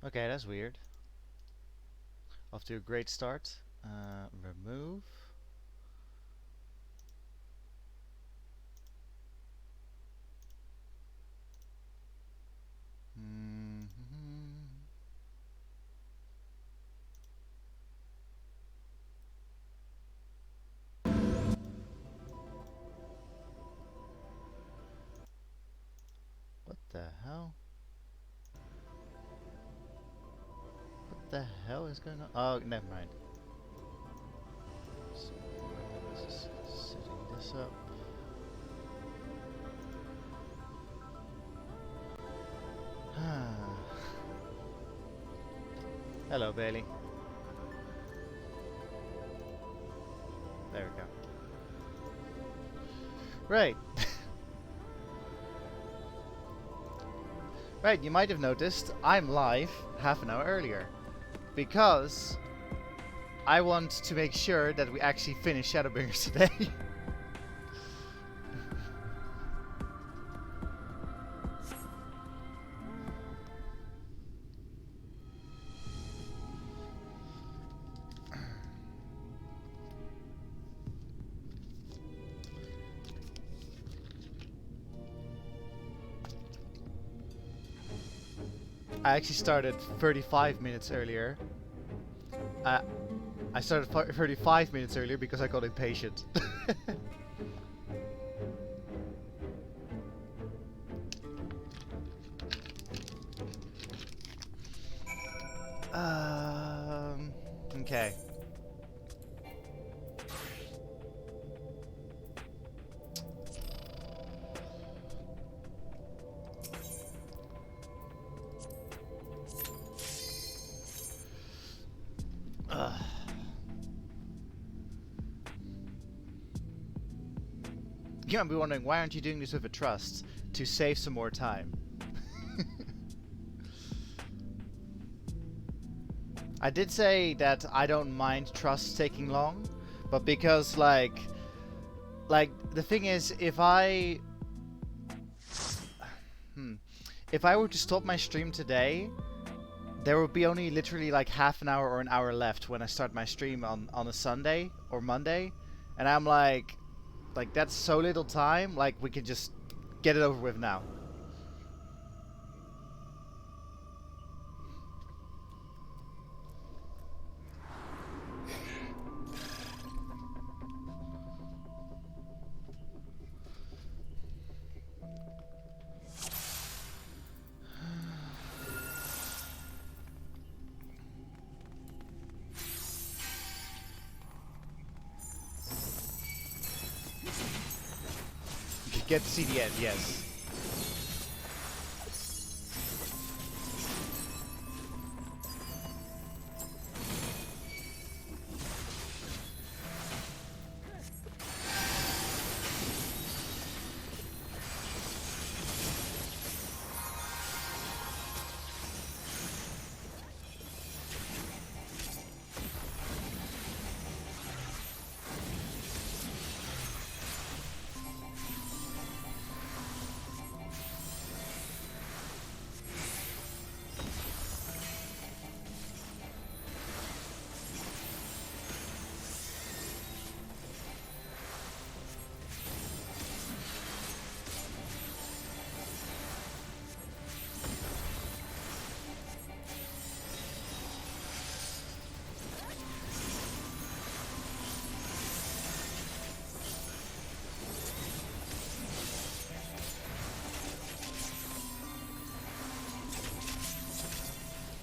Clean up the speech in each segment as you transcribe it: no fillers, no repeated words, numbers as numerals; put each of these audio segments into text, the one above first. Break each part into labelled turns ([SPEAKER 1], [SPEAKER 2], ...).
[SPEAKER 1] Okay, that's weird. Off to a great start. Remove. Mm-hmm. What the hell? What the hell is going on? Oh, never mind. So, just setting this up. Hello, Bailey. There we go. Right. Right, you might have noticed I'm live half an hour earlier. Because I want to make sure that we actually finish Shadowbringers today. I actually started 35 minutes earlier. I started 35 minutes earlier because I got impatient. Okay. You might be wondering, why aren't you doing this with a trust? To save some more time. I did say that I don't mind trusts taking long, but because like the thing is, if I were to stop my stream today, there would be only literally like half an hour or an hour left when I start my stream on a Sunday or Monday, and I'm like that's so little time. Like, we could just get it over with now. Get to see the end, yes.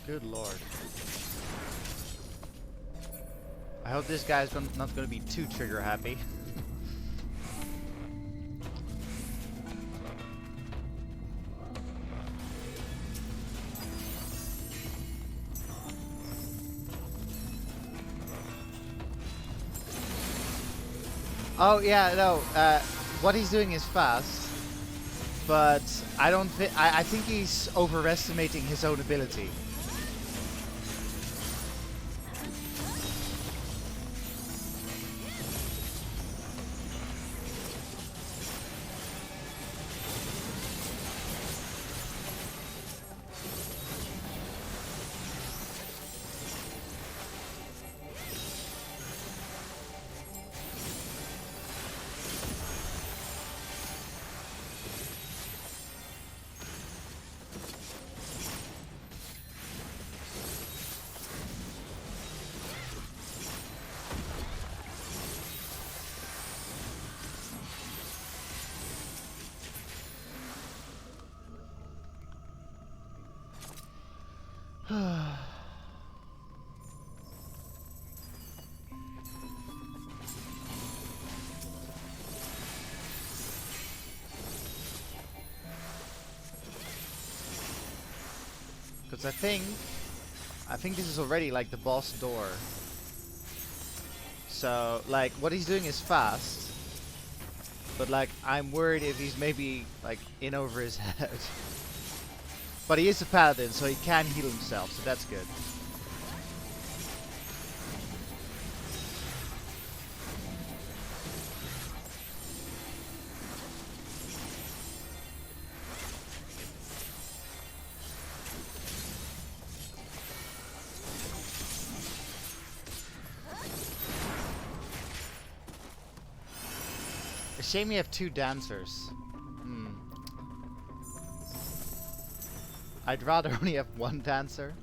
[SPEAKER 1] Good lord. I hope this guy's not going to be too trigger happy. Oh yeah, no. What he's doing is fast, but I don't think. I think he's overestimating his own ability. Because I think this is already like the boss door. So like what he's doing is fast, but like I'm worried if he's maybe like in over his head. But he is a paladin, so he can heal himself, so that's good. A shame we have 2 dancers. I'd rather only have 1 dancer.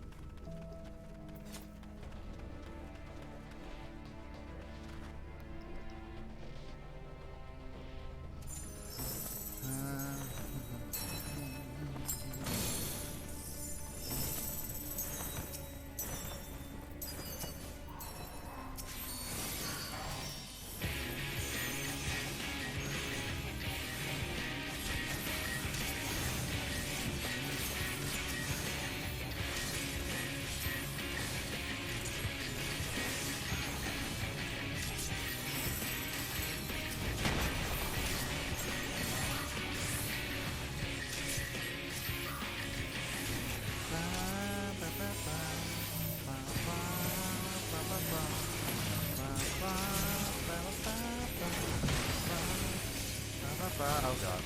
[SPEAKER 1] Oh god.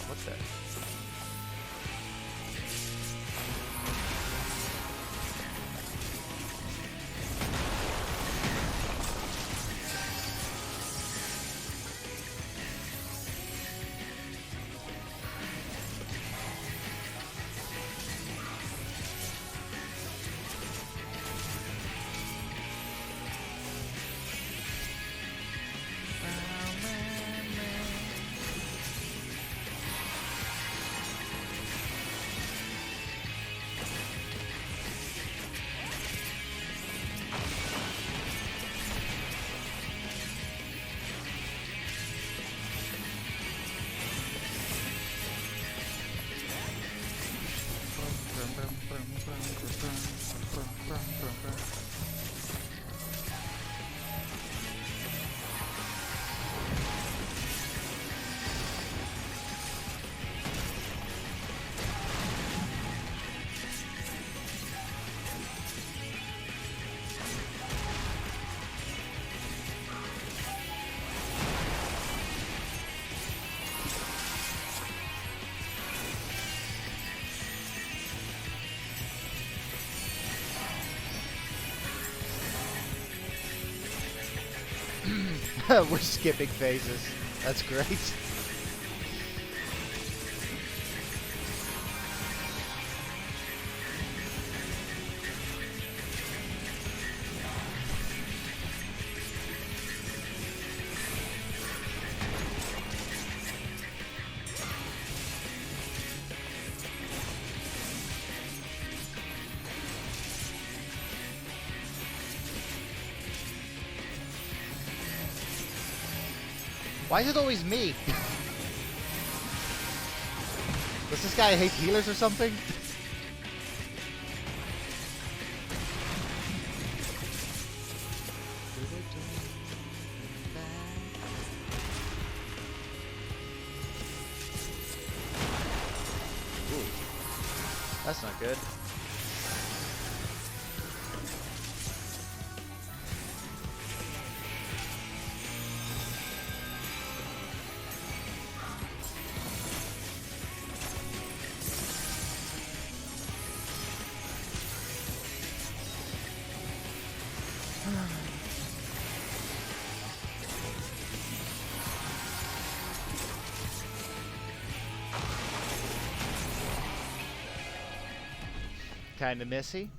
[SPEAKER 1] What's that? We're skipping phases. That's great. Why is it always me? Does this guy hate healers or something? Ooh, that's not good. Kinda messy.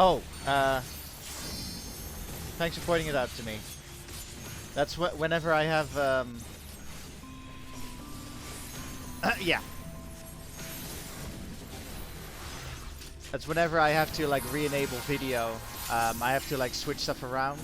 [SPEAKER 1] Oh, thanks for pointing it out to me. That's whenever I have, yeah. That's whenever I have to like re-enable video. I have to like switch stuff around.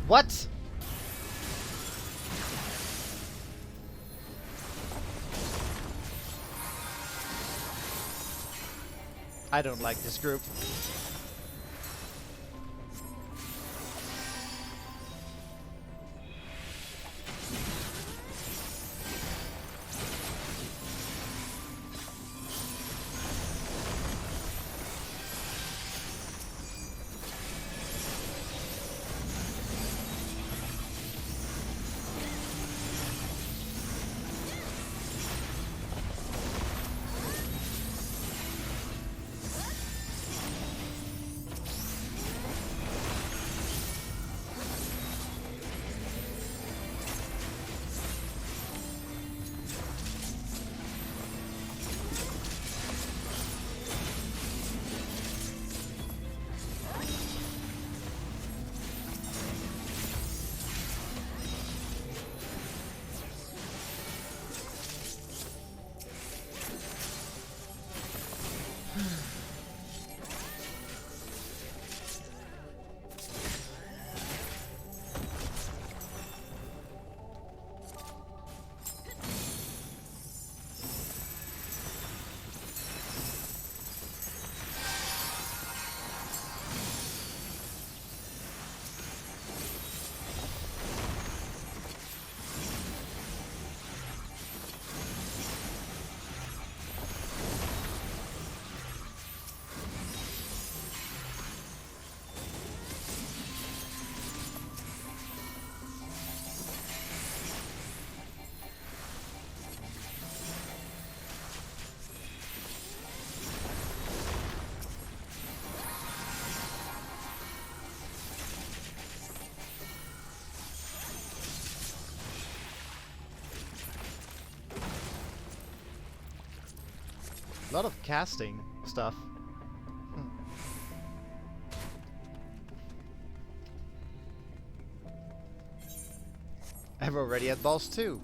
[SPEAKER 1] What? I don't like this group. A lot of casting stuff. I'm already at boss 2.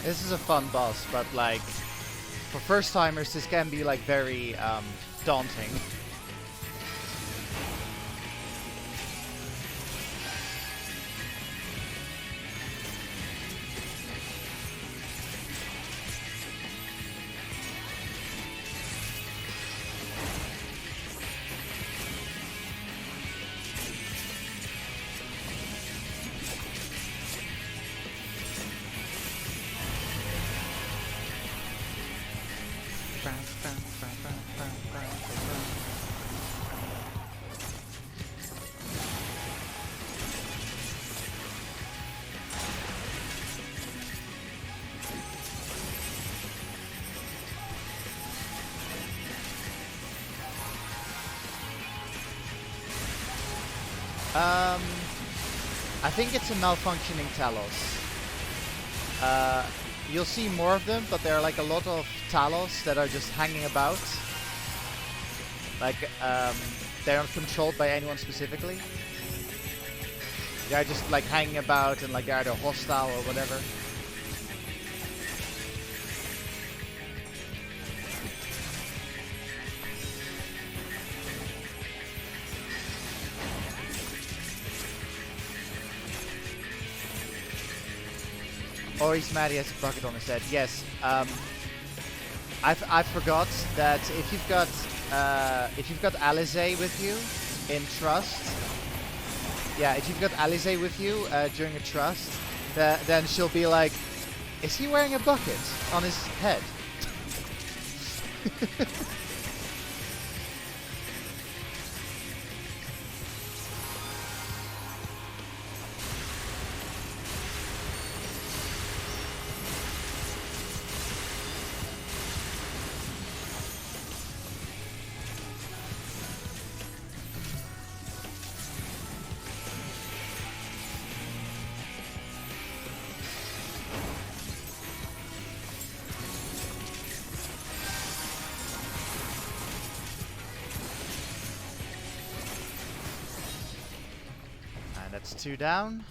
[SPEAKER 1] This is a fun boss, but like, for first timers this can be like very daunting. I think it's a malfunctioning Talos. You'll see more of them, but there are like a lot of Talos that are just hanging about. Like, they're not controlled by anyone specifically. They're just like hanging about and like they're either hostile or whatever. Oh, he's mad. He has a bucket on his head. Yes. I forgot that if you've got Alize with you in Trust, yeah, if you've got Alize with you during a Trust, then she'll be like, "Is he wearing a bucket on his head?" That's 2 down.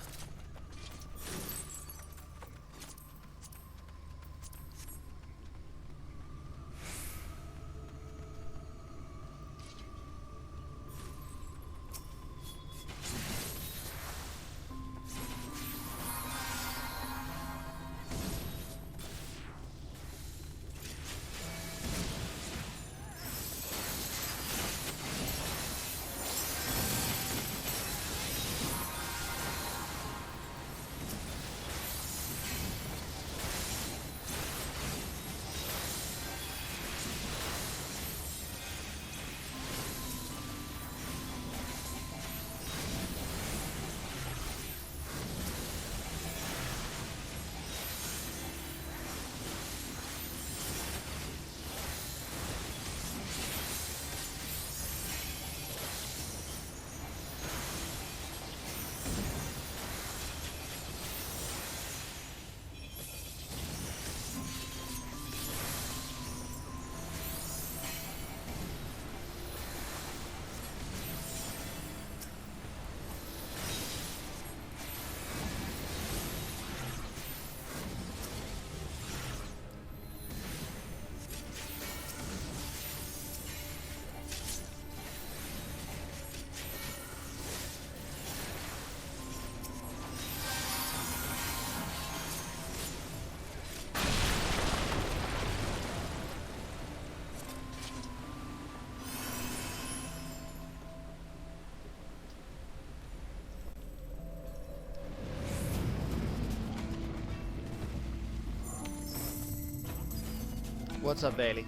[SPEAKER 1] What's up, Bailey?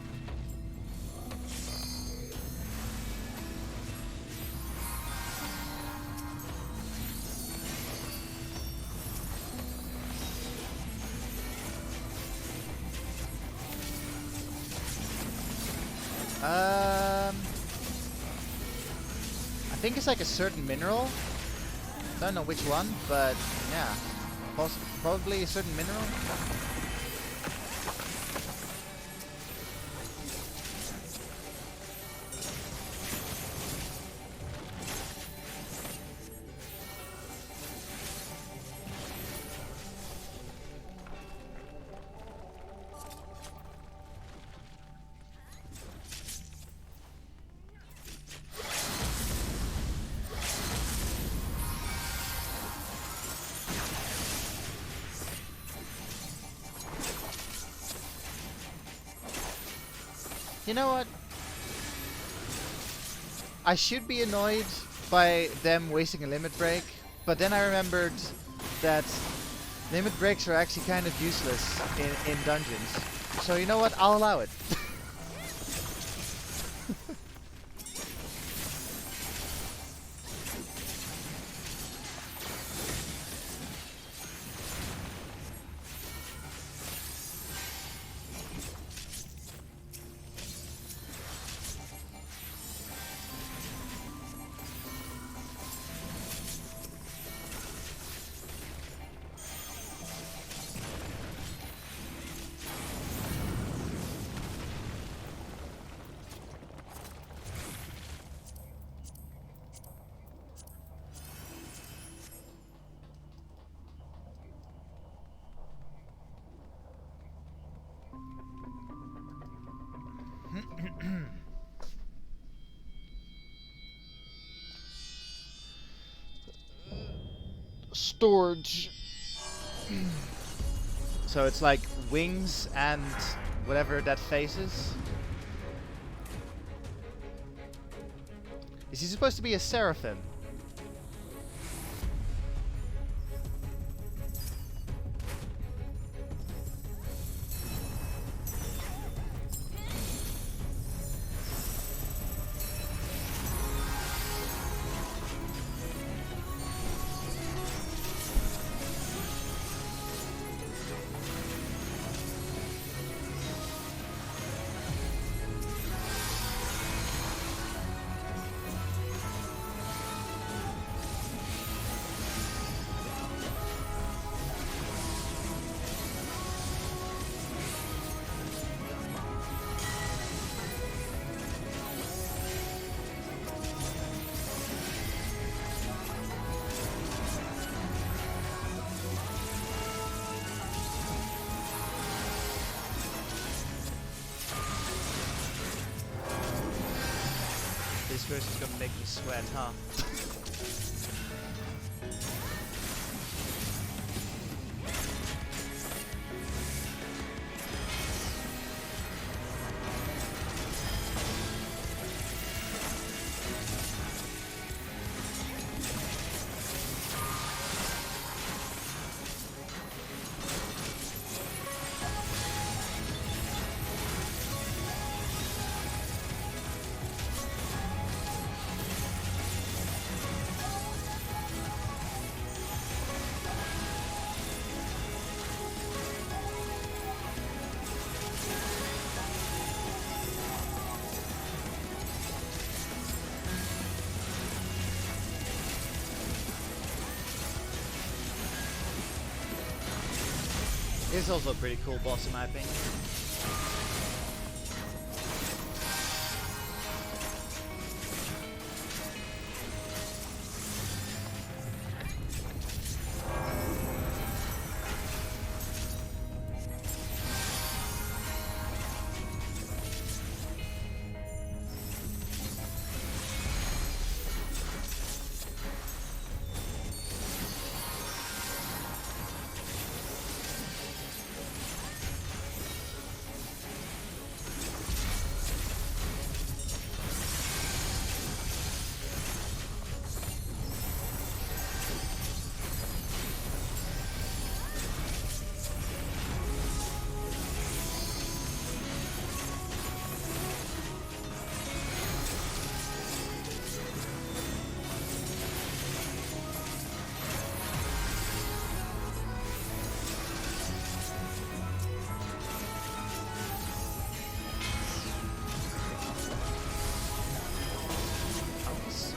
[SPEAKER 1] I think it's like a certain mineral. Don't know which one, but yeah, probably a certain mineral. You know what? I should be annoyed by them wasting a limit break, but then I remembered that limit breaks are actually kind of useless in dungeons. So you know what? I'll allow it. storage. So it's like wings and whatever that face is. Is he supposed to be a seraphim? This verse is gonna make me sweat, huh? It's also a pretty cool boss in my opinion.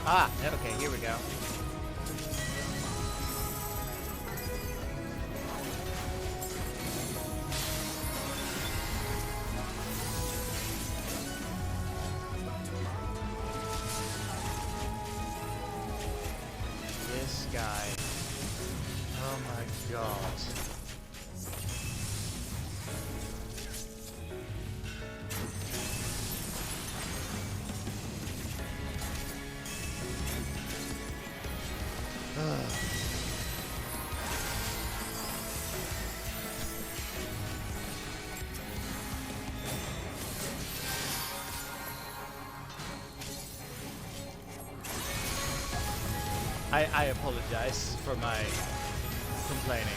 [SPEAKER 1] Ah, okay, here we go. This guy. Oh my god. I apologize for my complaining.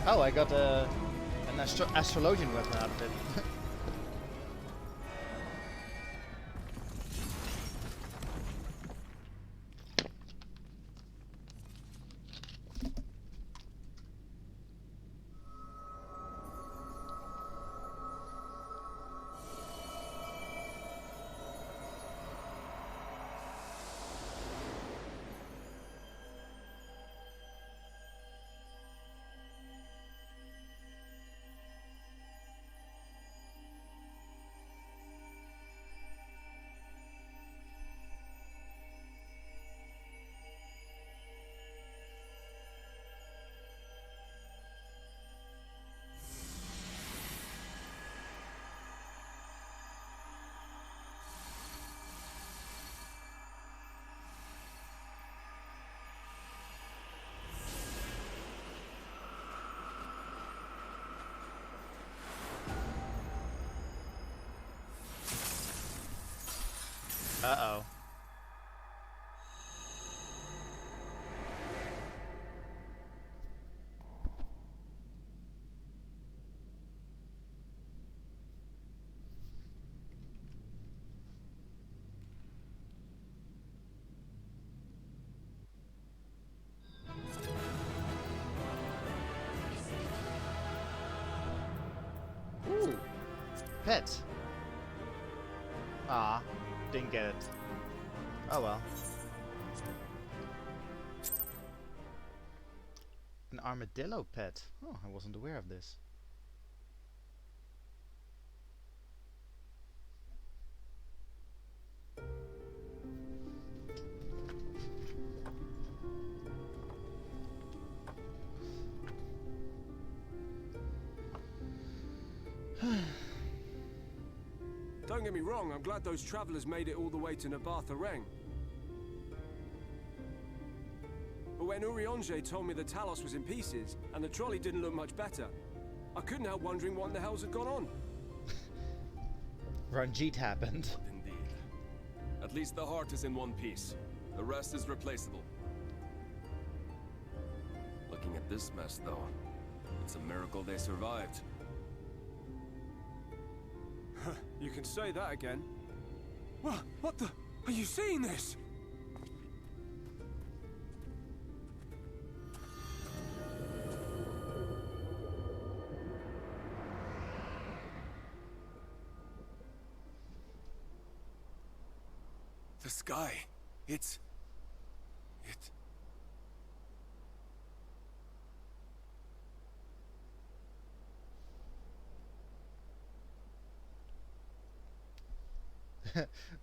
[SPEAKER 1] Oh, I got an astrologian weapon out of it. Uh-oh. Ooh. Pet. Ah, didn't get it. Oh well. An armadillo pet. Oh, I wasn't aware of this.
[SPEAKER 2] Don't get me wrong, I'm glad those travelers made it all the way to Nabatha Reng. But when Urianger told me the Talos was in pieces, and the trolley didn't look much better, I couldn't help wondering what in the hell's had gone on.
[SPEAKER 1] Ranjit happened.
[SPEAKER 3] Indeed. At least the heart is in one piece. The rest is replaceable. Looking at this mess, though, it's a miracle they survived.
[SPEAKER 2] You can say that again. What the? Are you seeing this?
[SPEAKER 3] The sky. It...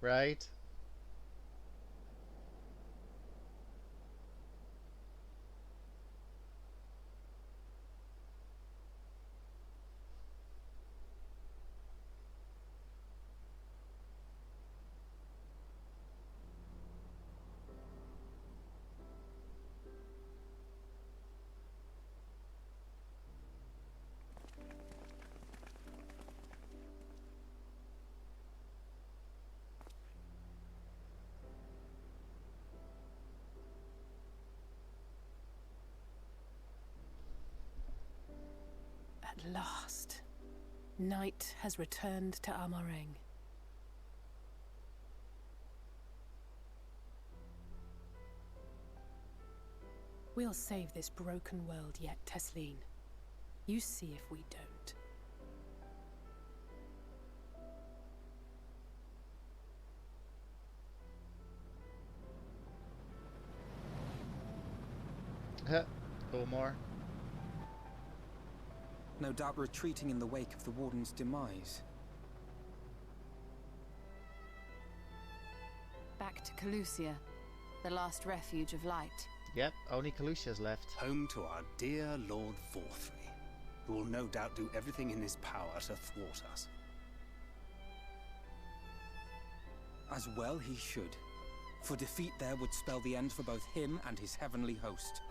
[SPEAKER 1] Right?
[SPEAKER 4] At last, night has returned to Amareng. We'll save this broken world yet, Tesleen. You see if we don't.
[SPEAKER 1] A little more.
[SPEAKER 5] No doubt retreating in the wake of the Warden's demise.
[SPEAKER 6] Back to Calusia, the last refuge of light.
[SPEAKER 1] Yep, only Calusia's left.
[SPEAKER 7] Home to our dear Lord Vorthry, who will no doubt do everything in his power to thwart us.
[SPEAKER 5] As well he should, for defeat there would spell the end for both him and his heavenly host.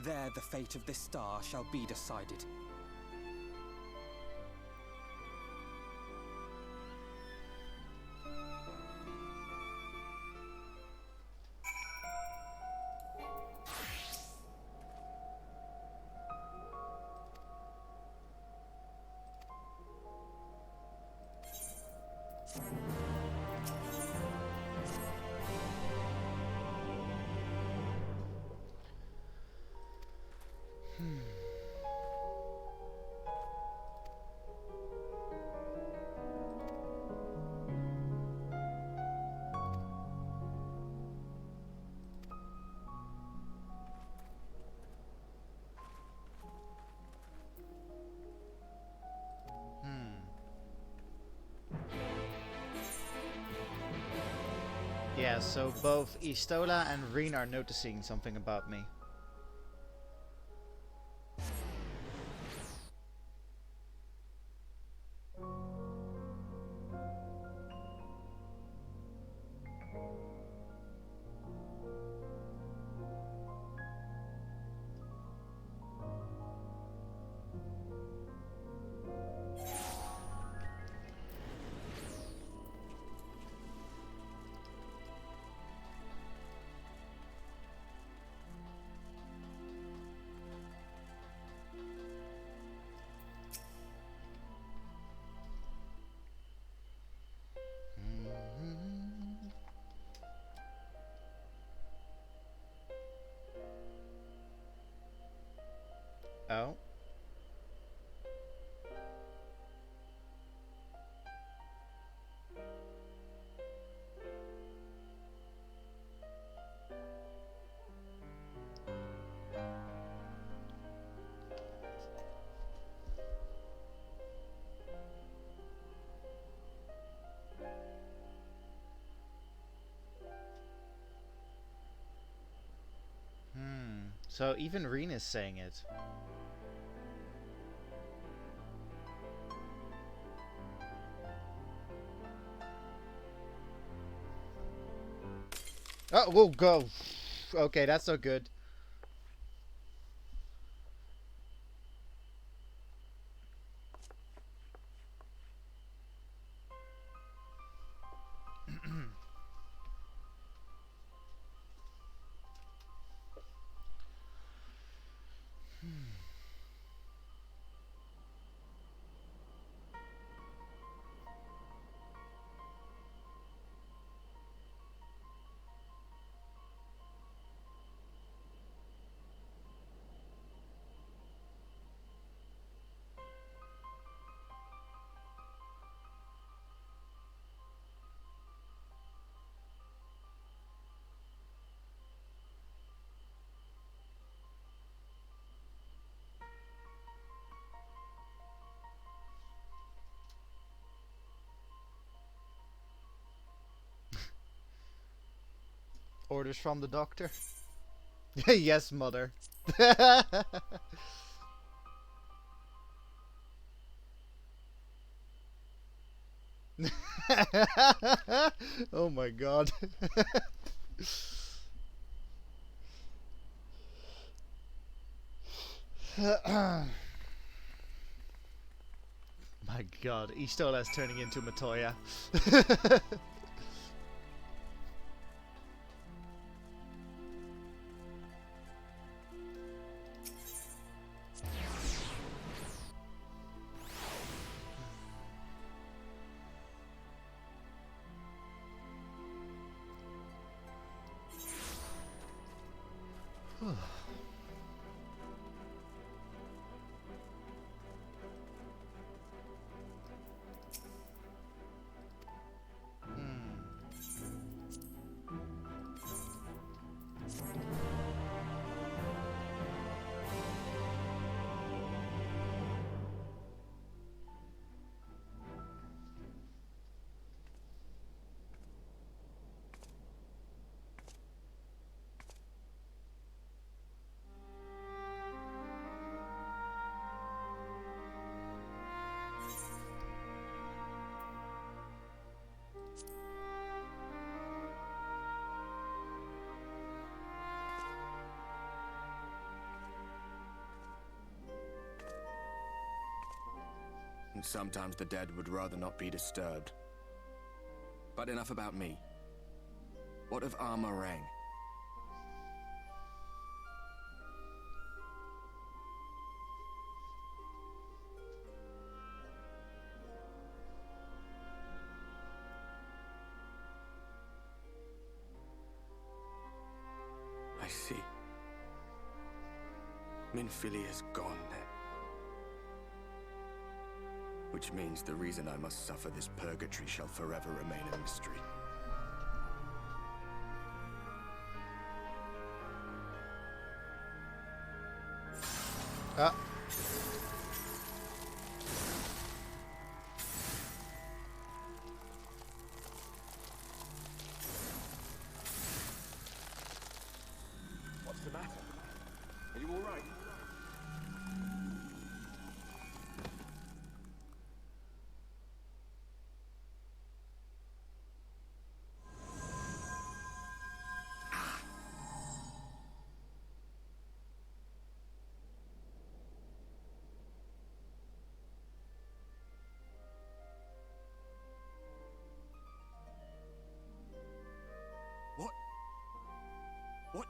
[SPEAKER 5] There the fate of this star shall be decided.
[SPEAKER 1] Yeah, so both Istola and Reen are noticing something about me. Oh. So even Reen is saying it. Oh, we'll go. Okay, that's so good. Orders from the doctor. Yes, mother. Oh my god. My god, Istola's turning into Matoya.
[SPEAKER 8] And sometimes the dead would rather not be disturbed. But enough about me. What of Armorang? I see. Minfilia's gone then. Which means the reason I must suffer this purgatory shall forever remain a mystery.
[SPEAKER 1] Ah.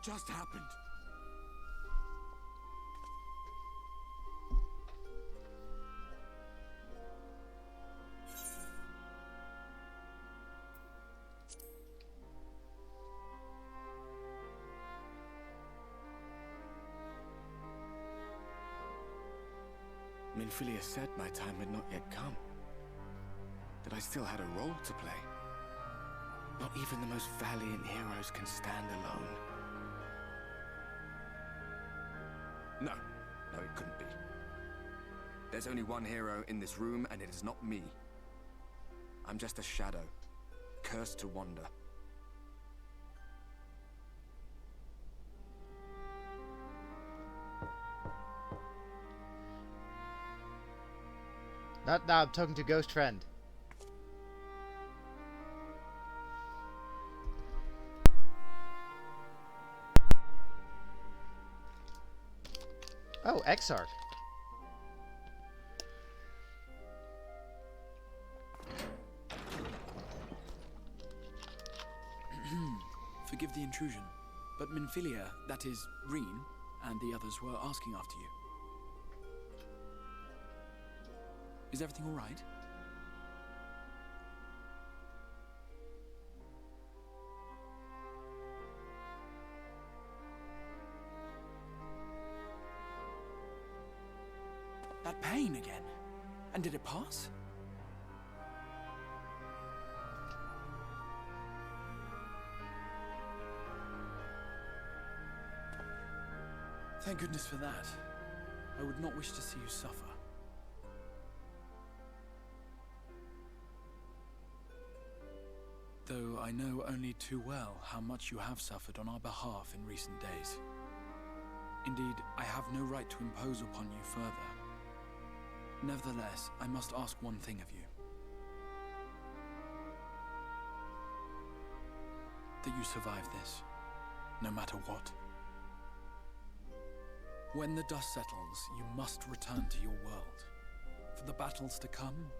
[SPEAKER 8] just happened? Minfilia said my time had not yet come. That I still had a role to play. Not even the most valiant heroes can stand alone. No, it couldn't be. There's only one hero in this room, and it is not me. I'm just a shadow, cursed to wander.
[SPEAKER 1] Not now, I'm talking to Ghost Friend. Oh, Exarch.
[SPEAKER 9] Forgive the intrusion, but Minfilia, that is, Reen, and the others were asking after you. Is everything all right? That pain again? And did it pass? Thank goodness for that. I would not wish to see you suffer. Though I know only too well how much you have suffered on our behalf in recent days. Indeed, I have no right to impose upon you further. Nevertheless, I must ask one thing of you. That you survive this, no matter what. When the dust settles, you must return to your world, for the battles to come,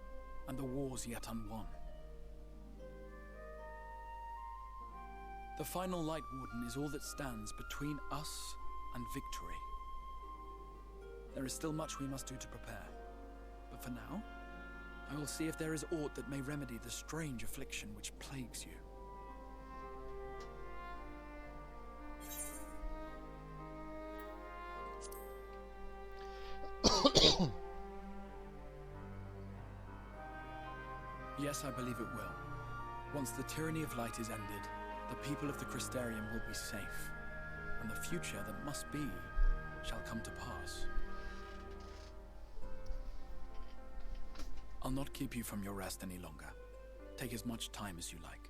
[SPEAKER 9] and the wars yet unwon. The final Light Warden is all that stands between us and victory. There is still much we must do to prepare, but for now, I will see if there is aught that may remedy the strange affliction which plagues you. Yes, I believe it will. Once the tyranny of light is ended, the people of the Crystarium will be safe, and the future that must be shall come to pass. I'll not keep you from your rest any longer. Take as much time as you like.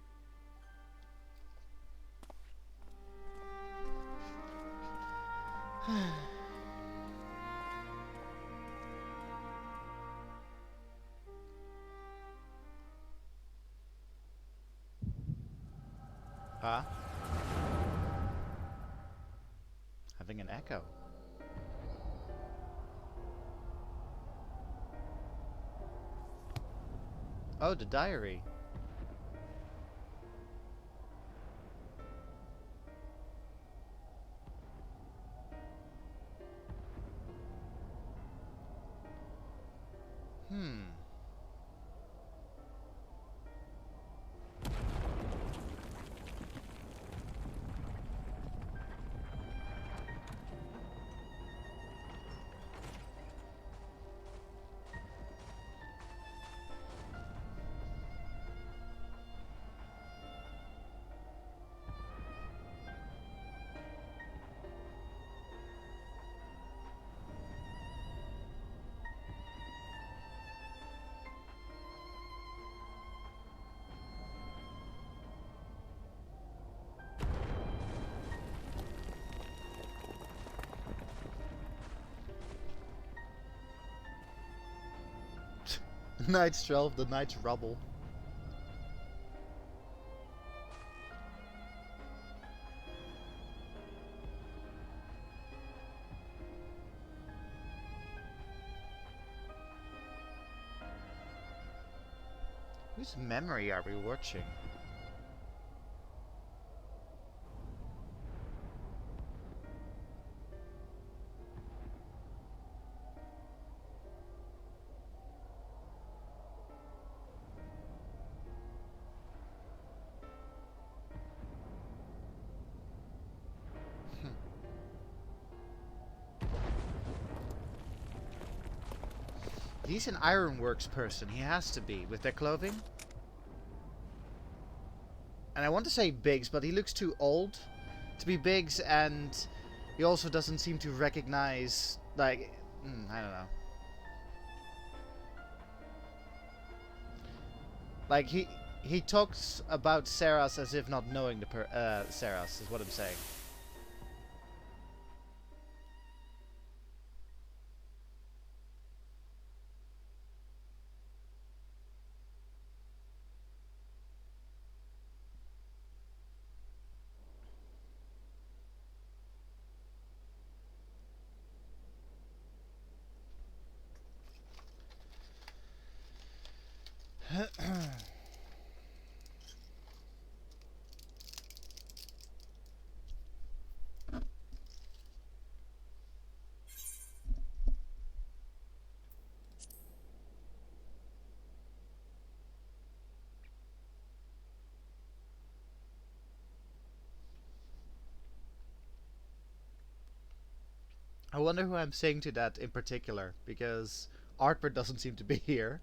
[SPEAKER 1] Huh? Having an echo. Oh, the diary. Knight's 12, the Knight's Rubble. Whose memory are we watching? He's an ironworks person. He has to be, with their clothing. And I want to say Biggs, but he looks too old to be Biggs, and he also doesn't seem to recognize, like, I don't know. Like, he talks about Saras as if not knowing the Saras, is what I'm saying. I wonder who I'm saying to that in particular, because Artbert doesn't seem to be here.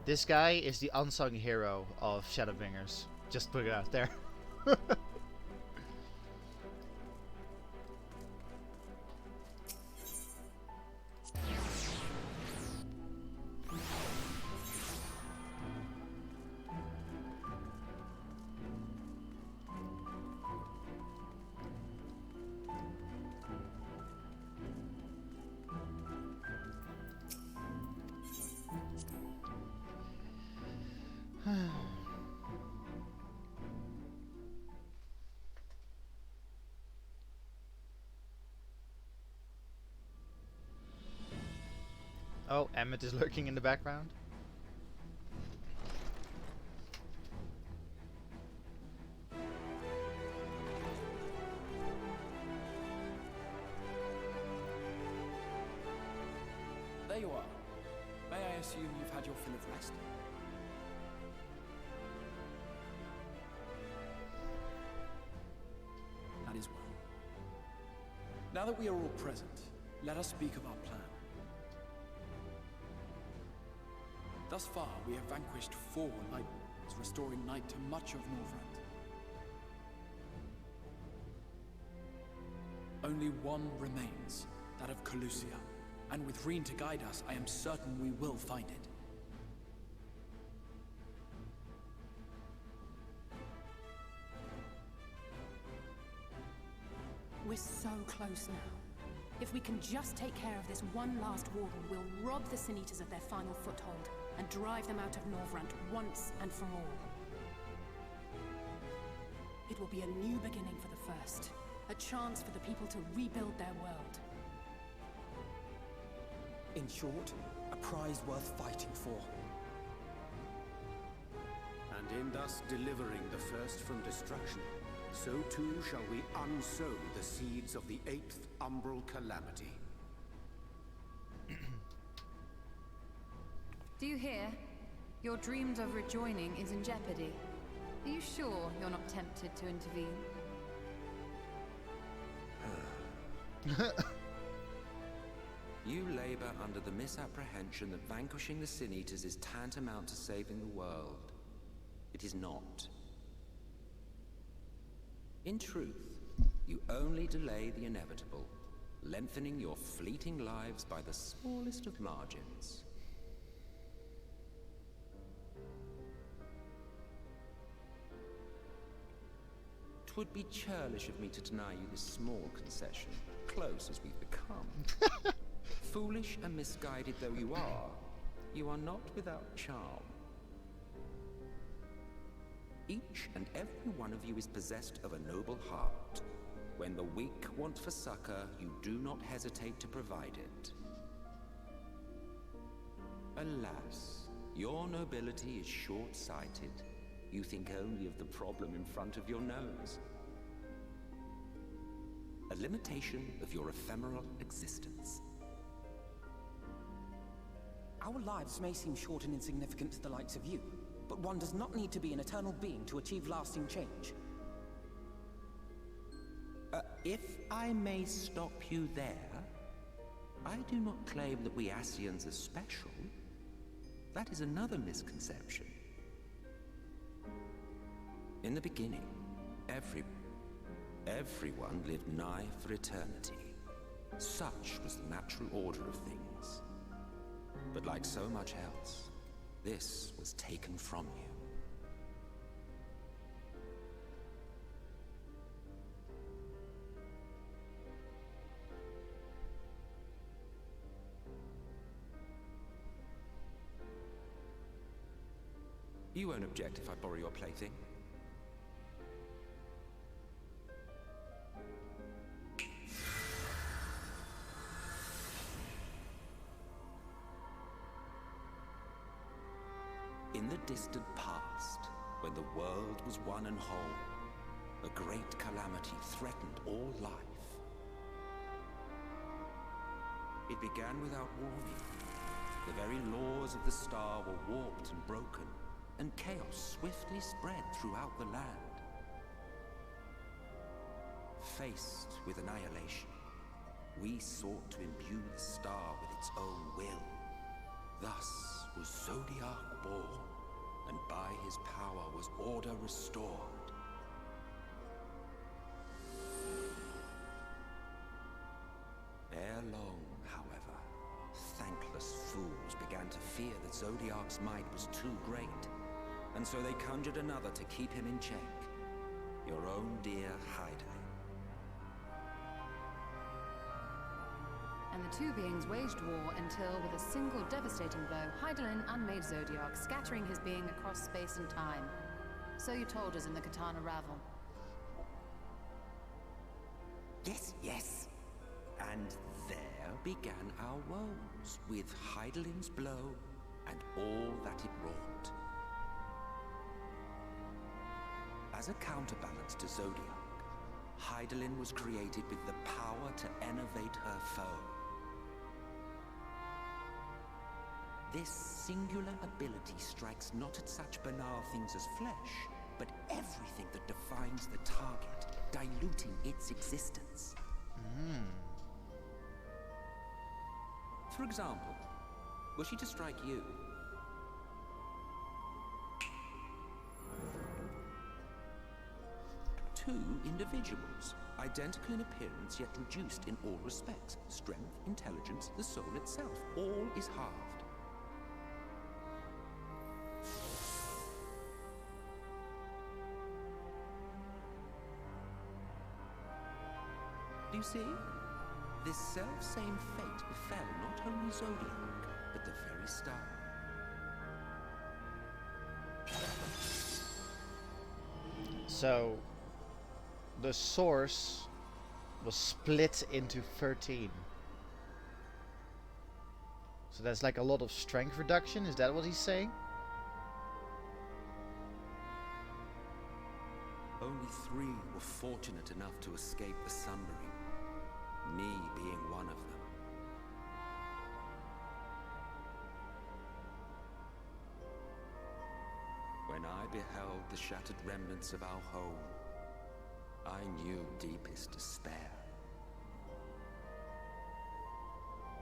[SPEAKER 1] This guy is the unsung hero of Shadowbringers. Just put it out there. Oh, Emmett is lurking in the background.
[SPEAKER 9] There you are. May I assume you've had your fill of rest? That is well. Now that we are all present, let us speak of our plan. Thus far, we have vanquished 4 Night Lords, restoring Night to much of Northrend. Only one remains, that of Calusia. And with Reen to guide us, I am certain we will find it.
[SPEAKER 4] We're so close now. If we can just take care of this one last warden, we'll rob the Sin Eaters of their final foothold and drive them out of Northrend once and for all. It will be a new beginning for the First, a chance for the people to rebuild their world.
[SPEAKER 5] In short, a prize worth fighting for.
[SPEAKER 7] And in thus delivering the First from destruction, so too shall we unsow the seeds of the 8th umbral calamity.
[SPEAKER 6] Do you hear? Your dreams of rejoining is in jeopardy. Are you sure you're not tempted to intervene?
[SPEAKER 10] You labor under the misapprehension that vanquishing the Sin Eaters is tantamount to saving the world. It is not. In truth, you only delay the inevitable, lengthening your fleeting lives by the smallest of margins. Twould be churlish of me to deny you this small concession, close as we've become. Foolish and misguided though you are not without charm. Each and every one of you is possessed of a noble heart. When the weak want for succor, you do not hesitate to provide it. Alas, your nobility is short-sighted. You think only of the problem in front of your nose. A limitation of your ephemeral existence.
[SPEAKER 5] Our lives may seem short and insignificant to the likes of you, but one does not need to be an eternal being to achieve lasting change.
[SPEAKER 10] If I may stop you there, I do not claim that we Ascians are special. That is another misconception. In the beginning, everyone lived nigh for eternity. Such was the natural order of things. But like so much else, this was taken from you. You won't object if I borrow your plaything? In the distant past, when the world was one and whole, a great calamity threatened all life. It began without warning. The very laws of the star were warped and broken, and chaos swiftly spread throughout the land. Faced with annihilation, we sought to imbue the star with its own will. Thus was Zodiac born, and by his power was order restored. Ere long, however, thankless fools began to fear that Zodiac's might was too great, and so they conjured another to keep him in check. Your own dear Hydaelyn.
[SPEAKER 6] And the two beings waged war until, with a single devastating blow, Hydaelyn unmade Zodiac, scattering his being across space and time. So you told us in the Katana Ravel.
[SPEAKER 10] Yes, yes. And there began our woes, with Hydaelyn's blow and all that it wrought. As a counterbalance to Zodiac, Hydaelyn was created with the power to enervate her foe. This singular ability strikes not at such banal things as flesh, but everything that defines the target, diluting its existence. For example, were she to strike you, two individuals, identical in appearance yet reduced in all respects. Strength, intelligence, the soul itself, all is halved. Do you see? This self-same fate befell not only Zodiac, but the very star.
[SPEAKER 1] So, the source was split into 13. So that's like a lot of strength reduction, is that what he's saying?
[SPEAKER 10] Only 3 were fortunate enough to escape the Sundering, me being one of them. When I beheld the shattered remnants of our home, I knew deepest despair.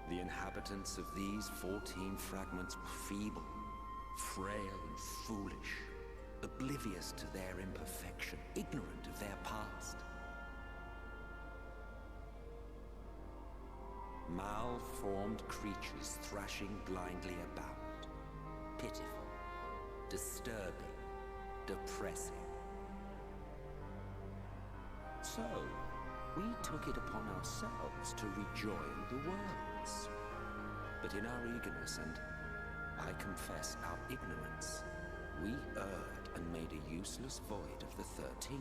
[SPEAKER 10] The inhabitants of these 14 fragments were feeble, frail and foolish, oblivious to their imperfection, ignorant of their past. Malformed creatures thrashing blindly about. Pitiful, disturbing, depressing. So, we took it upon ourselves to rejoin the worlds. But in our eagerness and, I confess, our ignorance, we erred and made a useless void of the 13th.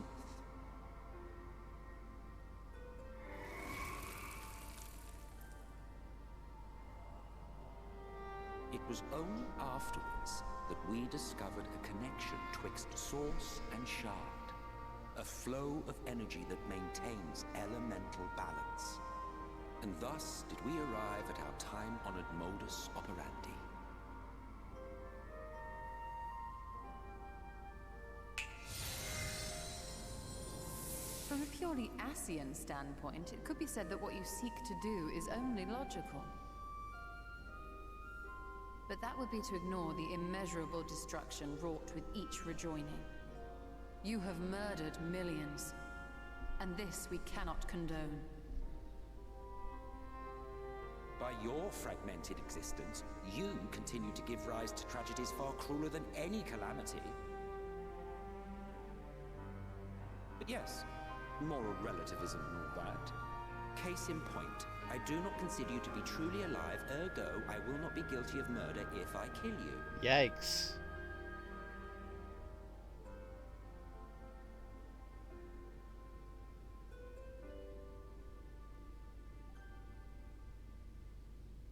[SPEAKER 10] It was only afterwards that we discovered a connection twixt source and shard, a flow of energy that maintains elemental balance. And thus did we arrive at our time-honored modus operandi.
[SPEAKER 6] From a purely Asian standpoint, it could be said that what you seek to do is only logical. But that would be to ignore the immeasurable destruction wrought with each rejoining. You have murdered millions, and this we cannot condone.
[SPEAKER 10] By your fragmented existence, you continue to give rise to tragedies far crueler than any calamity. But yes, moral relativism and all that. Case in point, I do not consider you to be truly alive, ergo I will not be guilty of murder if I kill you.
[SPEAKER 1] Yikes.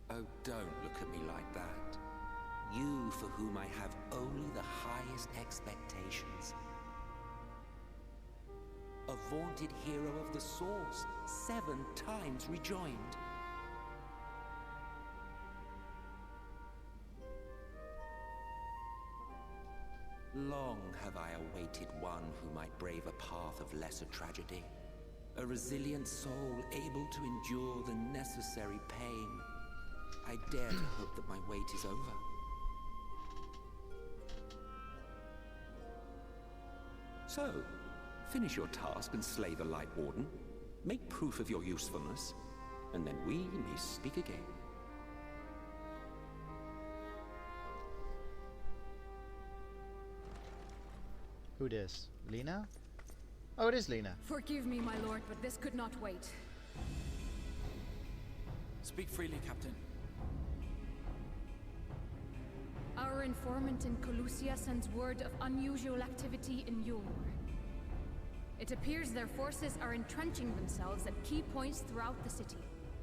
[SPEAKER 10] Oh, don't look at me like that. You for whom I have only the highest expectations. A vaunted hero of the Source, 7 times rejoined. Long have I awaited one who might brave a path of lesser tragedy. A resilient soul able to endure the necessary pain. I dare to hope that my wait is over. So, finish your task and slay the Light Warden. Make proof of your usefulness, and then we may speak again.
[SPEAKER 1] Who this? Lena? Oh, it is Lena.
[SPEAKER 4] Forgive me, my lord, but this could not wait.
[SPEAKER 9] Speak freely, Captain.
[SPEAKER 4] Our informant in Colusia sends word of unusual activity in Yulmore. It appears their forces are entrenching themselves at key points throughout the city,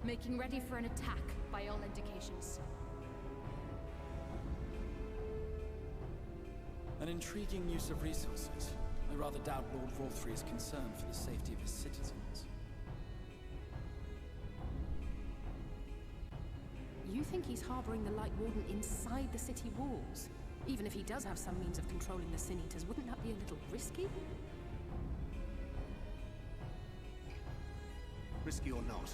[SPEAKER 4] making ready for an attack by all indications.
[SPEAKER 9] An intriguing use of resources. I rather doubt Lord Vorthry is concerned for the safety of his citizens.
[SPEAKER 4] You think he's harboring the Light Warden inside the city walls? Even if he does have some means of controlling the Sin Eaters, wouldn't that be a little risky?
[SPEAKER 7] Risky or not,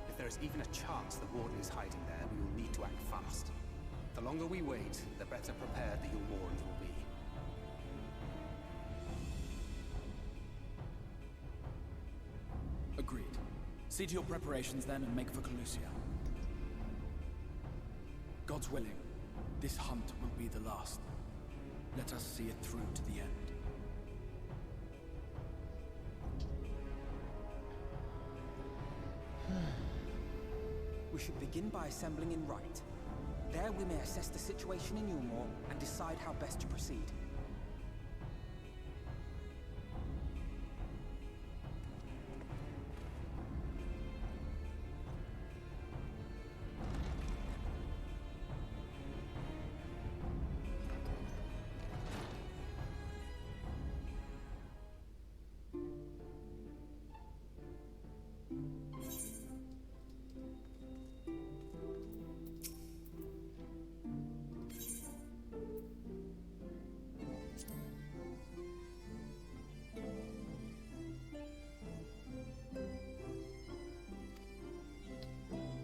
[SPEAKER 7] if there is even a chance the Warden is hiding there, we will need to act fast. The longer we wait, the better prepared the Yulmorans will be.
[SPEAKER 9] Agreed. See to your preparations then and make for Colusia. God's willing, this hunt will be the last. Let us see it through to the end.
[SPEAKER 5] We should begin by assembling in Right. There we may assess the situation in Yulmore and decide how best to proceed.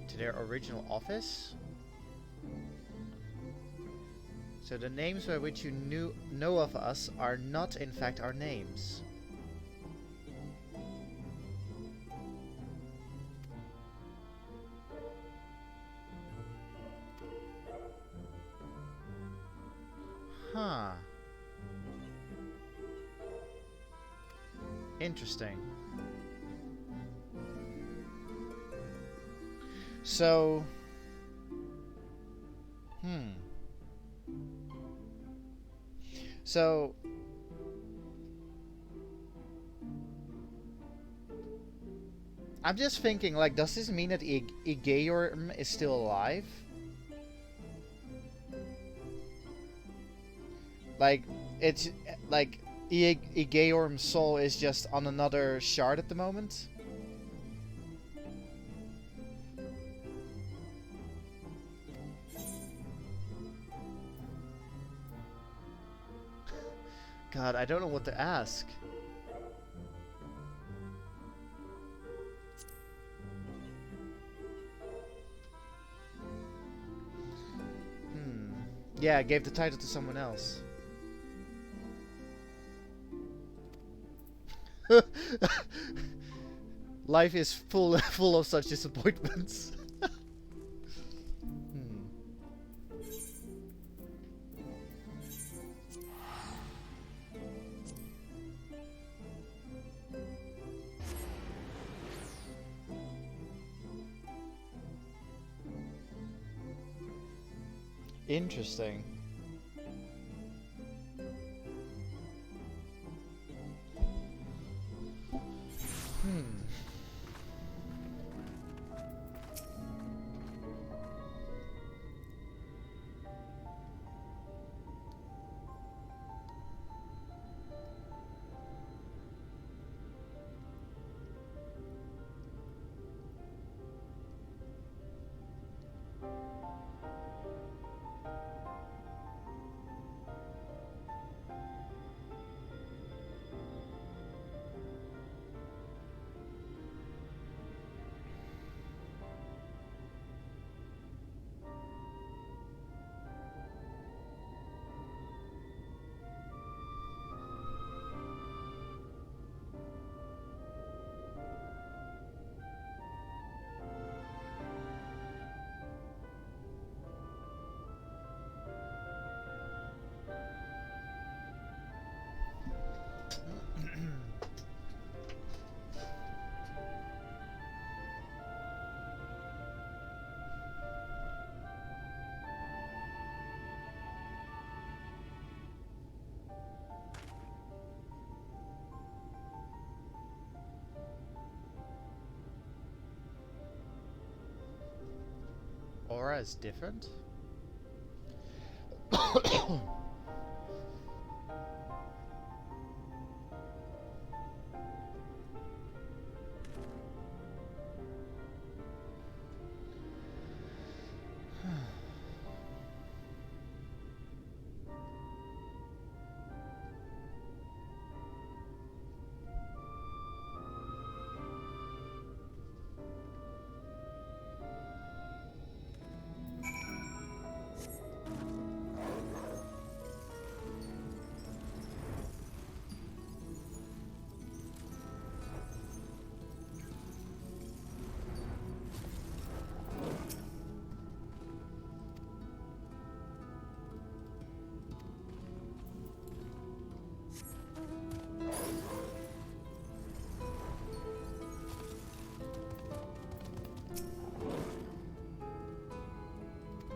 [SPEAKER 1] To their original office? So the names by which you know of us are not in fact our names. Huh. Interesting. So, So, I'm just thinking, like, does this mean that Igayorm is still alive? Like, it's like Igayorm's soul is just on another shard at the moment. God, I don't know what to ask. Yeah, I gave the title to someone else. Life is full of such disappointments. Interesting. Aura is different?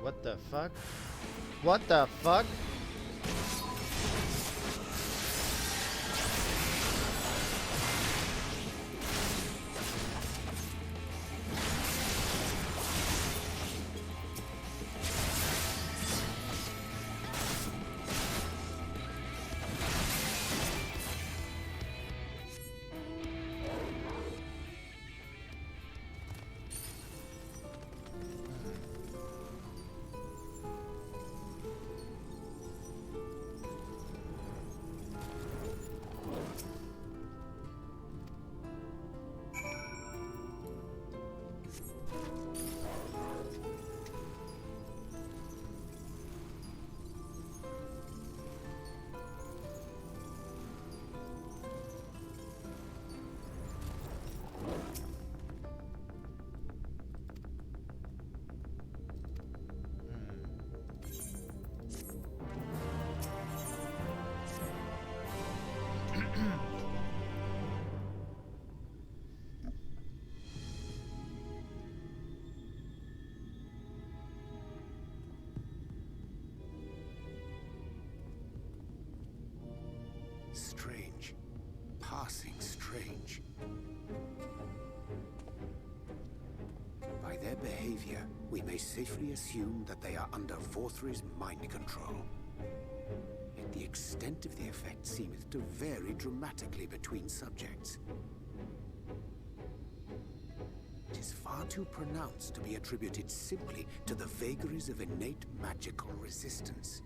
[SPEAKER 1] What the fuck? What the fuck?
[SPEAKER 7] we may safely assume that they are under Vorthri's mind control. Yet the extent of the effect seemeth to vary dramatically between subjects. It is far too pronounced to be attributed simply to the vagaries of innate magical resistance.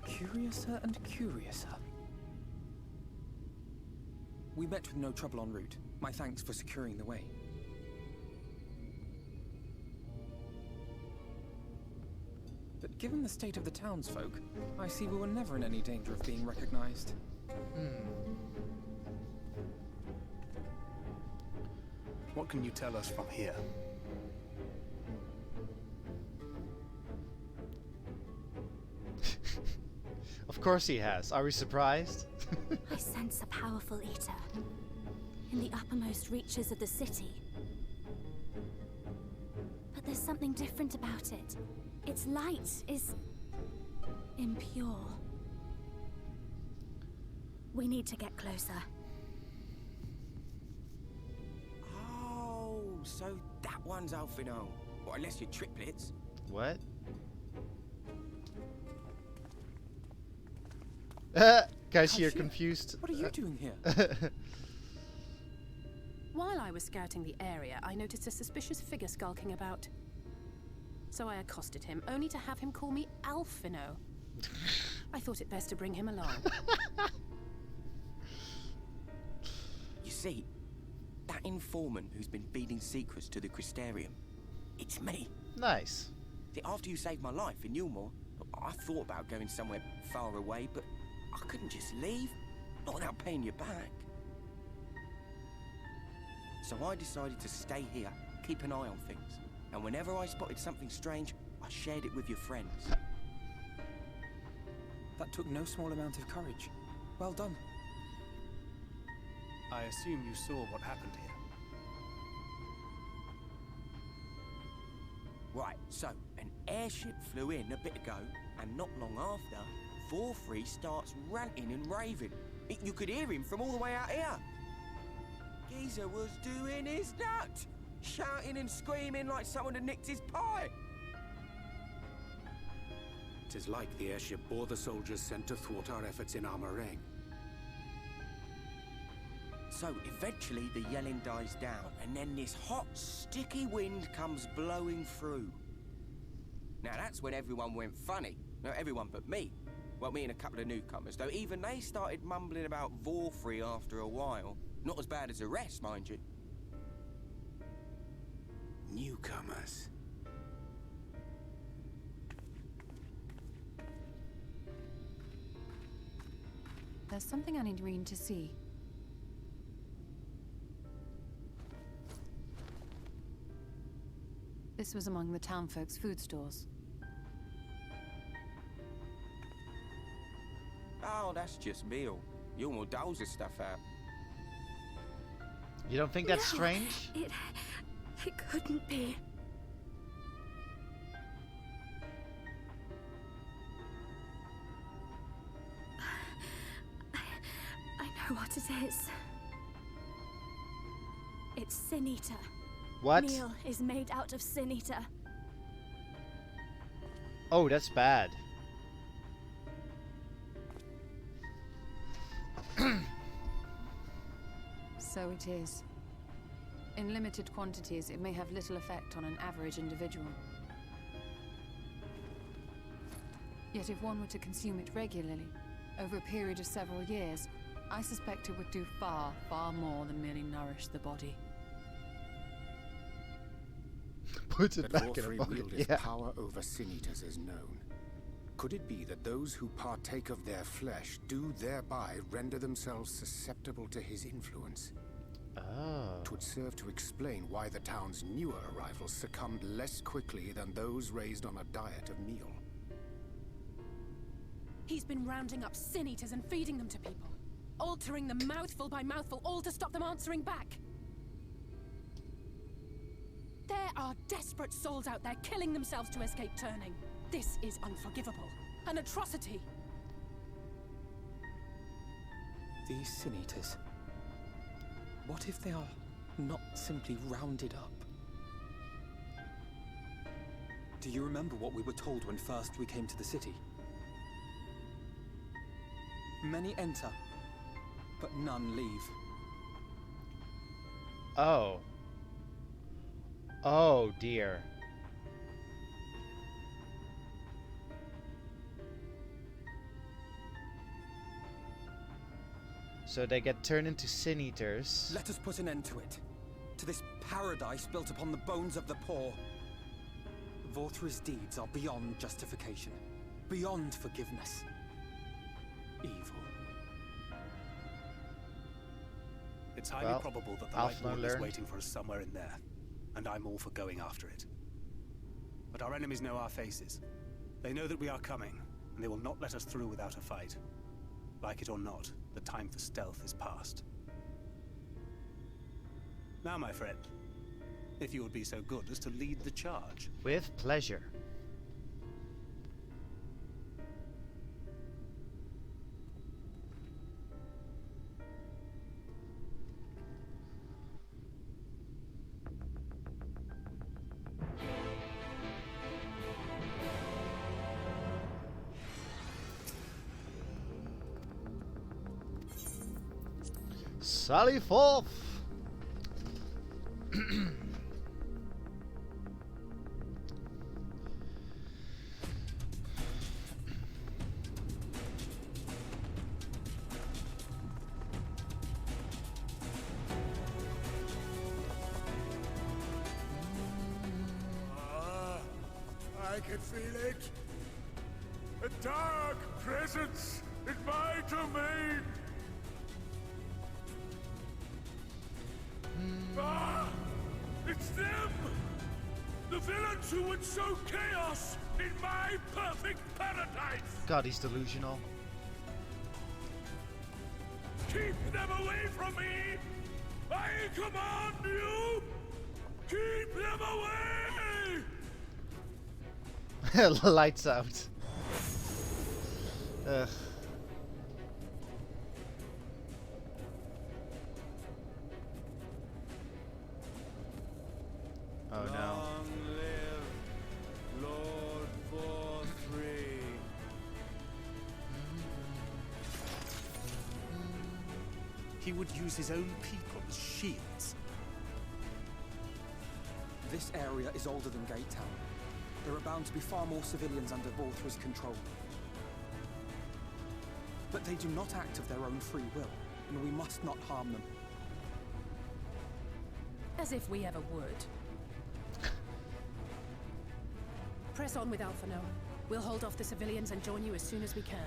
[SPEAKER 5] Curiouser and curiouser. We met with no trouble en route. My thanks for securing the way. But given the state of the townsfolk, I see we were never in any danger of being recognized.
[SPEAKER 11] What can you tell us from here?
[SPEAKER 1] Of course he has. Are we surprised?
[SPEAKER 12] I sense a powerful eater in the uppermost reaches of the city. But there's something different about it. Its light is impure. We need to get closer.
[SPEAKER 8] Oh, so that one's Alphino. Well, unless you're triplets.
[SPEAKER 1] What? Guys, you're confused.
[SPEAKER 5] What are you doing here?
[SPEAKER 13] While I was scouting the area, I noticed a suspicious figure skulking about. So I accosted him, only to have him call me Alphino. I thought it best to bring him along.
[SPEAKER 8] You see, that informant who's been feeding secrets to the Crystarium, it's me.
[SPEAKER 1] Nice.
[SPEAKER 8] See, after you saved my life in Yulmore, I thought about going somewhere far away, but I couldn't just leave, not without paying you back. So I decided to stay here, keep an eye on things, and whenever I spotted something strange, I shared it with your friends.
[SPEAKER 5] That took no small amount of courage. Well done.
[SPEAKER 11] I assume you saw what happened here.
[SPEAKER 8] Right, so an airship flew in a bit ago, and not long after, Vorthri starts ranting and raving. You could hear him from all the way out here. Geezer was doing his nut, shouting and screaming like someone had nicked his pie.
[SPEAKER 7] It is like the airship bore the soldiers sent to thwart our efforts in Armorang.
[SPEAKER 8] So eventually the yelling dies down, and then this hot, sticky wind comes blowing through. Now that's when everyone went funny. No, everyone but me. Well, me and a couple of newcomers, though even they started mumbling about Vorthri after a while. Not as bad as the rest, mind you.
[SPEAKER 7] Newcomers.
[SPEAKER 6] There's something I need Reen to see. This was among the townfolk's food stores.
[SPEAKER 8] Oh, that's just meal. Yulmore doles his stuff out.
[SPEAKER 1] You don't think that's strange?
[SPEAKER 12] It couldn't be. I know what it is. It's Sin Eater.
[SPEAKER 1] What?
[SPEAKER 12] Meal is made out of Sin Eater.
[SPEAKER 1] Oh, that's bad.
[SPEAKER 6] So it is. In limited quantities, it may have little effect on an average individual. Yet if one were to consume it regularly, over a period of several years, I suspect it would do far, far more than merely nourish the body.
[SPEAKER 1] Put it
[SPEAKER 7] that
[SPEAKER 1] back in a
[SPEAKER 7] Vorthri
[SPEAKER 1] bucket,
[SPEAKER 7] wieldeth
[SPEAKER 1] yeah.
[SPEAKER 7] power over Sin Eaters is known. Could it be that those who partake of their flesh do thereby render themselves susceptible to his influence?
[SPEAKER 1] Oh.
[SPEAKER 7] It would serve to explain why the town's newer arrivals succumbed less quickly than those raised on a diet of meal.
[SPEAKER 13] He's been rounding up Sin Eaters and feeding them to people, altering them mouthful by mouthful, all to stop them answering back. There are desperate souls out there killing themselves to escape turning. This is unforgivable. An atrocity.
[SPEAKER 5] These Sin Eaters. What if they are not simply rounded up?
[SPEAKER 14] Do you remember what we were told when first we came to the city?
[SPEAKER 5] Many enter, but none leave.
[SPEAKER 1] Oh. Oh dear. So they get turned into sin eaters.
[SPEAKER 5] Let us put an end to it. To this paradise built upon the bones of the poor. Vorthra's deeds are beyond justification. Beyond forgiveness. Evil.
[SPEAKER 11] It's highly
[SPEAKER 1] Well,
[SPEAKER 11] probable that the
[SPEAKER 1] I'll
[SPEAKER 11] Light Warden is
[SPEAKER 1] learn.
[SPEAKER 11] waiting for us somewhere in there, and I'm all for going after it. But our enemies know our faces. They know that we are coming, and they will not let us through without a fight. Like it or not, the time for stealth is past. Now, my friend, if you would be so good as to lead the charge.
[SPEAKER 1] With pleasure. Sally forth!
[SPEAKER 15] I can feel it. A dark presence in my domain. Ah! It's them! The villains who would sow chaos in my perfect paradise!
[SPEAKER 1] God, he's delusional.
[SPEAKER 15] Keep them away from me! I command you! Keep them away!
[SPEAKER 1] Lights out. Ugh. Oh no.
[SPEAKER 15] Long live Lord Vorthri.
[SPEAKER 11] He would use his own people as shields.
[SPEAKER 5] This area is older than Gate Town. There are bound to be far more civilians under Vorthra's control. But they do not act of their own free will, and we must not harm them.
[SPEAKER 13] As if we ever would. Press on with Alphino. We'll hold off the civilians and join you as soon as we can.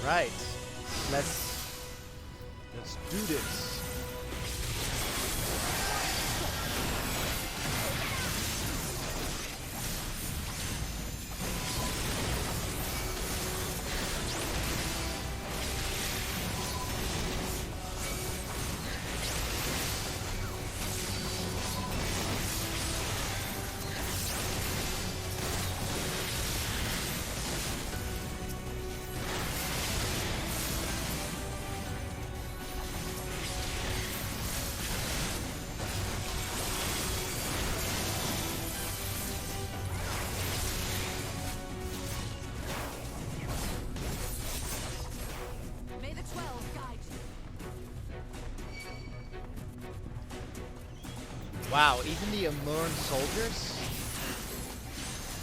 [SPEAKER 1] Right. Let's do this.
[SPEAKER 6] May the 12 guide you.
[SPEAKER 1] Wow, even the Amurn soldiers?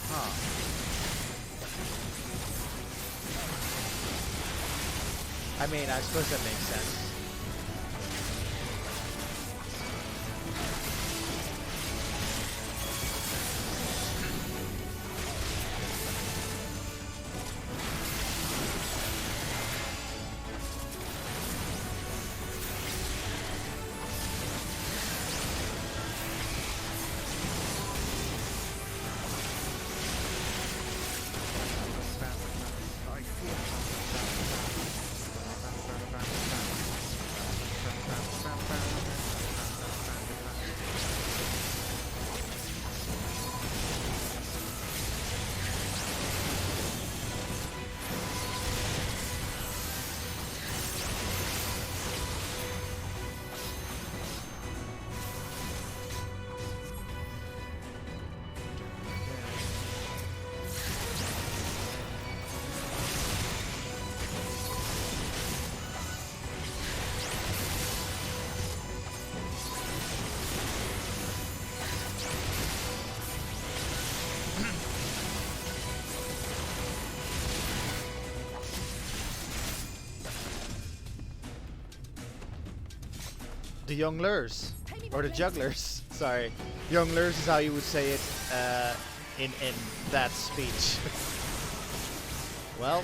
[SPEAKER 1] Huh. I mean, I suppose that makes sense. The jongleurs. Or the jugglers. Sorry. Jongleurs is how you would say it in that speech. Well.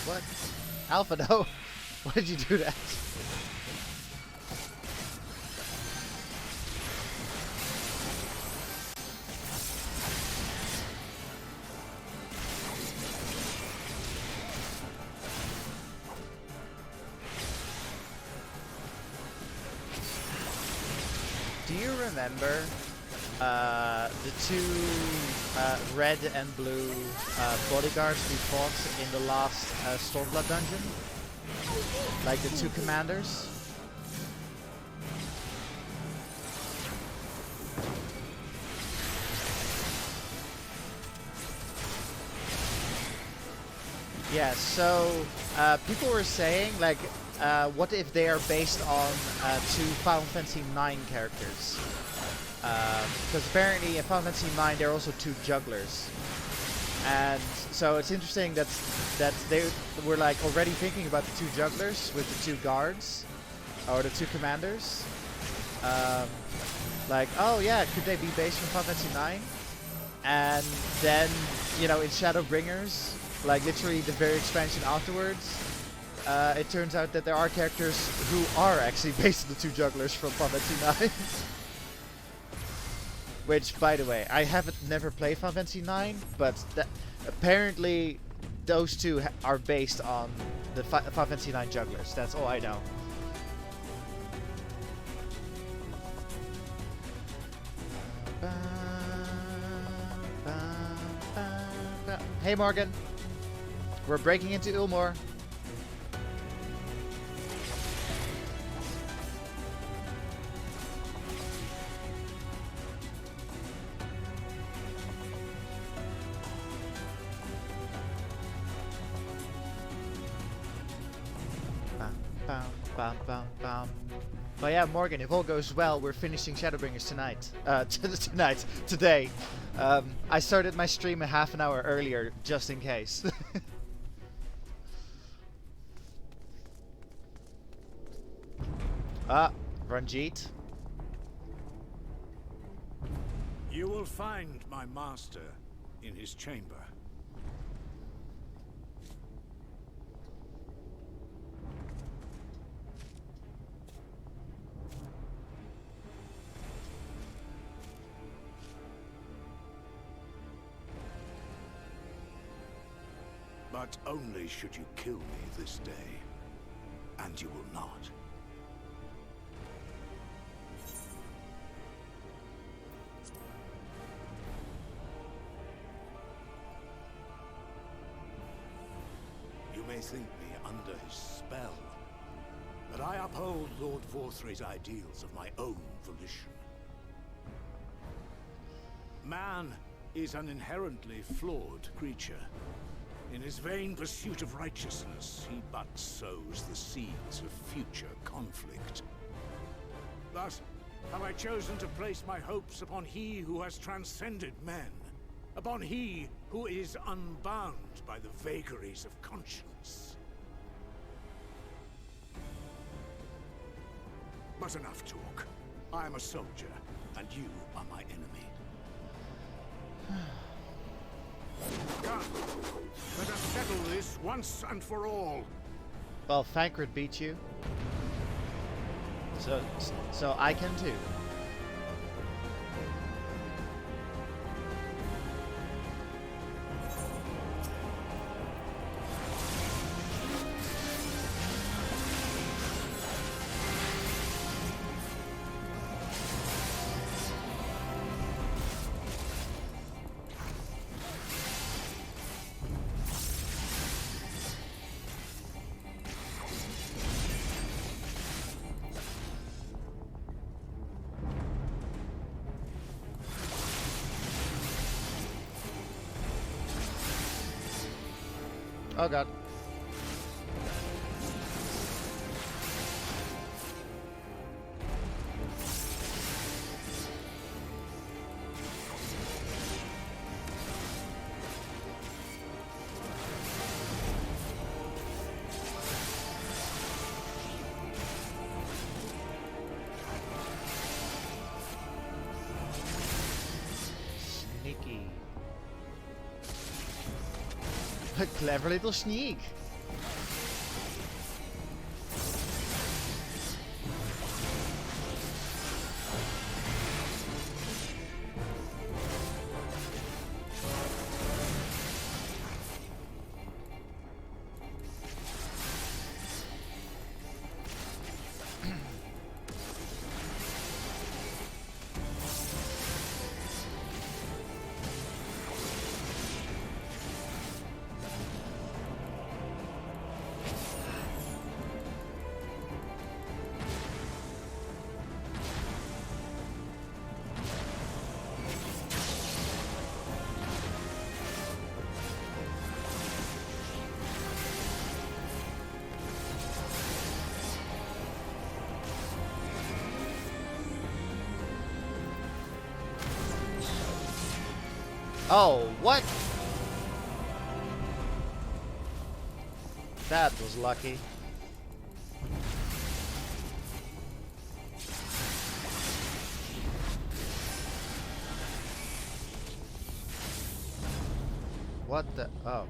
[SPEAKER 1] What? Alpha, no. Why did you do that? Do you remember the two red and blue bodyguards we fought in the last Stormblood dungeon? Like the two commanders? Yeah, so people were saying, like, what if they are based on two Final Fantasy IX characters? Because apparently in Final Fantasy IX there are also two jugglers. And so it's interesting that they were like already thinking about the two jugglers with the two guards, or the two commanders. Like, oh yeah, could they be based from Final Fantasy IX? And then, you know, in Shadowbringers, like literally the very expansion afterwards, it turns out that there are characters who are actually based on the two jugglers from Final Fantasy IX. Which, by the way, I never played Final Fantasy IX, but apparently those two are based on the Final Fantasy IX jugglers. That's all I know. Hey Morgan, we're breaking into Ulmor. But yeah, Morgan, if all goes well, we're finishing Shadowbringers tonight. Today. I started my stream a half an hour earlier, just in case. Ranjit.
[SPEAKER 15] You will find my master in his chamber. But only should you kill me this day. And you will not. You may think me under his spell, but I uphold Lord Vorthre's ideals of my own volition. Man is an inherently flawed creature. In his vain pursuit of righteousness, he but sows the seeds of future conflict. Thus, have I chosen to place my hopes upon he who has transcended men, upon he who is unbound by the vagaries of conscience. But enough talk. I am a soldier, and you are my enemy. Come, let us settle this once and for all.
[SPEAKER 1] Well, Framerate beat you. So I can too. Oh god. Sneaky. A clever little sneak. Oh, what? That was lucky. What the? Oh.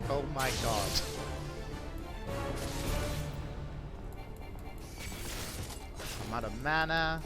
[SPEAKER 1] Oh my god. I'm out of mana.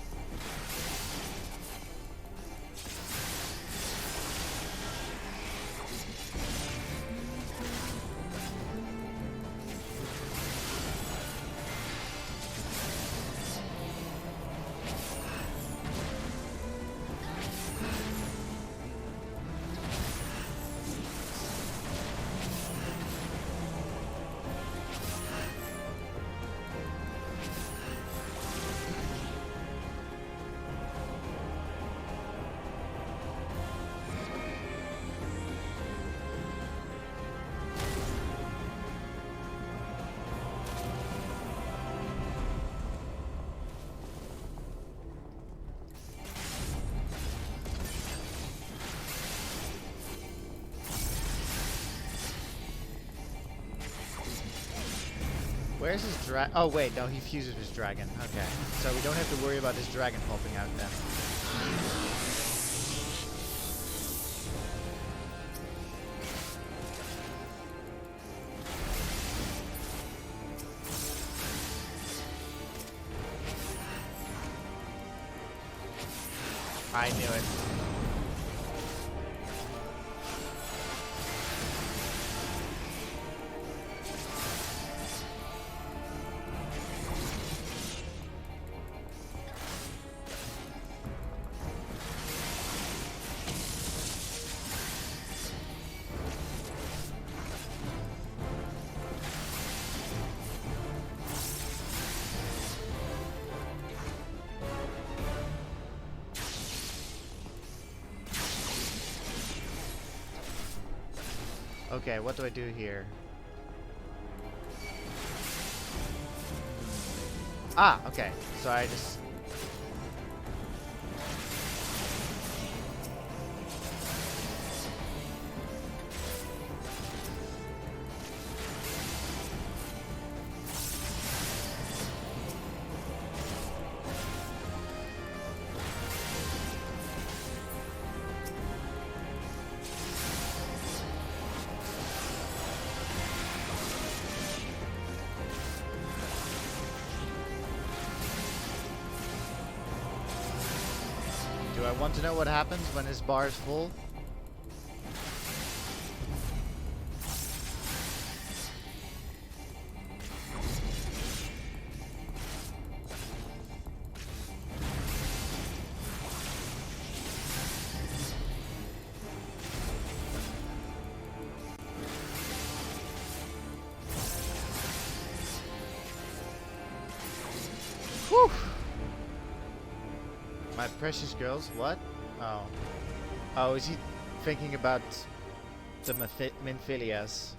[SPEAKER 1] Where's his oh wait, no, he fuses his dragon. Okay, so we don't have to worry about his dragon popping out then. I knew it. Okay, what do I do here? Ah, okay. So I just... I want to know what happens when his bar is full? Whew. My precious girls, what? Oh. Oh, is he thinking about the Minfilias?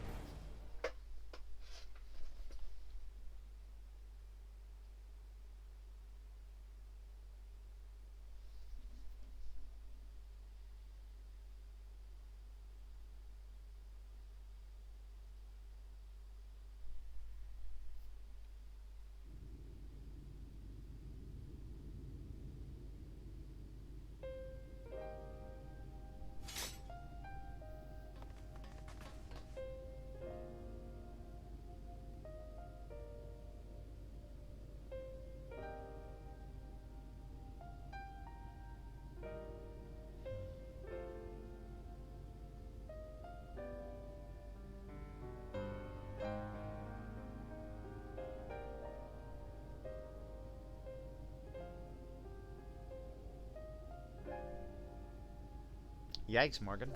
[SPEAKER 1] Yikes, Morgan.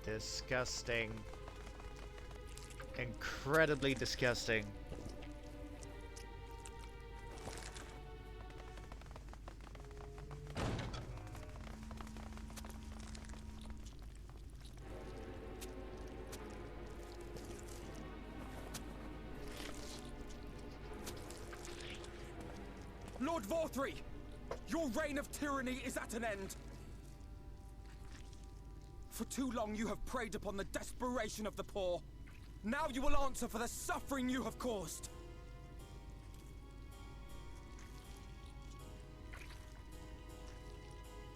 [SPEAKER 1] Disgusting. Incredibly disgusting.
[SPEAKER 5] Lord Vorthree! Your reign of tyranny is at an end! For too long you have preyed upon the desperation of the poor. Now you will answer for the suffering you have caused!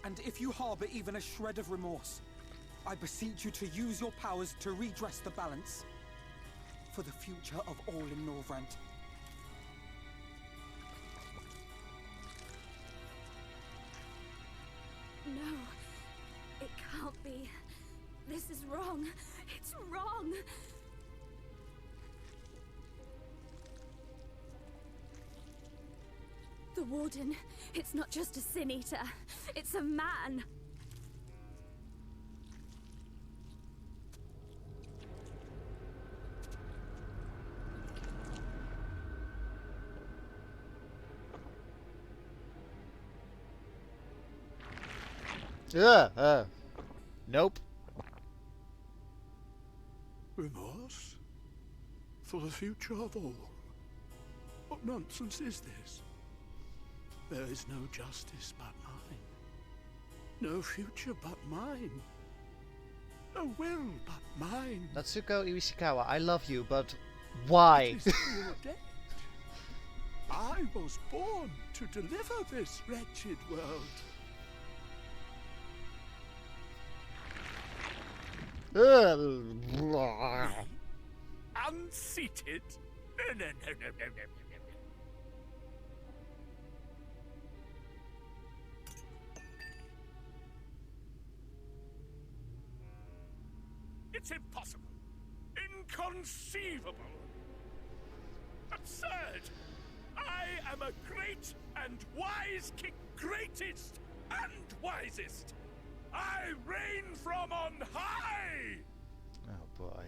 [SPEAKER 5] And if you harbor even a shred of remorse, I beseech you to use your powers to redress the balance. For the future of all in Norvrent.
[SPEAKER 12] No, it can't be. This is wrong. It's wrong. The Warden, it's not just a Sin Eater. It's a man.
[SPEAKER 1] Nope.
[SPEAKER 15] Remorse? For the future of all? What nonsense is this? There is no justice but mine. No future but mine. No will but mine.
[SPEAKER 1] Natsuko Iwishikawa, I love you, but why?
[SPEAKER 15] It is preordained. I was born to deliver this wretched world. Unseated? No. It's impossible. Inconceivable. Absurd. I am a great and wise king. Greatest and wisest. I reign from on high!
[SPEAKER 1] Oh boy.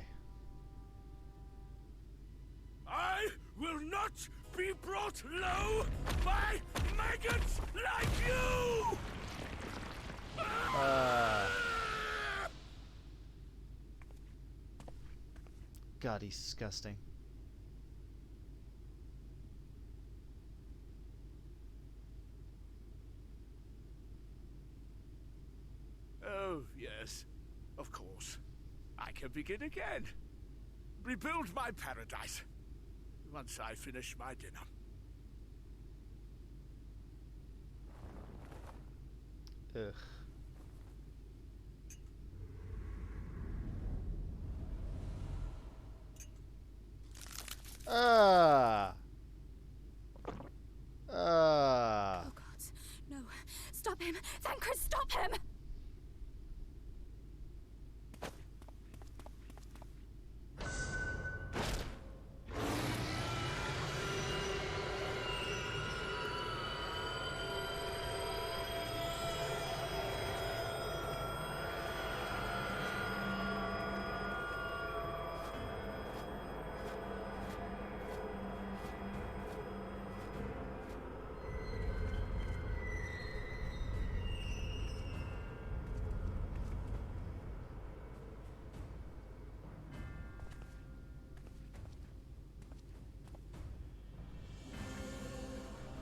[SPEAKER 15] I will not be brought low by maggots like you!
[SPEAKER 1] God, he's disgusting.
[SPEAKER 15] Oh, yes. Of course. I can begin again. Rebuild my paradise. Once I finish my dinner.
[SPEAKER 1] Ugh.
[SPEAKER 12] him! Thancred, stop him!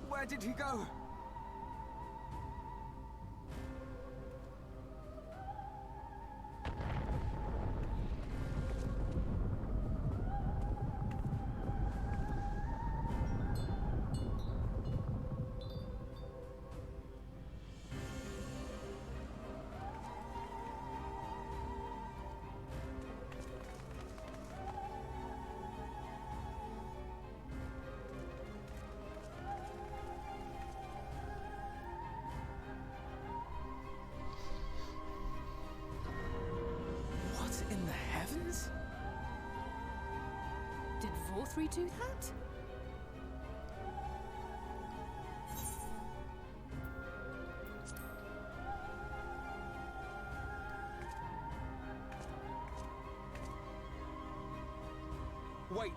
[SPEAKER 8] Where did he go?
[SPEAKER 13] In the heavens? Did Vorthri do that?
[SPEAKER 5] Wait!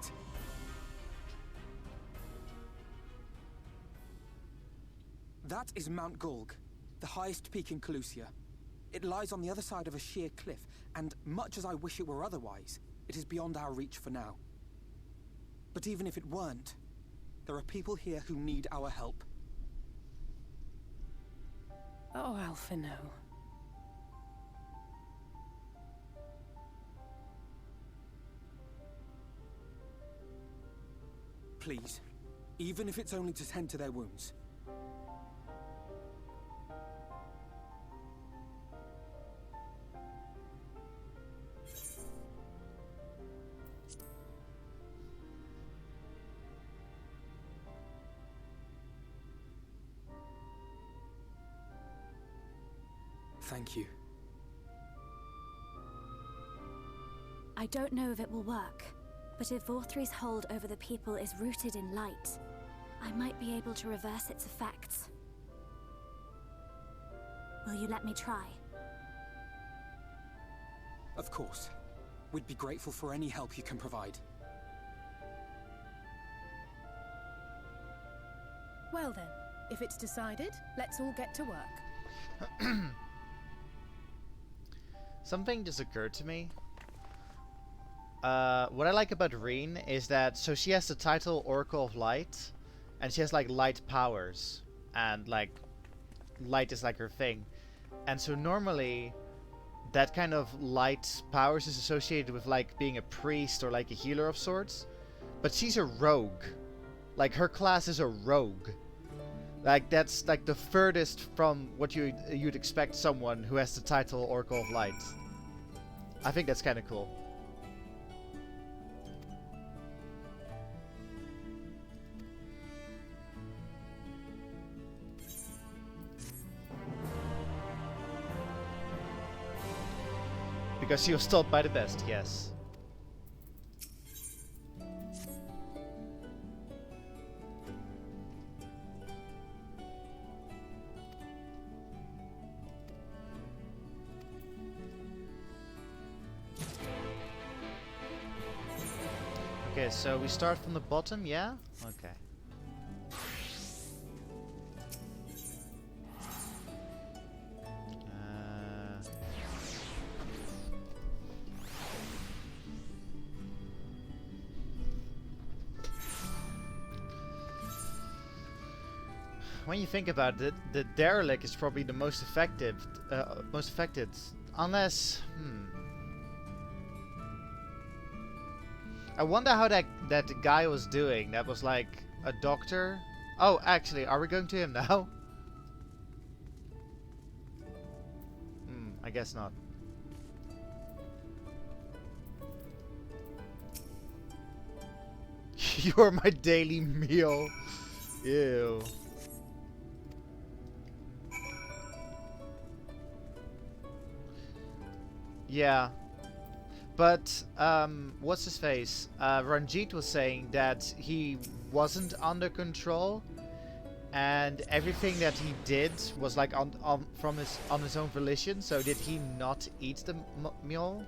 [SPEAKER 5] That is Mount Golg, the highest peak in Calusia. It lies on the other side of a sheer cliff, and much as I wish it were otherwise, it is beyond our reach for now. But even if it weren't, there are people here who need our help.
[SPEAKER 13] Oh, Alphino.
[SPEAKER 5] Please, even if it's only to tend to their wounds. Thank you.
[SPEAKER 12] I don't know if it will work, but if Vorthri's hold over the people is rooted in light, I might be able to reverse its effects. Will you let me try?
[SPEAKER 5] Of course. We'd be grateful for any help you can provide.
[SPEAKER 13] Well then, if it's decided, let's all get to work.
[SPEAKER 1] Something just occurred to me. What I like about Reen is that, so she has the title Oracle of Light, and she has like light powers, and like light is like her thing. And so normally that kind of light powers is associated with like being a priest or like a healer of sorts. But she's a rogue. Like her class is a rogue. Like that's like the furthest from what you'd expect someone who has the title Oracle of Light. I think that's kind of cool. Because she was taught by the best, yes. Okay, so we start from the bottom, yeah? Okay. When you think about it, the derelict is probably the most effective, unless, I wonder how that guy was doing. That was like a doctor. Oh, actually, are we going to him now? I guess not. You're my daily meal. Ew. Yeah. But, what's his face? Ranjit was saying that he wasn't under control, and everything that he did was like on his own volition. So did he not eat the meal?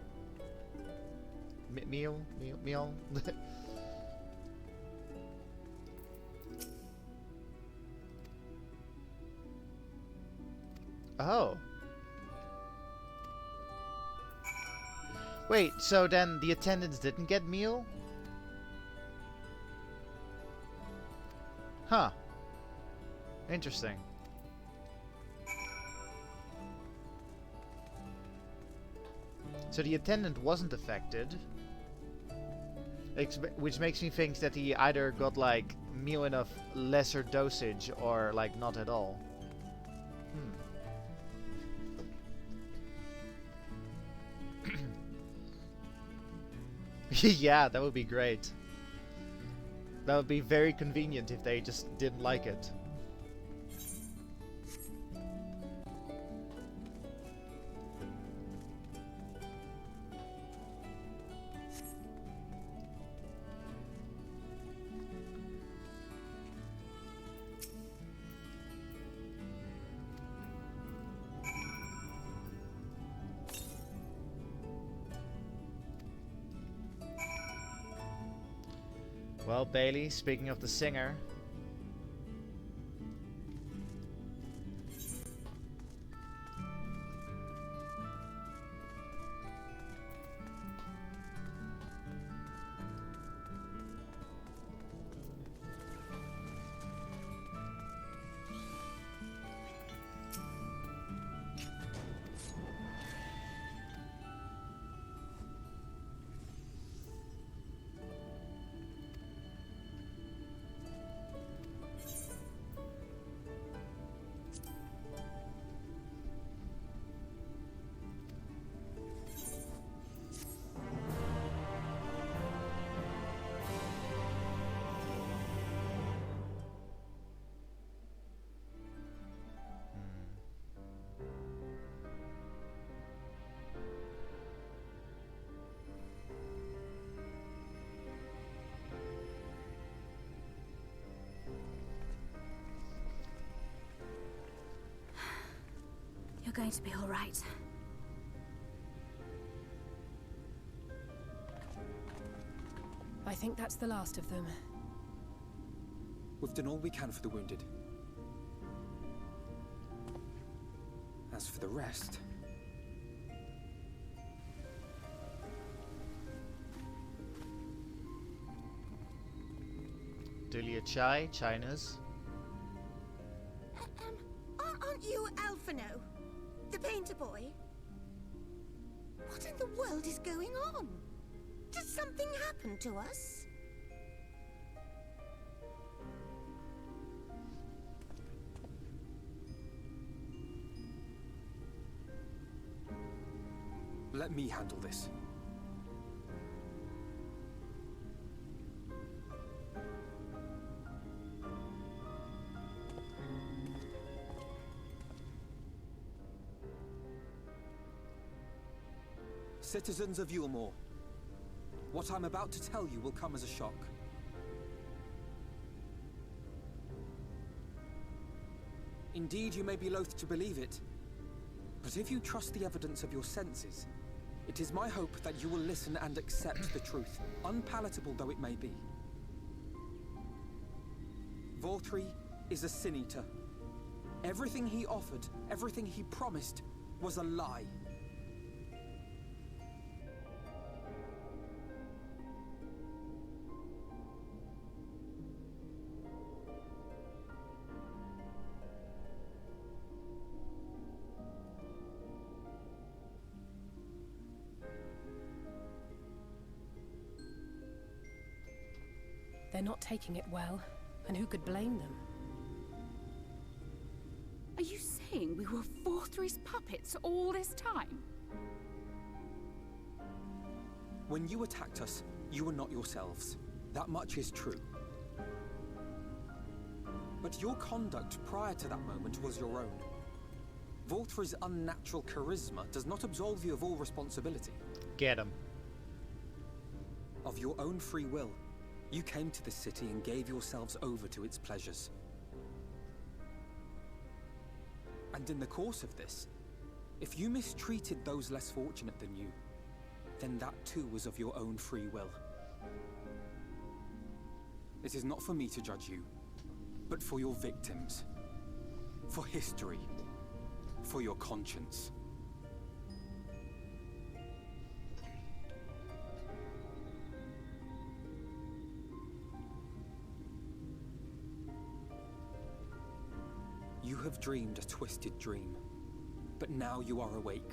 [SPEAKER 1] Meal? Oh. Wait, so then the attendants didn't get meal? Huh. Interesting. So the attendant wasn't affected. Which makes me think that he either got like meal in a lesser dosage or like not at all. Yeah, that would be great. That would be very convenient if they just didn't like it. Well, Bailey, speaking of the singer...
[SPEAKER 12] You're going to be all right.
[SPEAKER 13] I think that's the last of them.
[SPEAKER 14] We've done all we can for the wounded. As for the rest...
[SPEAKER 1] Dulia Chai, China's.
[SPEAKER 16] Aren't you Alphino? The painter boy? What in the world is going on? Did something happen to us?
[SPEAKER 14] Let me handle this. Citizens of Yulmore, what I'm about to tell you will come as a shock. Indeed, you may be loath to believe it, but if you trust the evidence of your senses, it is my hope that you will listen and accept the truth, unpalatable though it may be. Vortri is a sin-eater. Everything he offered, everything he promised, was a lie.
[SPEAKER 13] They're not taking it well, and who could blame them?
[SPEAKER 17] Are you saying we were Vorthri's puppets all this time?
[SPEAKER 14] When you attacked us, you were not yourselves. That much is true. But your conduct prior to that moment was your own. Vorthra's unnatural charisma does not absolve you of all responsibility.
[SPEAKER 1] Get him.
[SPEAKER 14] Of your own free will, you came to this city and gave yourselves over to its pleasures. And in the course of this, if you mistreated those less fortunate than you, then that too was of your own free will. It is not for me to judge you, but for your victims, for history, for your conscience. You have dreamed a twisted dream, but now you are awake.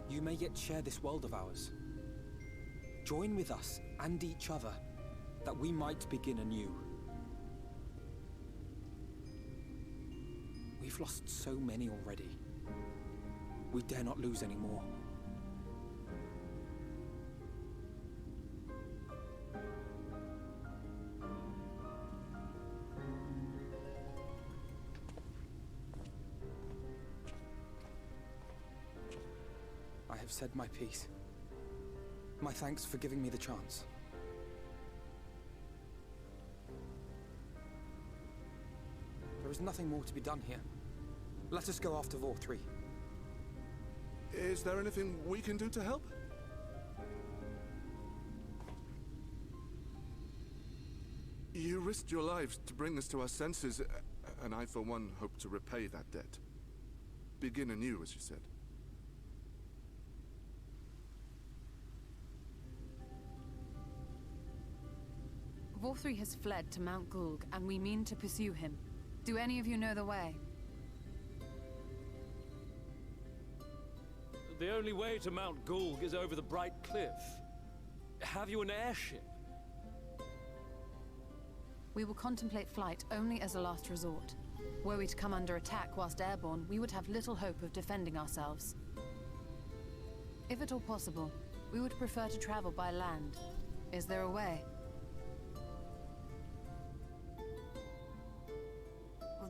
[SPEAKER 14] You may yet share this world of ours. Join with us and each other, that we might begin anew. We've lost so many already. We dare not lose any more. I have said my piece. My thanks for giving me the chance. There is nothing more to be done here. Let us go after Vorthri.
[SPEAKER 18] Is there anything we can do to help? You risked your lives to bring us to our senses, and I for one hope to repay that debt. Begin anew, as you said.
[SPEAKER 6] Vorthri has fled to Mount Gulg, and we mean to pursue him. Do any of you know the way?
[SPEAKER 19] The only way to Mount Gulg is over the Bright Cliff. Have you an airship?
[SPEAKER 6] We will contemplate flight only as a last resort. Were we to come under attack whilst airborne, we would have little hope of defending ourselves. If at all possible, we would prefer to travel by land. Is there a way?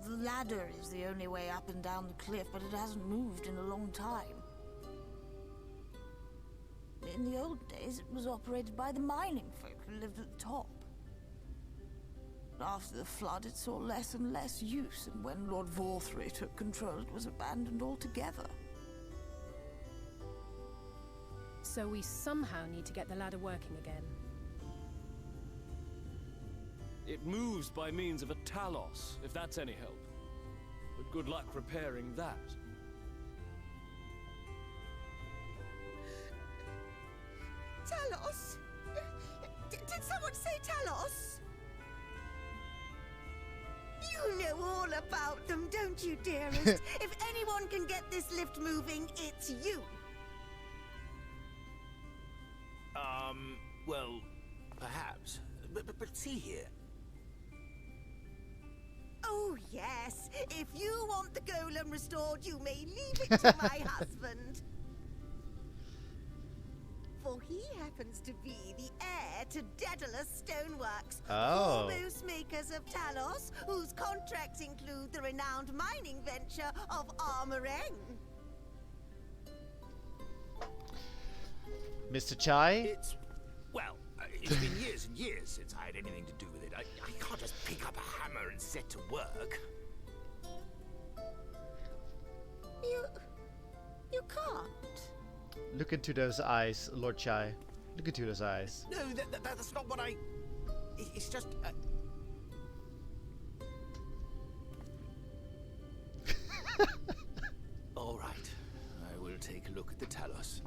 [SPEAKER 20] The ladder is the only way up and down the cliff, but it hasn't moved in a long time. In the old days, it was operated by the mining folk who lived at the top. But after the flood, it saw less and less use, and when Lord Vorthri took control, it was abandoned altogether.
[SPEAKER 13] So we somehow need to get the ladder working again.
[SPEAKER 19] It moves by means of a Talos, if that's any help. But good luck repairing that.
[SPEAKER 16] Talos? Did someone say Talos? You know all about them, don't you, dearest? If anyone can get this lift moving, it's you.
[SPEAKER 7] Well, perhaps. But see here.
[SPEAKER 16] Oh, yes. If you want the golem restored, you may leave it to my husband. For he happens to be the heir to Daedalus Stoneworks, foremost makers of Talos, whose contracts include the renowned mining venture of Armoreng.
[SPEAKER 1] Mr. Chai?
[SPEAKER 7] It's been years and years since I had anything to do with it. I can't just pick up a hammer and set to work.
[SPEAKER 16] You can't.
[SPEAKER 1] Look into those eyes, Lord Chai. Look into those eyes.
[SPEAKER 7] No, that's not what I... It's just... All right, I will take a look at the Talos.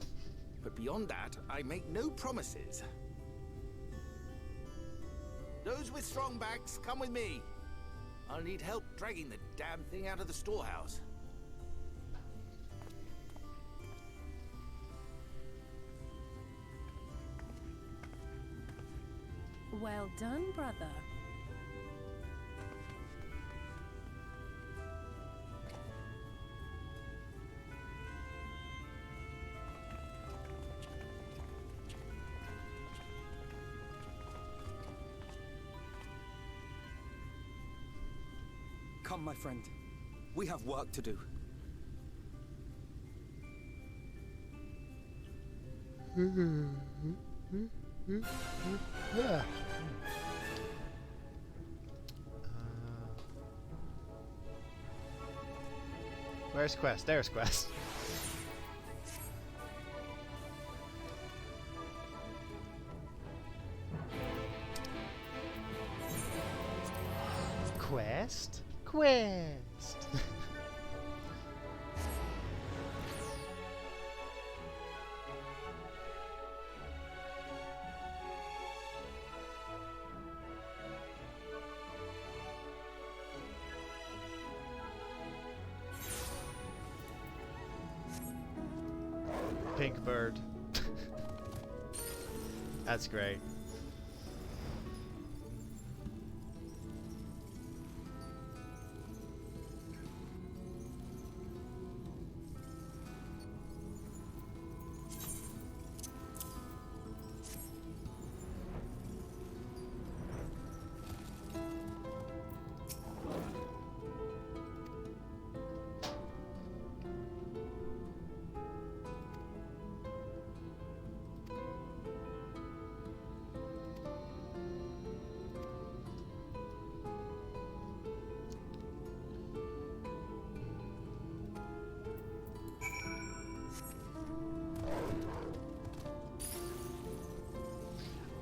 [SPEAKER 7] But beyond that, I make no promises. Those with strong backs, come with me. I'll need help dragging the damn thing out of the storehouse.
[SPEAKER 13] Well done, brother.
[SPEAKER 14] Come, my friend. We have work to do.
[SPEAKER 1] Yeah. Where's Quest? There's Quest. Quest? Quest! Pink bird. That's great.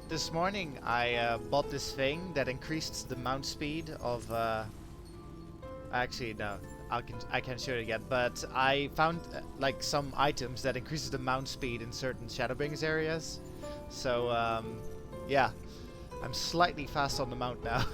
[SPEAKER 1] This morning I bought this thing that increased the mount speed of actually no, I can show it again, but I found like some items that increases the mount speed in certain Shadowbringers areas. So yeah, I'm slightly fast on the mount now.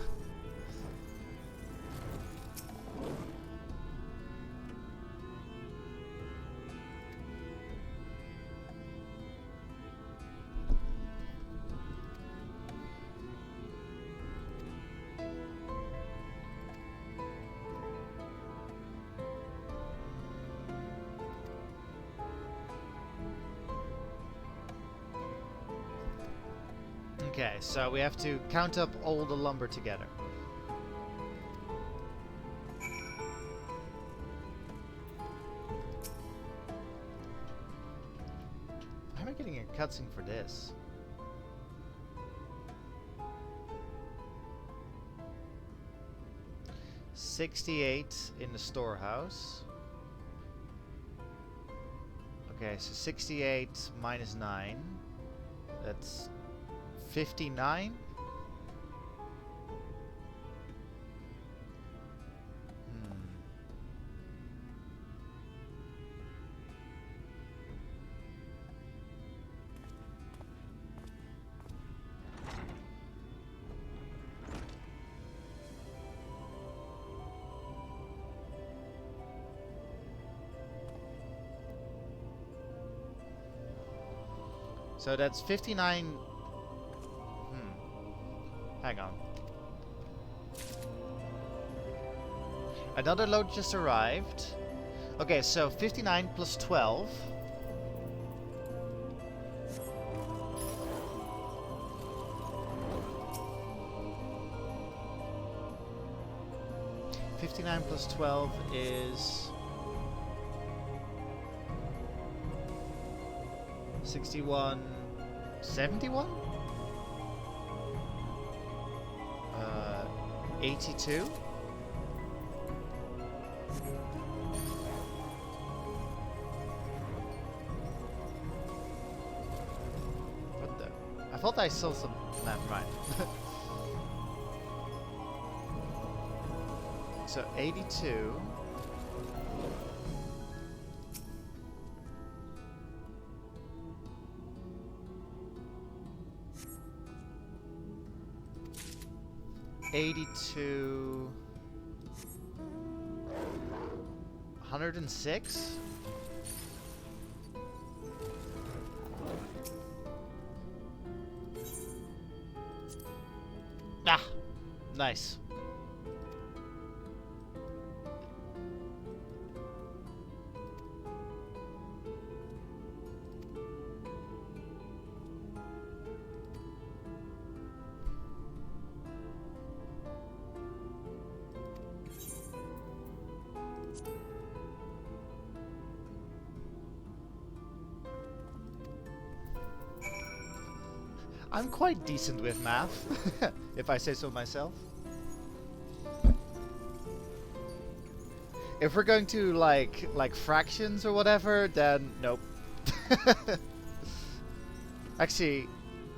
[SPEAKER 1] Okay, so we have to count up all the lumber together. Why am I getting a cutscene for this? $68 in the storehouse. Okay, so 68 minus 9. That's 59? So that's 59. Hang on. Another load just arrived. Okay, so 59 plus 12. $59 plus 12 is 61, 71? 82? What the? I thought I saw some... Nah, right. So 82. $82. 106? Ah! Nice. I'm quite decent with math, if I say so myself. If we're going to like fractions or whatever, then nope. Actually,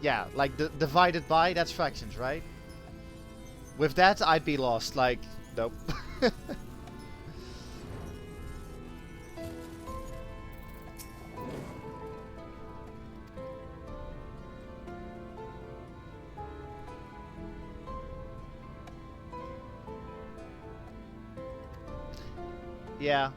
[SPEAKER 1] yeah, like the divided by, that's fractions, right? With that, I'd be lost. Like, nope. Yeah.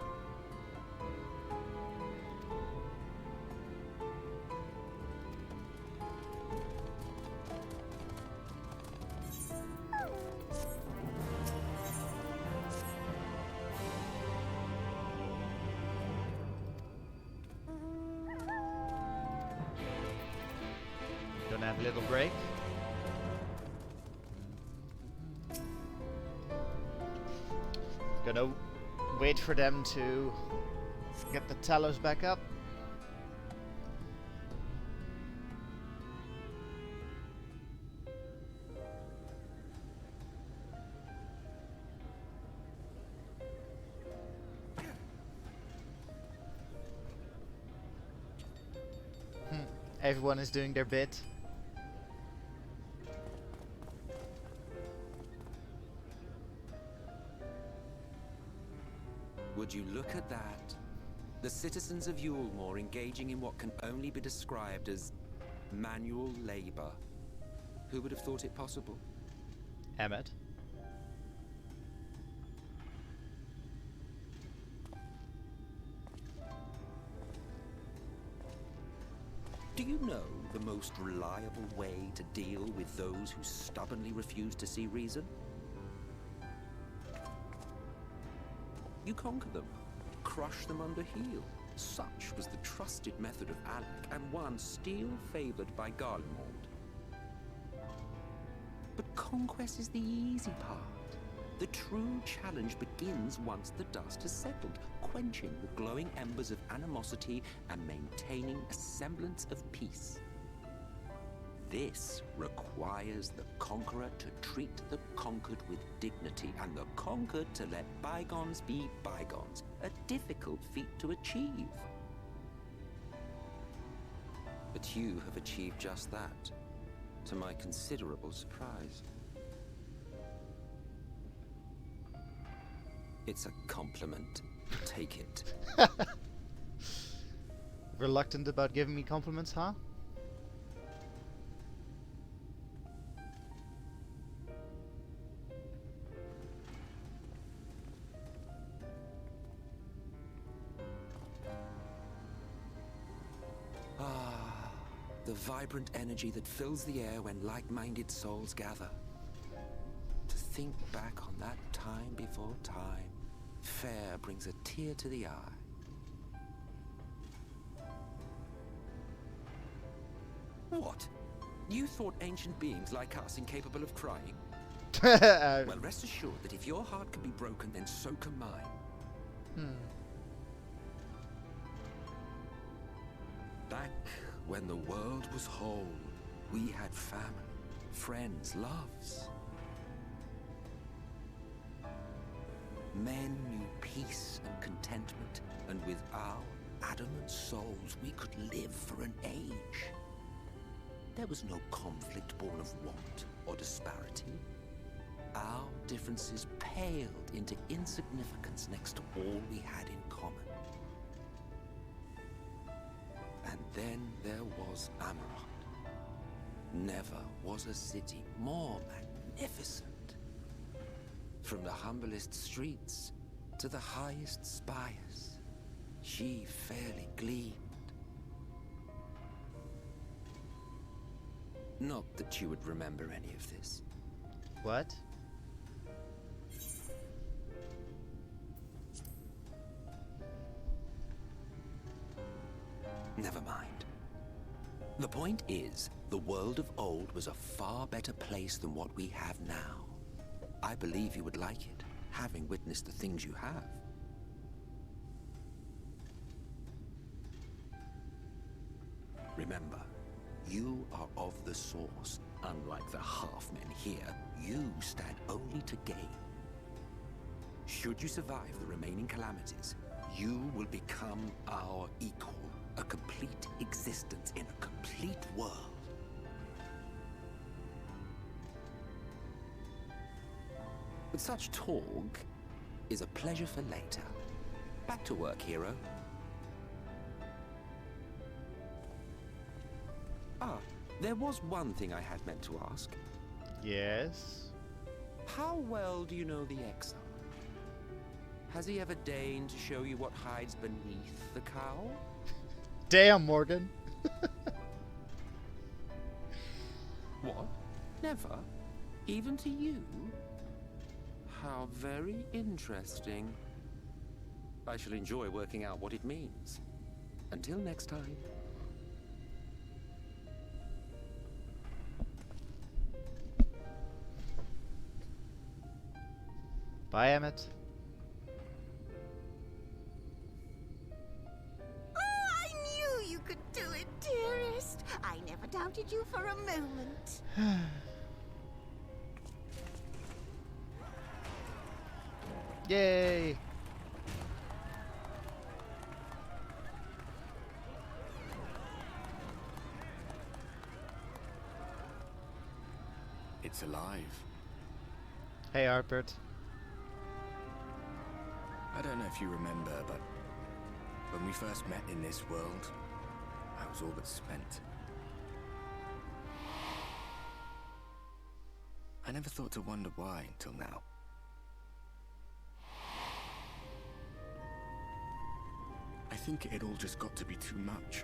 [SPEAKER 1] Gonna have a little break. Gonna wait for them to get the Talos back up. Everyone is doing their bit.
[SPEAKER 10] Would you look at that? The citizens of Yulmore engaging in what can only be described as manual labor. Who would have thought it possible?
[SPEAKER 1] Emmett.
[SPEAKER 10] Do you know the most reliable way to deal with those who stubbornly refuse to see reason? You conquer them, crush them under heel. Such was the trusted method of Alec, and one still favored by Garlemald. But conquest is the easy part. The true challenge begins once the dust has settled, quenching the glowing embers of animosity and maintaining a semblance of peace. This requires the conqueror to treat the conquered with dignity, and the conquered to let bygones be bygones, a difficult feat to achieve. But you have achieved just that, to my considerable surprise. It's a compliment. Take it.
[SPEAKER 1] Reluctant about giving me compliments, huh?
[SPEAKER 10] The vibrant energy that fills the air when like-minded souls gather. To think back on that time before time, fair brings a tear to the eye. What? You thought ancient beings like us incapable of crying? Well, rest assured that if your heart can be broken, then so can mine. Back when the world was whole, we had family, friends, loves. Men knew peace and contentment, and with our adamant souls, we could live for an age. There was no conflict born of want or disparity. Our differences paled into insignificance next to all we had in common. And then there was Amarant. Never was a city more magnificent. From the humblest streets to the highest spires, she fairly gleamed. Not that you would remember any of this.
[SPEAKER 1] What?
[SPEAKER 10] Never mind. The point is, the world of old was a far better place than what we have now. I believe you would like it, having witnessed the things you have. Remember, You are of the source. Unlike the half-men here, you stand only to gain. Should you survive the remaining calamities, you will become our equal. A complete existence in a complete world. But such talk is a pleasure for later. Back to work, hero. Ah, there was one thing I had meant to ask.
[SPEAKER 1] Yes?
[SPEAKER 10] How well do you know the Exile? Has he ever deigned to show you what hides beneath the cowl?
[SPEAKER 1] Damn, Morgan.
[SPEAKER 10] What? Never? Even to you? How very interesting. I shall enjoy working out what it means. Until next time.
[SPEAKER 1] Bye, Emmett.
[SPEAKER 16] Dearest, I never doubted you for a moment.
[SPEAKER 1] Yay!
[SPEAKER 21] It's alive.
[SPEAKER 1] Hey, Artbert.
[SPEAKER 21] I don't know if you remember, but when we first met in this world, I was all but spent. I never thought to wonder why until now. I think it all just got to be too much.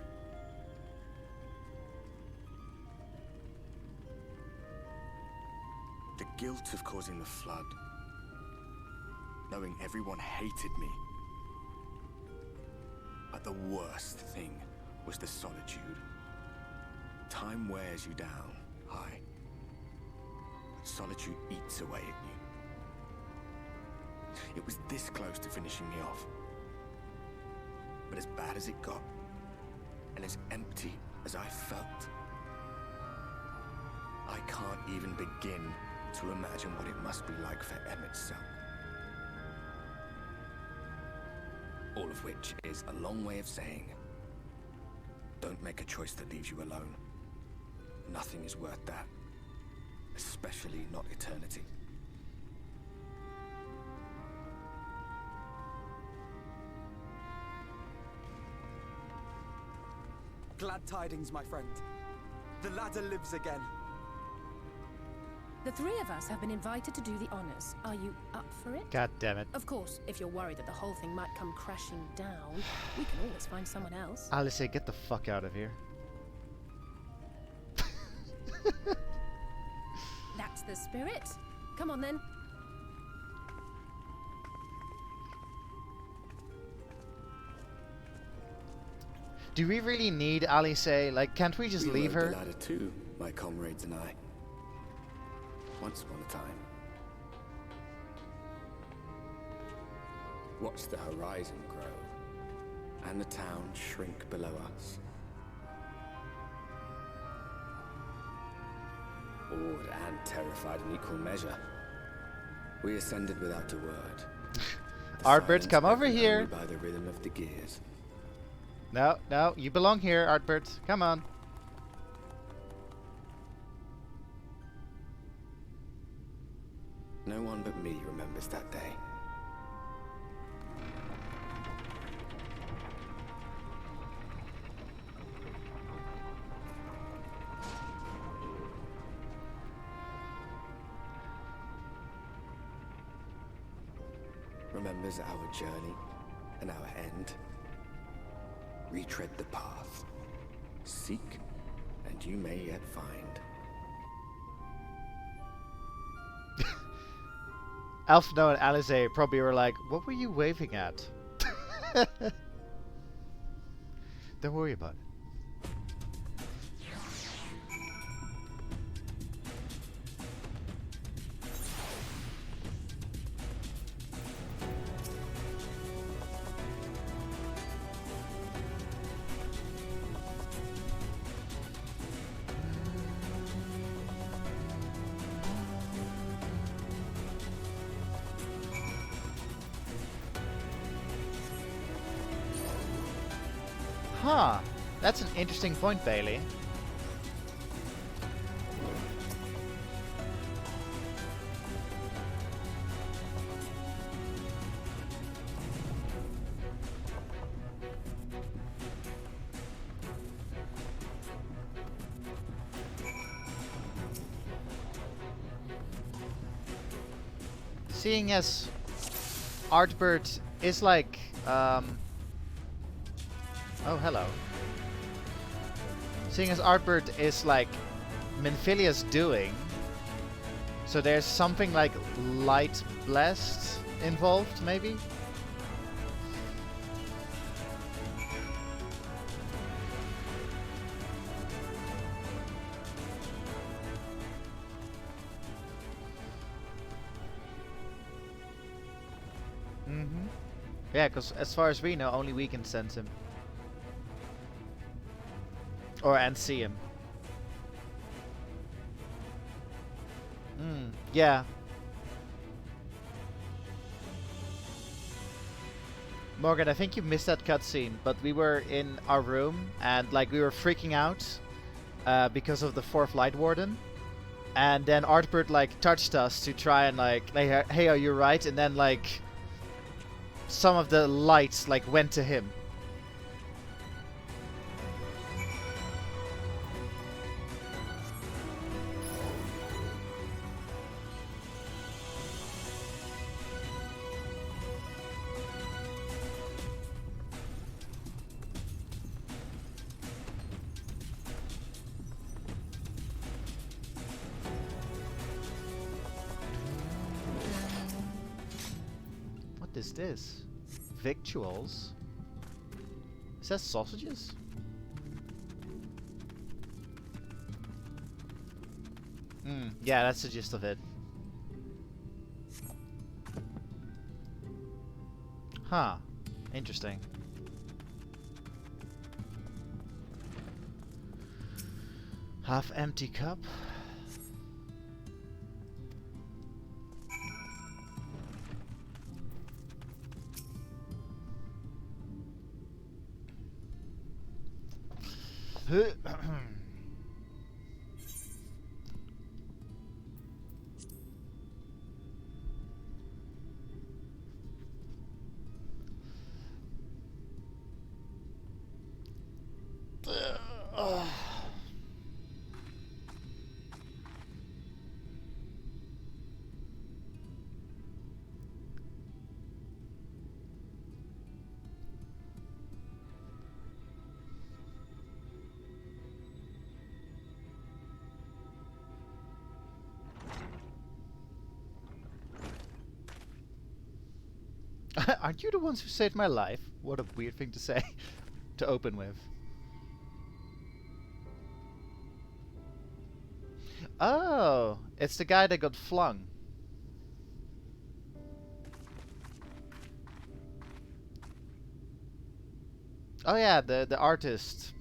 [SPEAKER 21] The guilt of causing the flood, knowing everyone hated me. But the worst thing was the solitude. Time wears you down, aye. Solitude eats away at you. It was this close to finishing me off. But as bad as it got, and as empty as I felt, I can't even begin to imagine what it must be like for Emmett's self. All of which is a long way of saying, don't make a choice that leaves you alone. Nothing is worth that. Especially not eternity.
[SPEAKER 14] Glad tidings, my friend. The ladder lives again.
[SPEAKER 13] The three of us have been invited to do the honors. Are you up for it?
[SPEAKER 1] God damn it.
[SPEAKER 13] Of course, if you're worried that the whole thing might come crashing down, we can always find someone else.
[SPEAKER 1] Alice, get the fuck out of here.
[SPEAKER 13] That's the spirit. Come on then.
[SPEAKER 1] Do we really need Alice? Like, can't we just leave her?
[SPEAKER 21] We rode the ladder too, my comrades and I. Once upon a time. Watched the horizon grow, and the town shrink below us. Awed and terrified in equal measure. We ascended without a word.
[SPEAKER 1] Artbert, come over here.
[SPEAKER 21] By the rhythm of the gears.
[SPEAKER 1] No, no, you belong here, Artbert. Come on.
[SPEAKER 21] No one but me remembers that day. Remembers our journey and our end. Retread the path. Seek, and you may yet find.
[SPEAKER 1] Alphino and Alice probably were like, what were you waving at? Don't worry about it. Huh. That's an interesting point, Bailey. Seeing as Artbird is like, oh, hello. Seeing as Artbird is like Minfilia's doing, so there's something like light blessed involved, maybe? Mm-hmm. Yeah, because as far as we know, only we can sense him. Or and see him. Yeah. Morgan, I think you missed that cutscene, but we were in our room and like we were freaking out because of the fourth Light Warden. And then Artbird like touched us to try and like, hey, are you right? And then like some of the lights like went to him. What is this? Victuals? Is that sausages? Yeah, that's the gist of it. Huh. Interesting. Half empty cup. Aren't you the ones who saved my life? What a weird thing to say to open with. Oh, it's the guy that got flung. Oh yeah, the artist.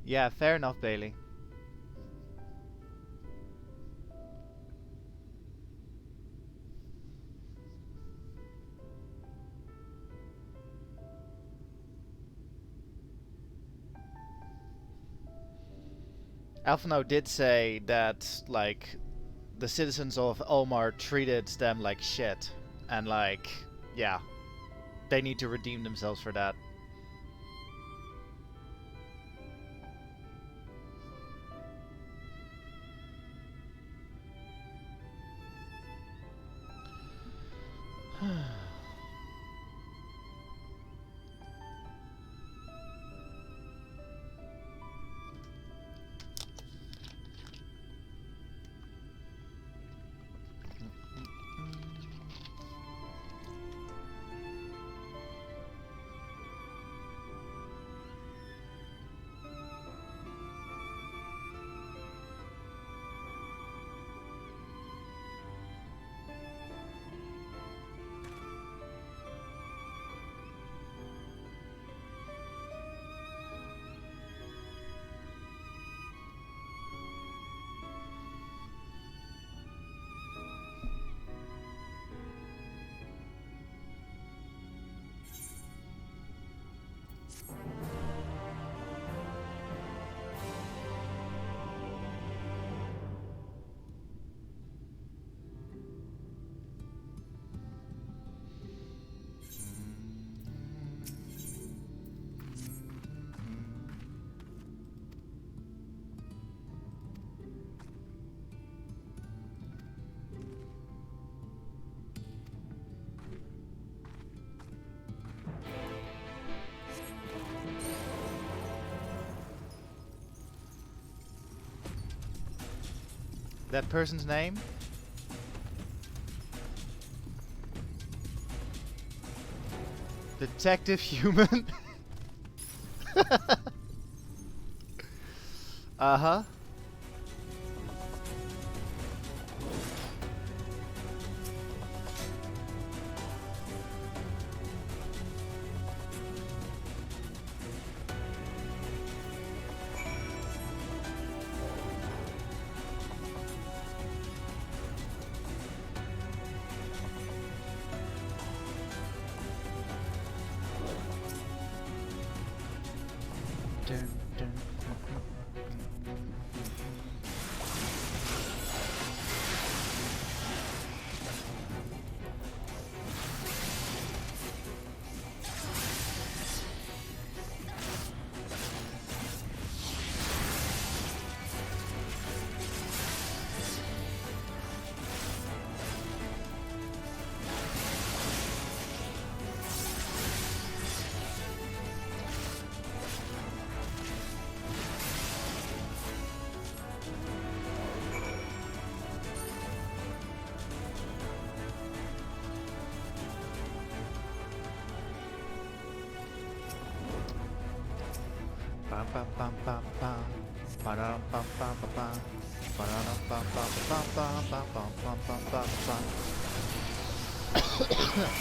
[SPEAKER 1] Yeah, fair enough, Bailey. Alphino did say that, like, the citizens of Ulmar treated them like shit. And, like, yeah, they need to redeem themselves for that. that person's name? Detective Human? Uh-huh.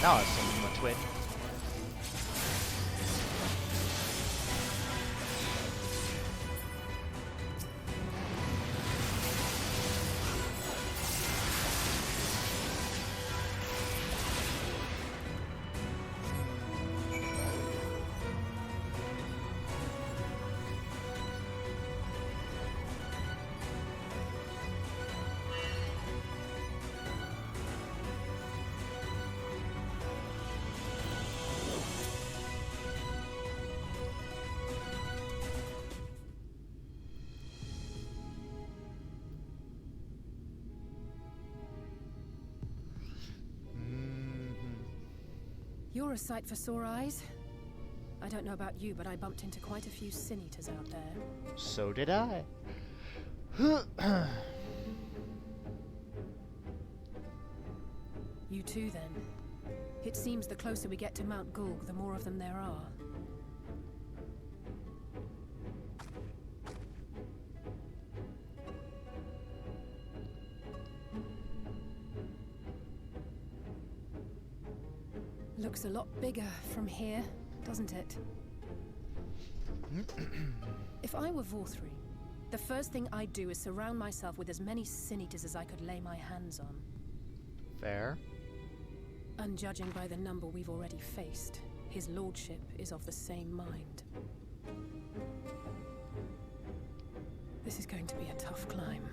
[SPEAKER 1] Now I summon my twin.
[SPEAKER 13] You're a sight for sore eyes. I don't know about you, but I bumped into quite a few sin eaters out there.
[SPEAKER 1] So did I.
[SPEAKER 13] You too, then. It seems the closer we get to Mount Gulg, the more of them there are. Looks a lot bigger from here, doesn't it? If I were Vorthri, the first thing I'd do is surround myself with as many sin eaters as I could lay my hands on.
[SPEAKER 1] Fair.
[SPEAKER 13] And judging by the number we've already faced, his lordship is of the same mind. This is going to be a tough climb.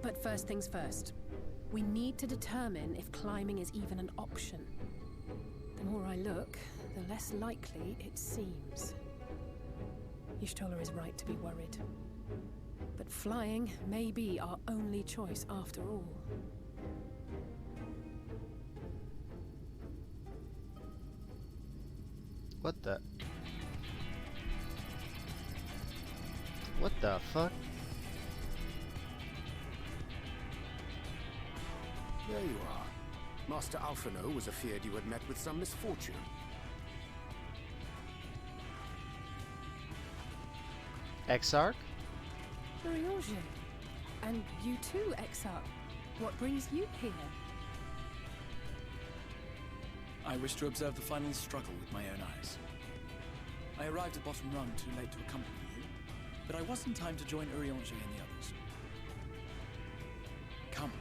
[SPEAKER 13] But first things first. We need to determine if climbing is even an option. The more I look, the less likely it seems. Y'shtola is right to be worried. But flying may be our only choice after all.
[SPEAKER 1] What the? What the fuck?
[SPEAKER 7] There you are. Master Alphino was afeard you had met with some misfortune.
[SPEAKER 1] Exarch?
[SPEAKER 13] Urianger. And you too, Exarch. What brings you here?
[SPEAKER 9] I wish to observe the final struggle with my own eyes. I arrived at Bottom Rung too late to accompany you, but I was in time to join Urianger and the others. Come,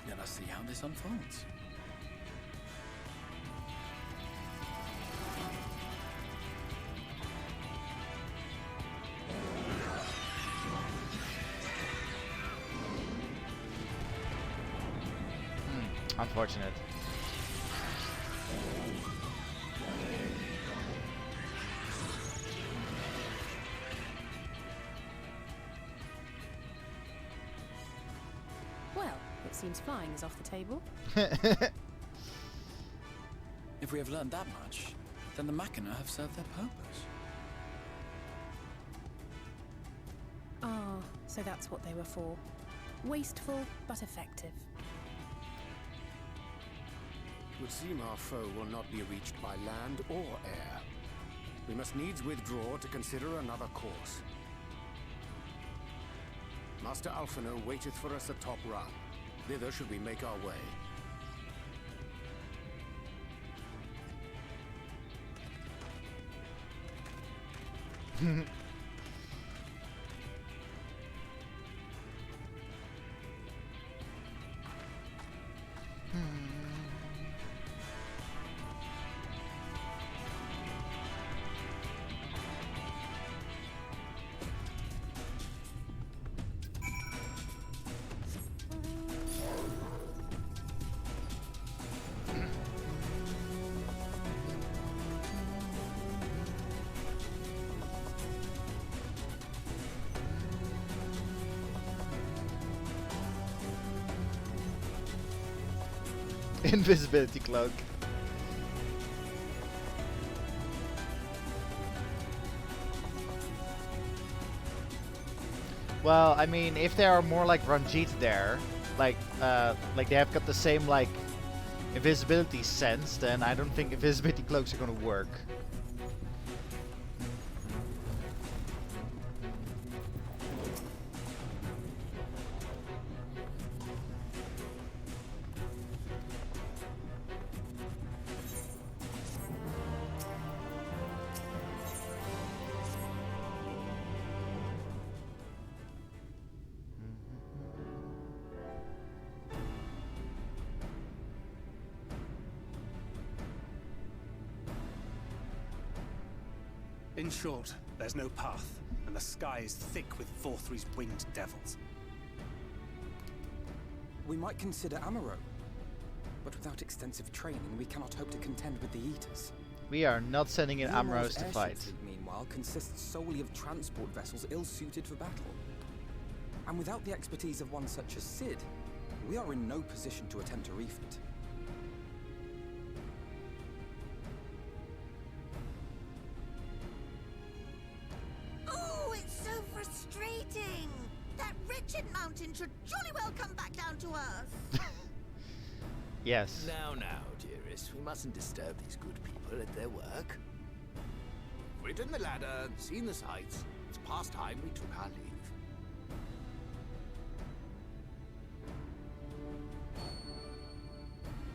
[SPEAKER 9] let us see how this unfolds.
[SPEAKER 1] Unfortunate.
[SPEAKER 13] Well, it seems flying is off the table.
[SPEAKER 9] If we have learned that much, then the Machina have served their purpose.
[SPEAKER 13] Ah, so that's what they were for. Wasteful, but effective.
[SPEAKER 2] It would seem our foe will not be reached by land or air. We must needs withdraw to consider another course. Master Alphino waiteth for us atop run. Thither should we make our way.
[SPEAKER 1] Invisibility cloak. Well, I mean, if there are more like Ranjit there, like they have got the same like invisibility sense, then I don't think invisibility cloaks are gonna work.
[SPEAKER 11] In short, there's no path, and the sky is thick with Vorthry's winged devils.
[SPEAKER 14] We might consider Amaro, but without extensive training, we cannot hope to contend with the Eaters.
[SPEAKER 1] We are not sending in
[SPEAKER 14] Vilmore's
[SPEAKER 1] Amros to
[SPEAKER 14] airship
[SPEAKER 1] fight.
[SPEAKER 14] fleet, meanwhile, consists solely of transport vessels ill-suited for battle. And without the expertise of one such as Cid, we are in no position to attempt a refit.
[SPEAKER 16] Oh, it's so frustrating! That wretched mountain should jolly well come back down to earth!
[SPEAKER 1] Yes.
[SPEAKER 22] Now, dearest, we mustn't disturb these good people at their work. We've ridden the ladder, seen the sights. It's past time we took our leave.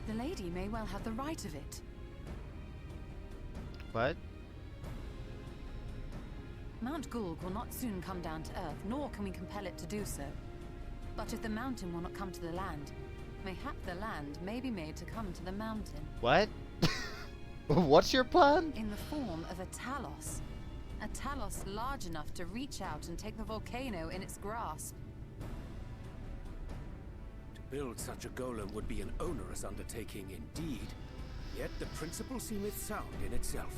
[SPEAKER 6] The lady may well have the right of it.
[SPEAKER 1] What?
[SPEAKER 6] Mount Gulg will not soon come down to Earth, nor can we compel it to do so. But if the mountain will not come to the land, mayhap the land may be made to come to the mountain.
[SPEAKER 1] What? What's your plan?
[SPEAKER 6] In the form of a Talos. A Talos large enough to reach out and take the volcano in its grasp.
[SPEAKER 2] To build such a golem would be an onerous undertaking indeed. Yet the principle seemeth sound in itself.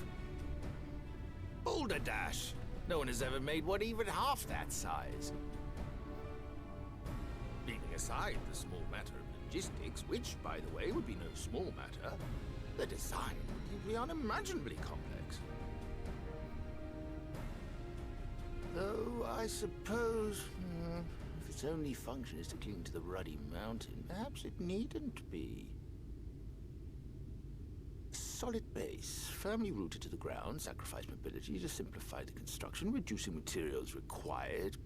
[SPEAKER 22] Boulder Dash! No one has ever made one even half that size. Leaving aside the small matter of logistics, which, by the way, would be no small matter, the design would be unimaginably complex. Though, I suppose, if its only function is to cling to the ruddy mountain, perhaps it needn't be. A solid base, firmly rooted to the ground, sacrifice mobility to simplify the construction, reducing materials required.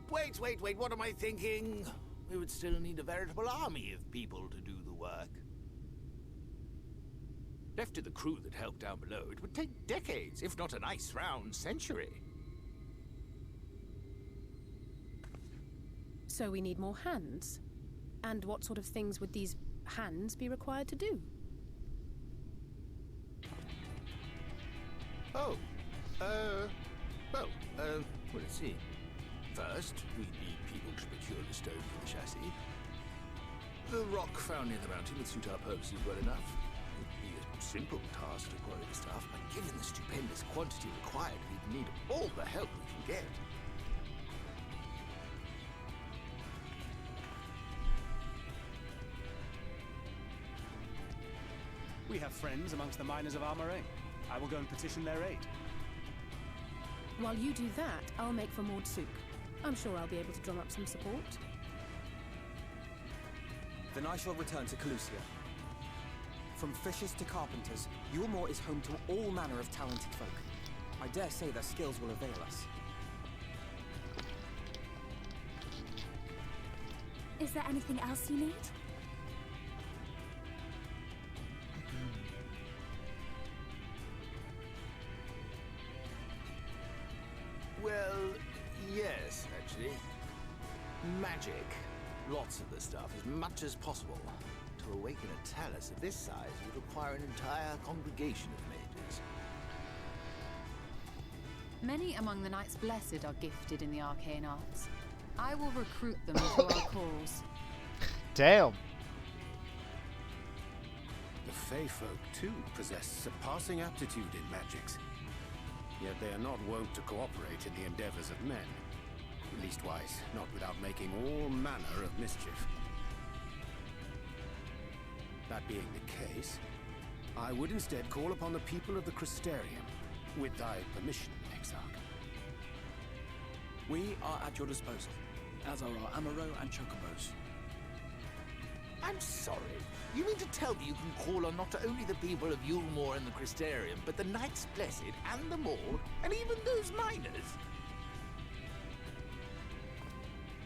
[SPEAKER 22] Wait, what am I thinking? We would still need a veritable army of people to do the work. Left to the crew that helped down below, it would take decades, if not a nice round century.
[SPEAKER 13] So we need more hands? And what sort of things would these hands be required to do?
[SPEAKER 22] Well, let's see. First, we need people to procure the stone for the chassis. The rock found in the mountain would suit our purposes well enough. It'd be a simple task to quarry the stuff, but given the stupendous quantity required, we'd need all the help we can get.
[SPEAKER 11] We have friends amongst the miners of Armoray. I will go and petition their aid.
[SPEAKER 13] While you do that, I'll make for Mordsuk. I'm sure I'll be able to drum up some support.
[SPEAKER 5] Then I shall return to Calusia. From fishers to carpenters, Yulmore is home to all manner of talented folk. I dare say their skills will avail us.
[SPEAKER 12] Is there anything else you need?
[SPEAKER 22] Well, yes, actually. Magic. Lots of the stuff, as much as possible. To awaken a talus of this size would require an entire congregation of mages.
[SPEAKER 6] Many among the Knights Blessed are gifted in the arcane arts. I will recruit them to our cause.
[SPEAKER 1] Damn.
[SPEAKER 2] The Fey folk, too, possess surpassing aptitude in magics. Yet they are not wont to cooperate in the endeavors of men. Leastwise, not without making all manner of mischief. That being the case, I would instead call upon the people of the Crystarium, with thy permission, Exarch.
[SPEAKER 9] We are at your disposal, as are our Amaro and Chocobos.
[SPEAKER 22] I'm sorry. You mean to tell me you can call on not only the people of Yulmore and the Crystarium, but the Knights Blessed and the Maud, and even those miners?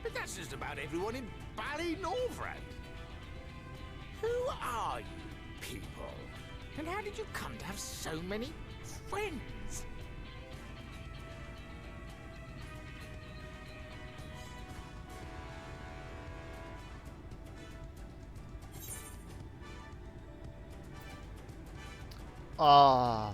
[SPEAKER 22] But that's just about everyone in Ballynorvrand. Who are you people? And how did you come to have so many friends?
[SPEAKER 1] Ah.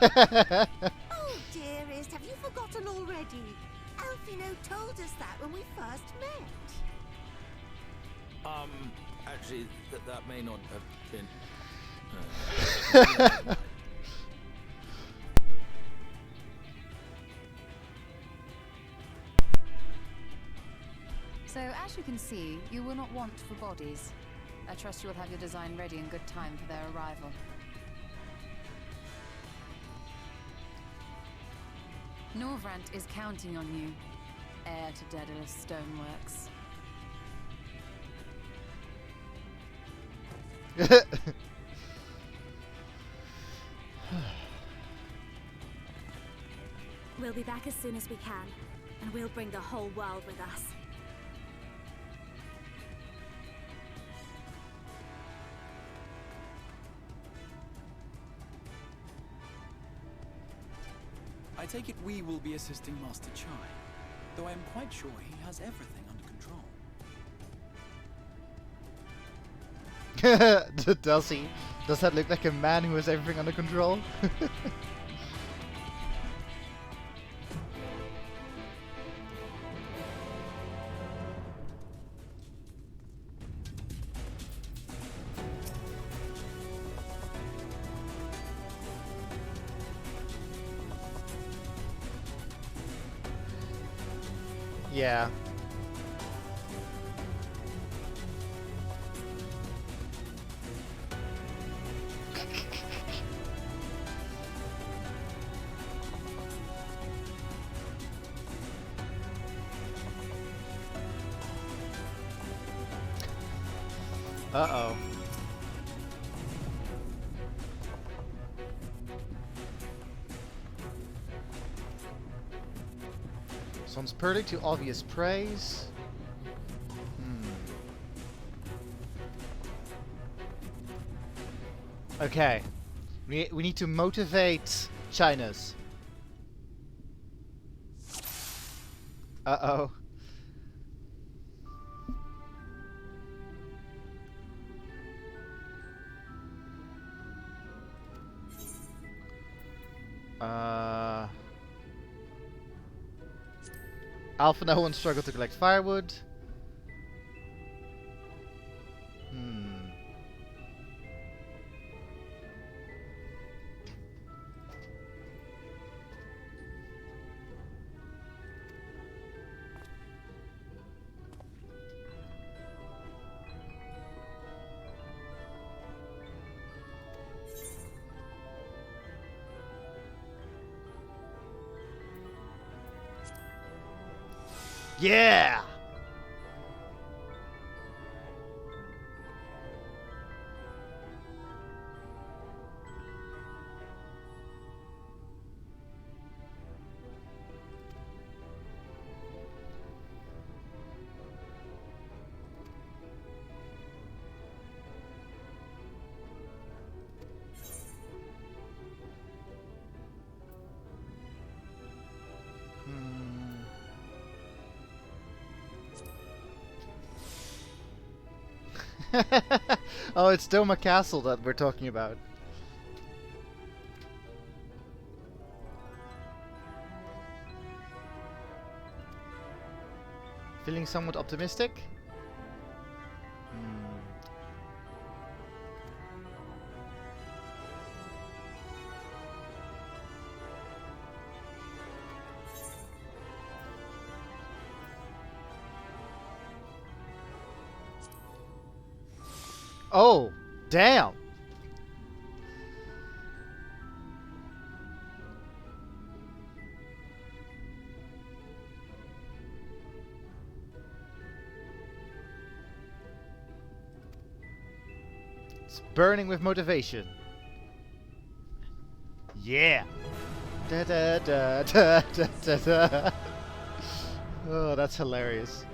[SPEAKER 16] Oh, dearest, have you forgotten already? Alfino told us that when we first met.
[SPEAKER 19] Actually, that may not have been...
[SPEAKER 6] So, as you can see, you will not want for bodies. I trust you will have your design ready in good time for their arrival. Norvrant is counting on you, heir to Daedalus Stoneworks.
[SPEAKER 12] We'll be back as soon as we can, and we'll bring the whole world with us.
[SPEAKER 9] I take it we will be assisting Master Chai, though I am quite sure he has everything under control.
[SPEAKER 1] Does he? Does that look like a man who has everything under control? Yeah. Uh-oh. Sounds pretty to obvious praise. Okay. We need to motivate Chinas. Uh-oh. Alpha no one struggled to collect firewood. Yeah! Oh, it's Doma Castle that we're talking about. Feeling somewhat optimistic? Oh, damn! It's burning with motivation. Yeah! Da da da da da da da. Oh, that's hilarious.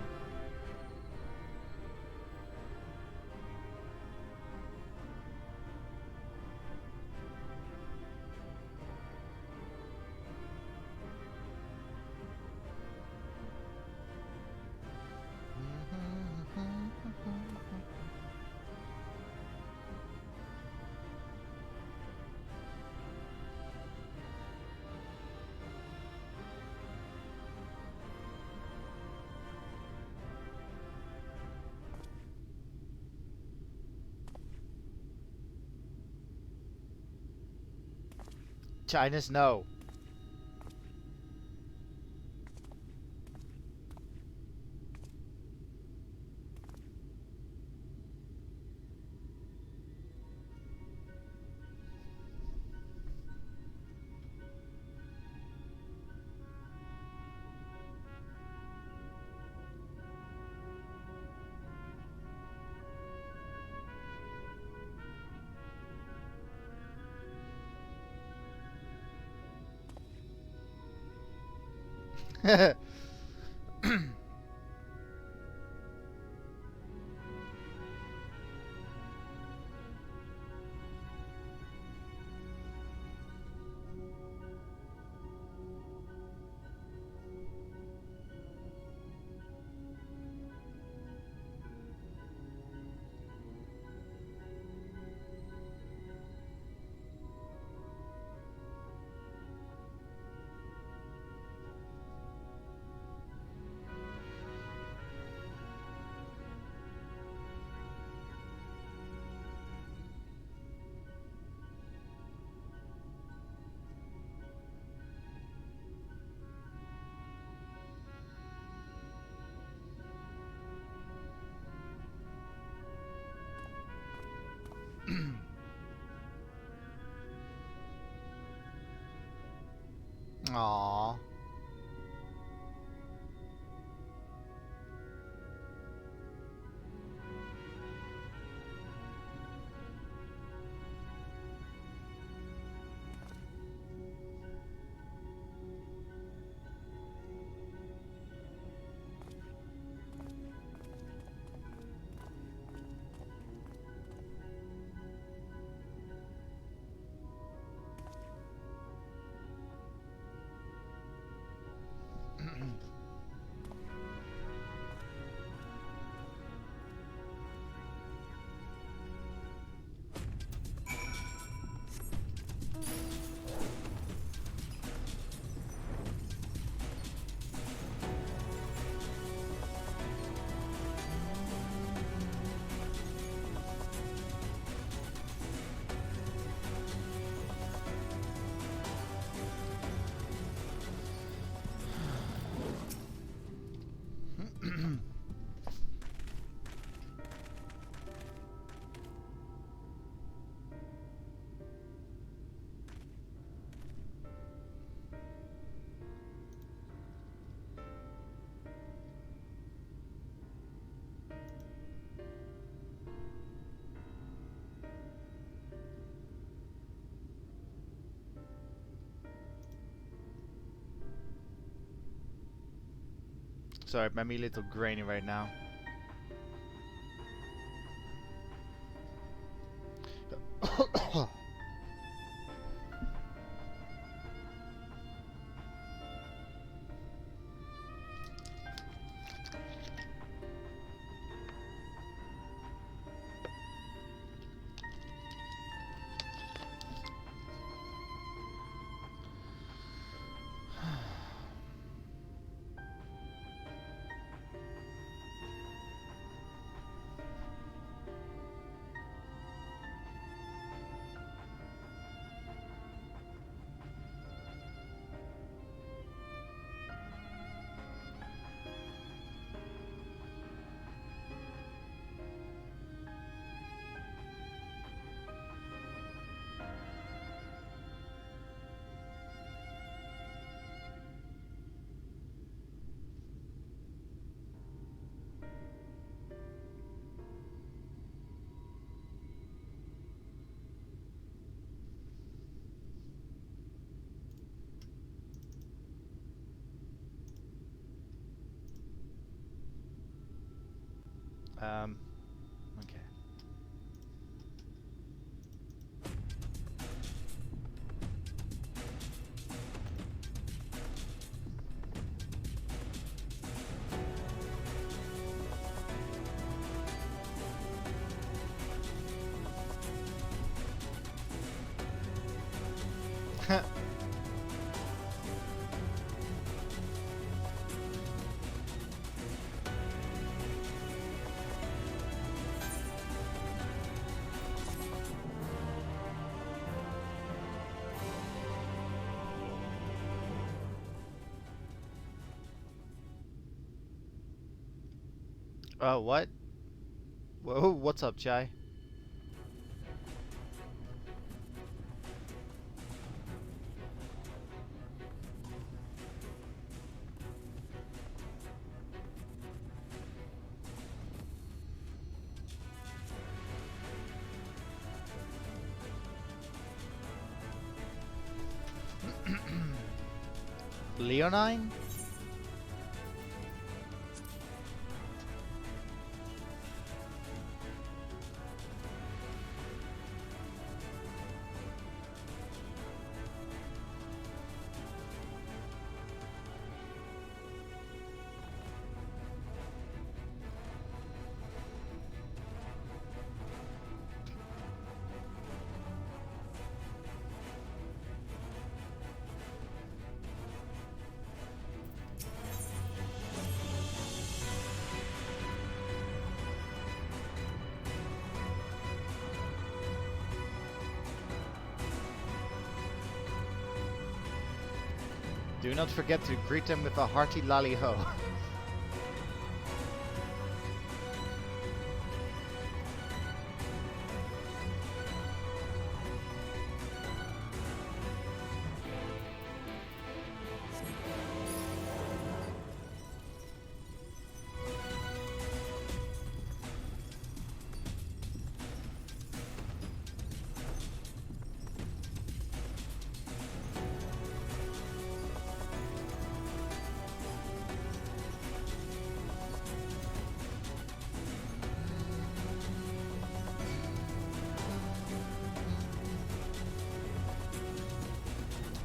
[SPEAKER 1] China's no. Aww. Sorry, I'm a little grainy right now. Okay. What? Whoa, what's up, Chai? Leonine? Do not forget to greet them with a hearty lally ho.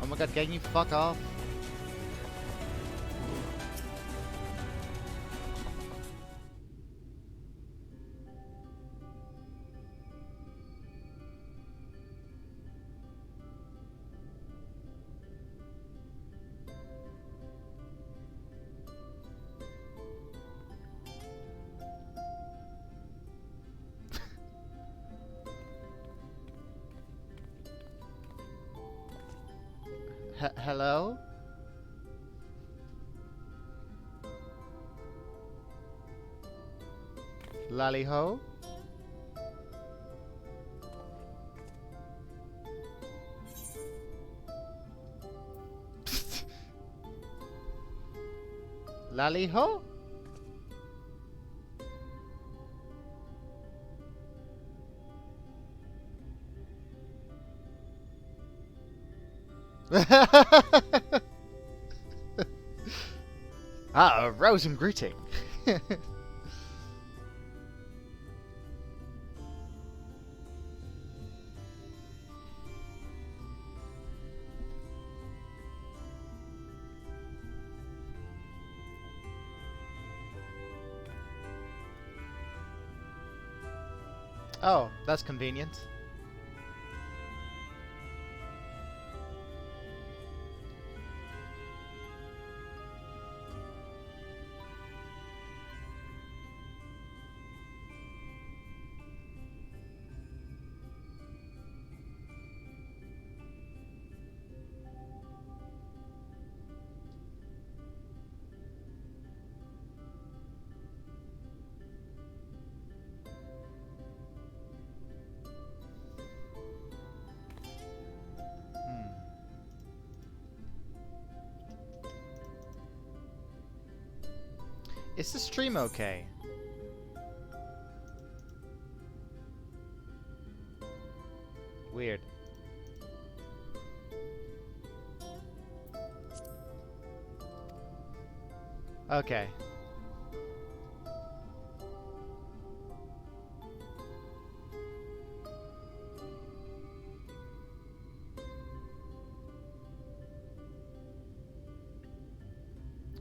[SPEAKER 1] Oh my god, can you fuck off? Hello? Lally ho? Lally ho? Ah, a rousing greeting. Oh, that's convenient. Is the stream okay? Weird. Okay.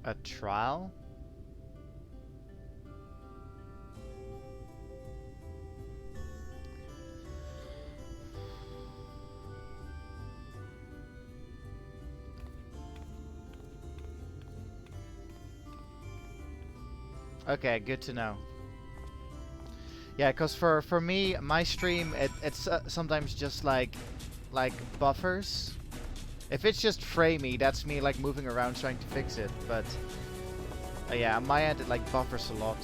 [SPEAKER 1] A trial? Okay, good to know. Yeah, cause for me, my stream it's sometimes just like buffers. If it's just framey, that's me like moving around trying to fix it. But yeah, on my end it like buffers a lot.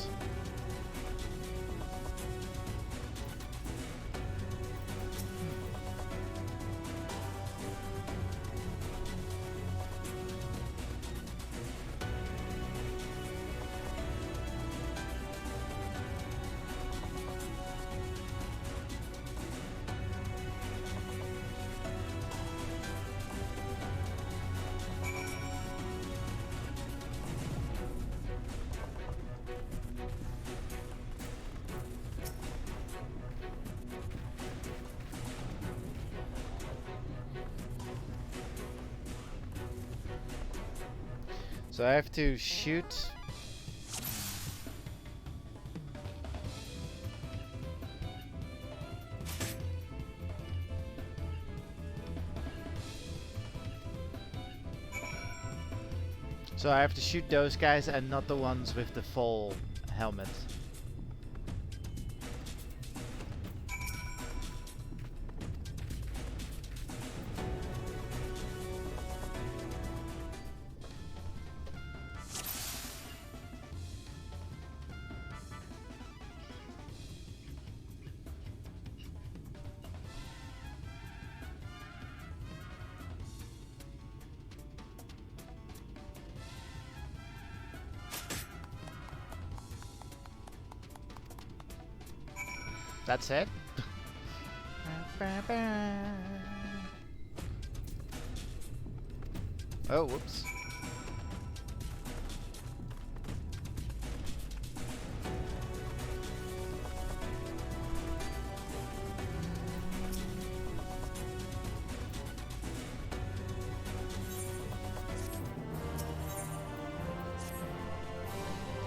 [SPEAKER 1] So I have to shoot. So I have to shoot those guys and not the ones with the full helmet. That's it? Oh, whoops.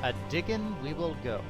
[SPEAKER 1] A diggin' we will go.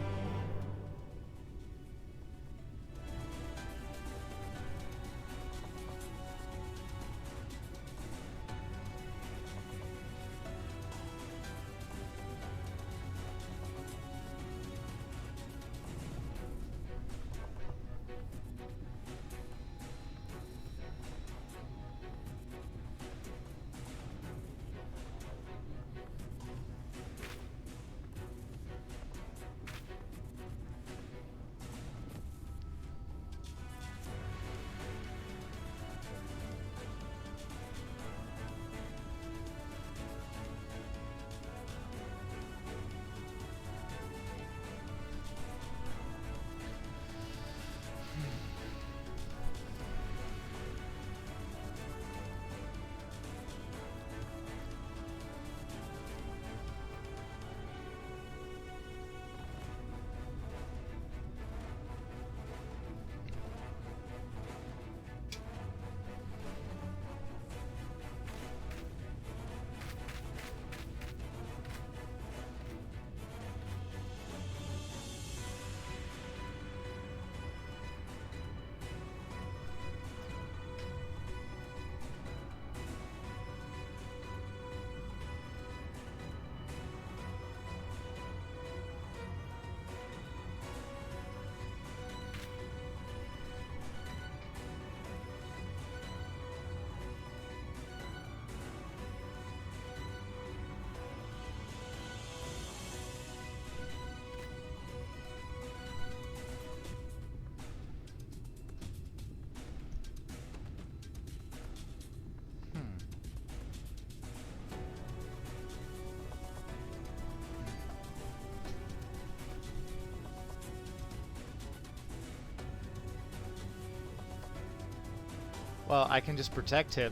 [SPEAKER 1] Well, I can just protect him.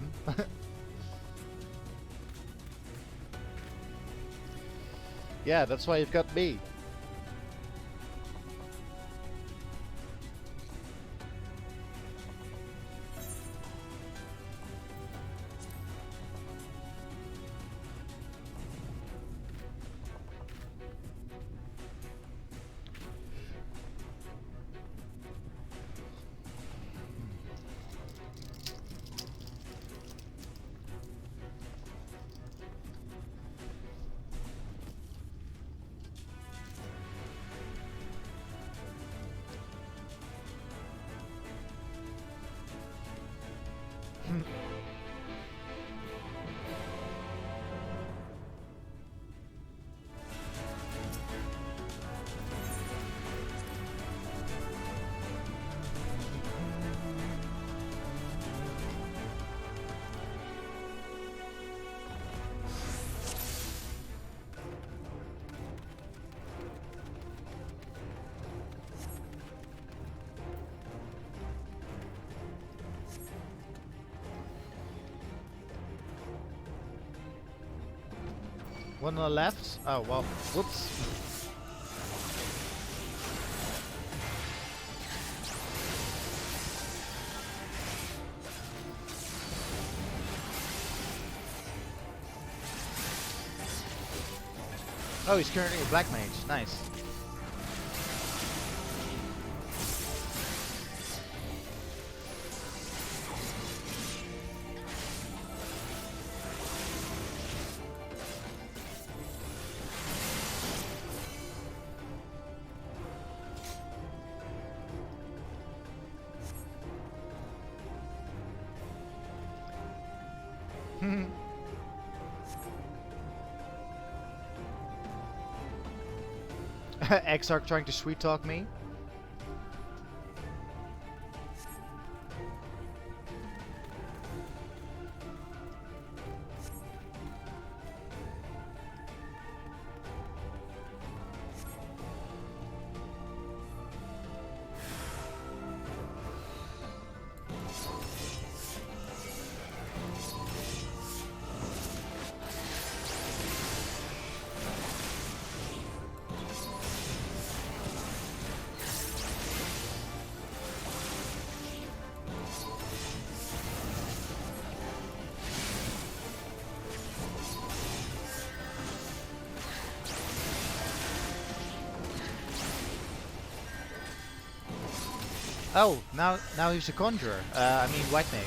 [SPEAKER 1] Yeah, that's why you've got me. One on the left? Oh, well, whoops. Oh, he's currently a black mage. Nice. Exarch trying to sweet talk me. Oh, now he's a conjurer. I mean white mage.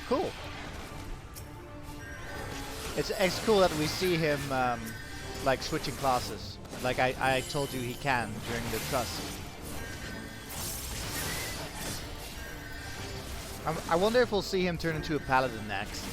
[SPEAKER 1] Cool. It's cool that we see him like switching classes. Like I told you he can during the trust. I wonder if we'll see him turn into a paladin next.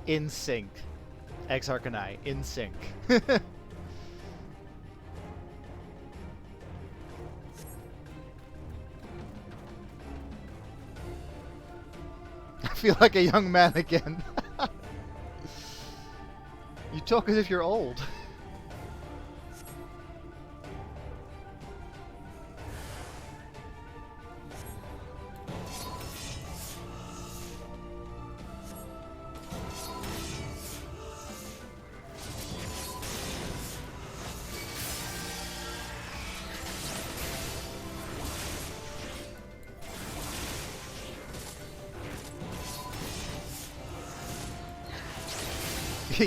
[SPEAKER 1] In sync. Exarch and I, in sync. I feel like a young man again. You talk as if you're old.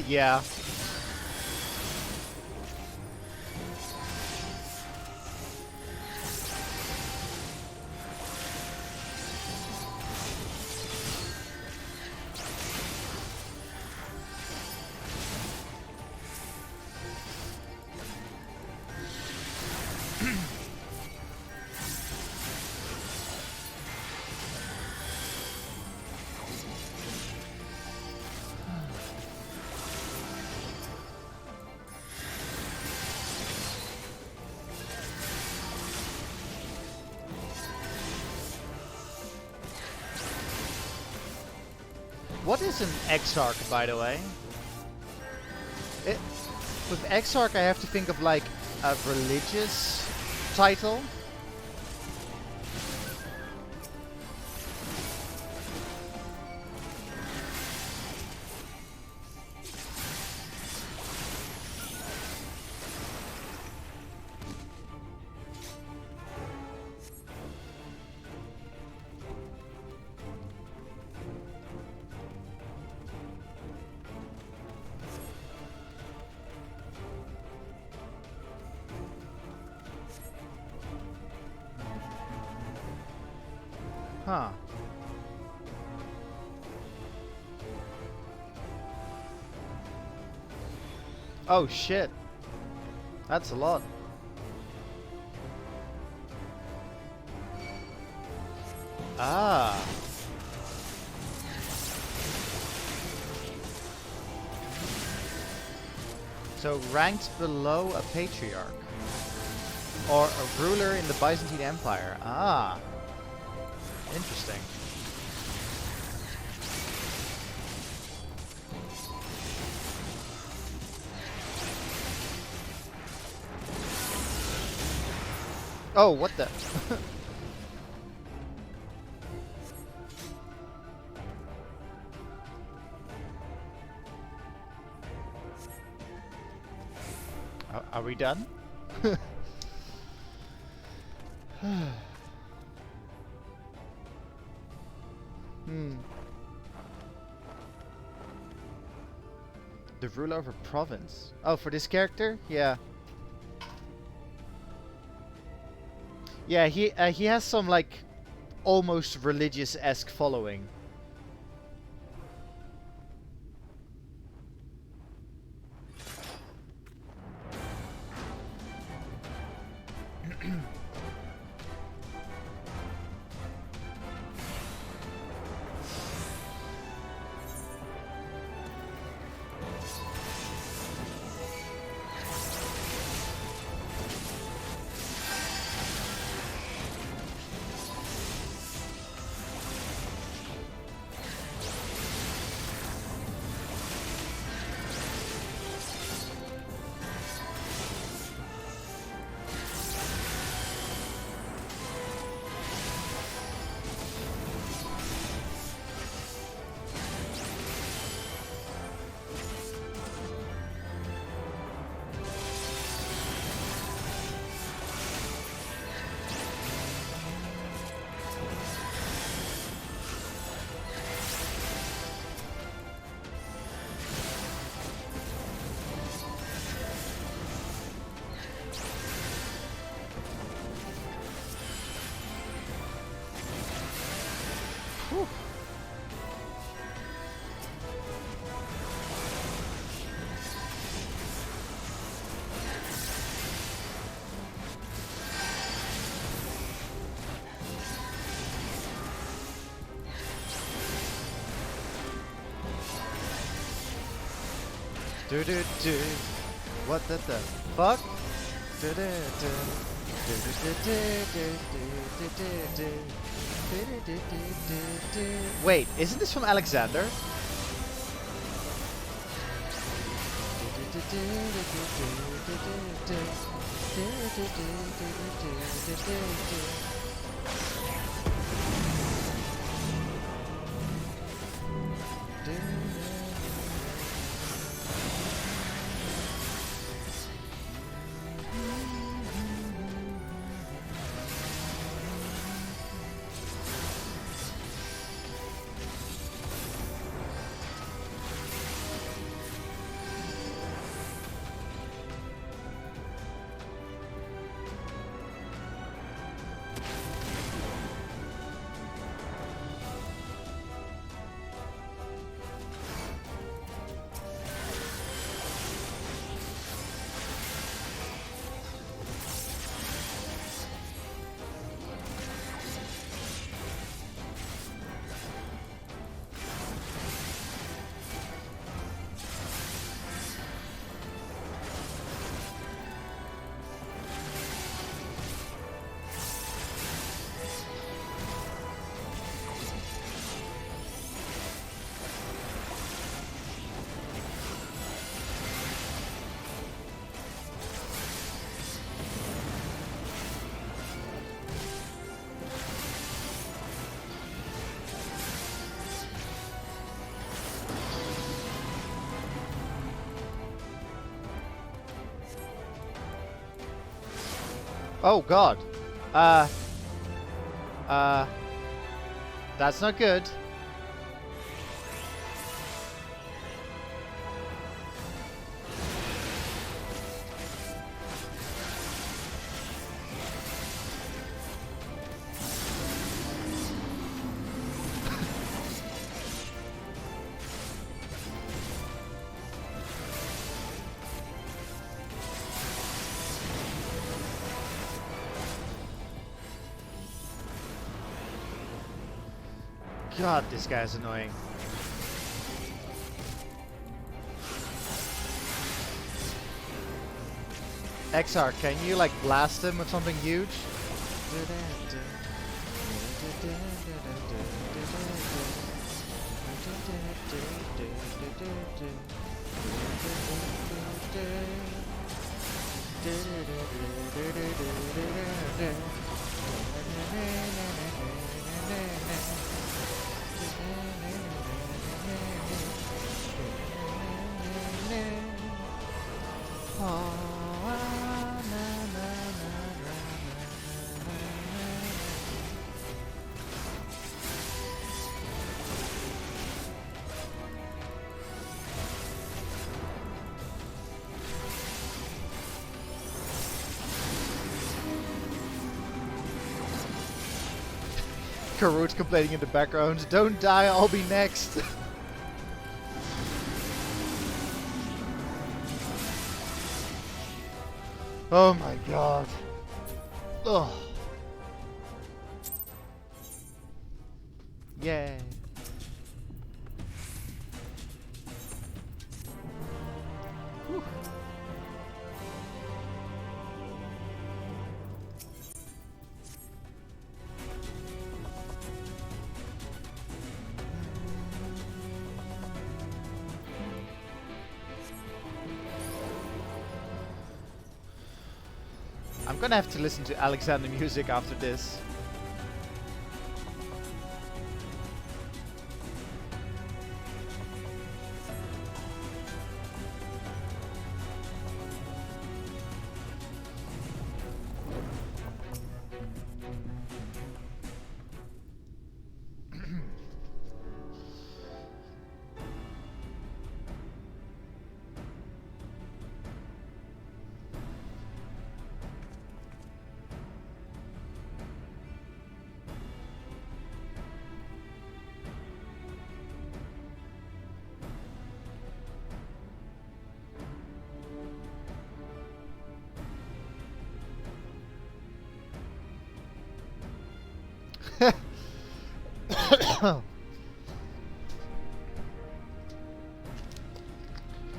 [SPEAKER 1] Yeah. What is an exarch, by the way? With exarch, I have to think of like a religious title. Huh. Oh shit. That's a lot. Ah. So ranked below a patriarch. Or a ruler in the Byzantine Empire. Ah. Interesting. Oh, what the? Are we done? The ruler of a province. Oh, for this character? Yeah. Yeah, he has some like almost religious-esque following. Do do do. What the fuck? Do do do. Do do do do do do do do. Wait, isn't this from Alexander? Oh god. That's not good. God, this guy's annoying. XR, can you like blast him with something huge? Karut's complaining in the background, don't die, I'll be next. Oh my god. Ugh. Yay. Whew. I'm gonna have to listen to Alexander music after this.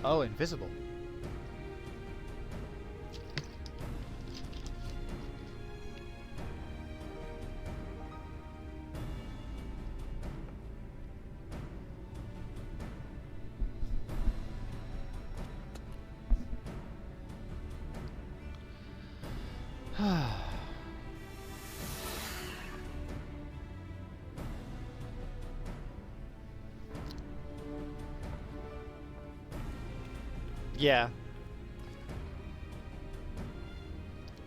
[SPEAKER 1] Oh, invisible. Yeah.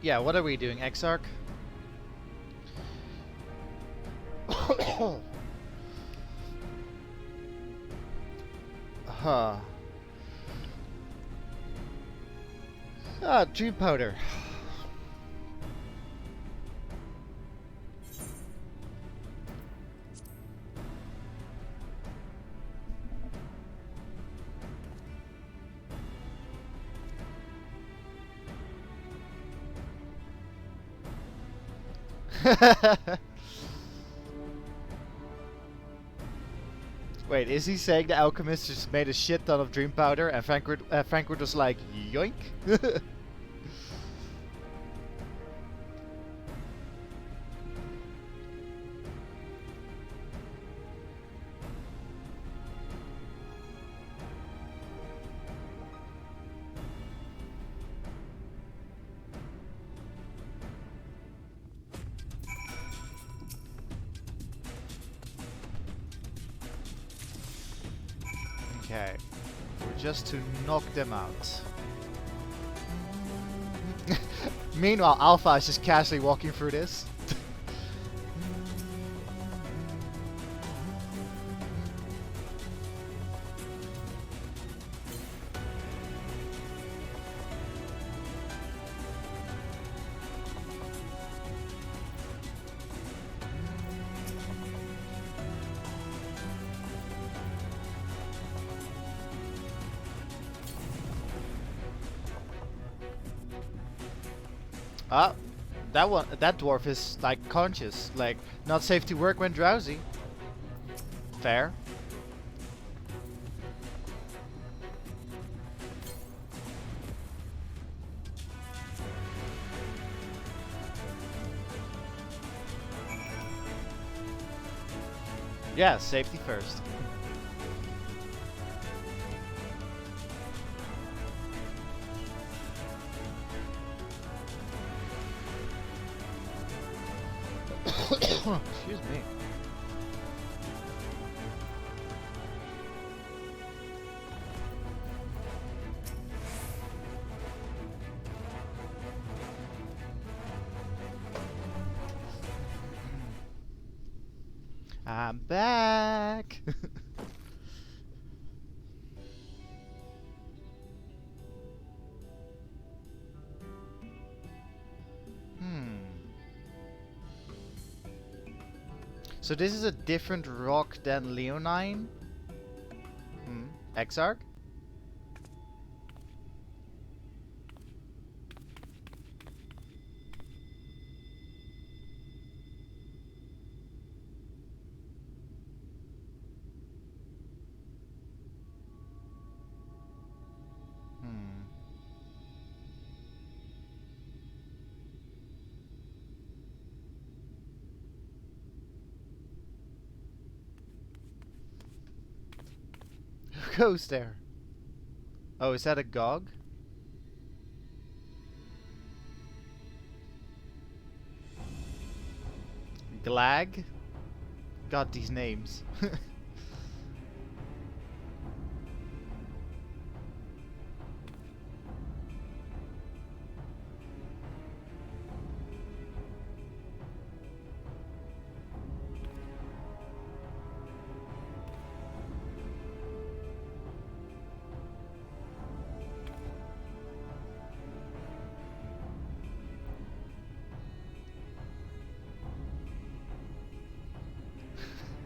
[SPEAKER 1] Yeah, what are we doing? Exarch? Huh. Ah, dream powder. Wait, is he saying the alchemist just made a shit ton of dream powder and Frankfurt was like, yoink? Okay, just to knock them out. Meanwhile, Alpha is just casually walking through this. Ah, that dwarf is like conscious, like not safe to work when drowsy. Fair. Yeah, safety first. Excuse me. I'm back. So this is a different rock than Leonine? Exarch? Who goes there? Oh, is that a Gog? Glag? God, these names.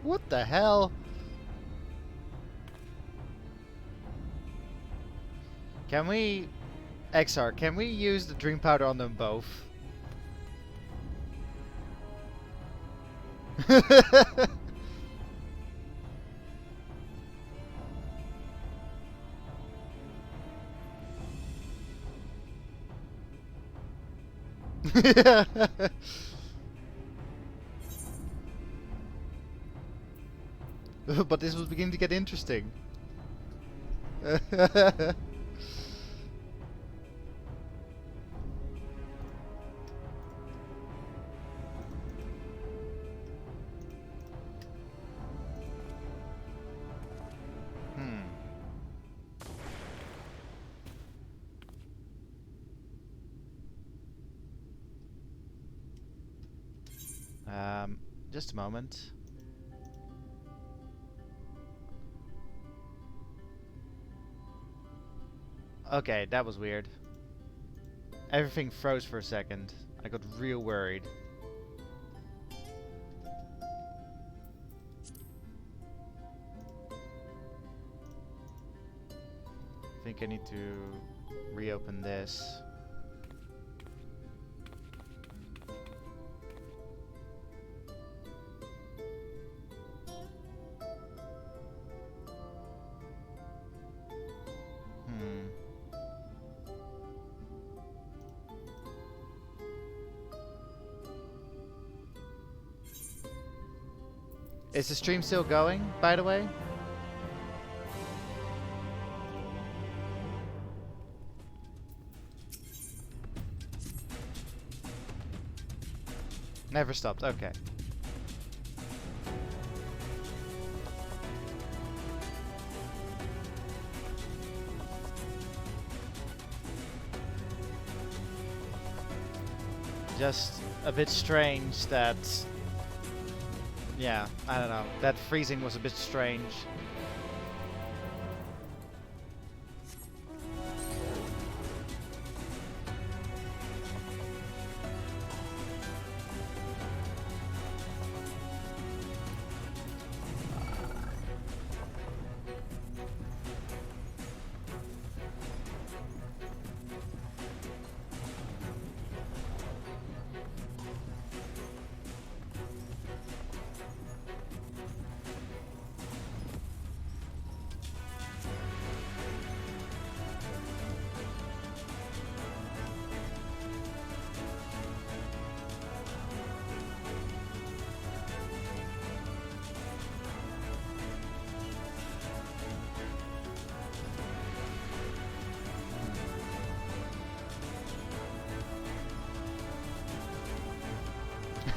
[SPEAKER 1] What the hell? Can we... XR, can we use the dream powder on them both? But this was beginning to get interesting. Just a moment. Okay, that was weird. Everything froze for a second. I got real worried. I think I need to reopen this. Is the stream still going, by the way? Never stopped, okay. just a bit strange that... Yeah, I don't know. That freezing was a bit strange.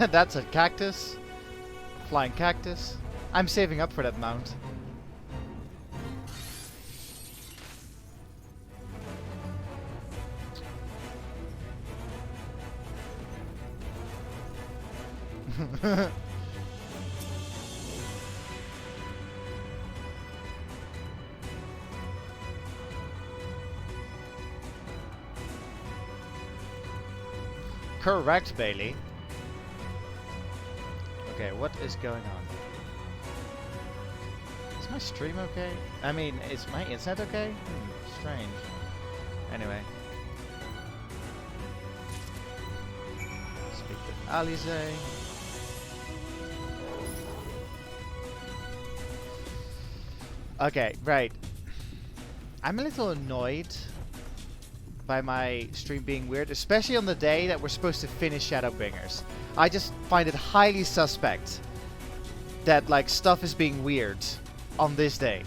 [SPEAKER 1] That's a cactus. Flying cactus. I'm saving up for that mount. Correct, Bailey. Okay, what is going on? Is my stream okay? I mean, is my internet okay? Strange. Anyway. Speak to Alize. Okay, right. I'm a little annoyed by my stream being weird, especially on the day that we're supposed to finish Shadowbringers. I just find it highly suspect that, like, stuff is being weird on this day.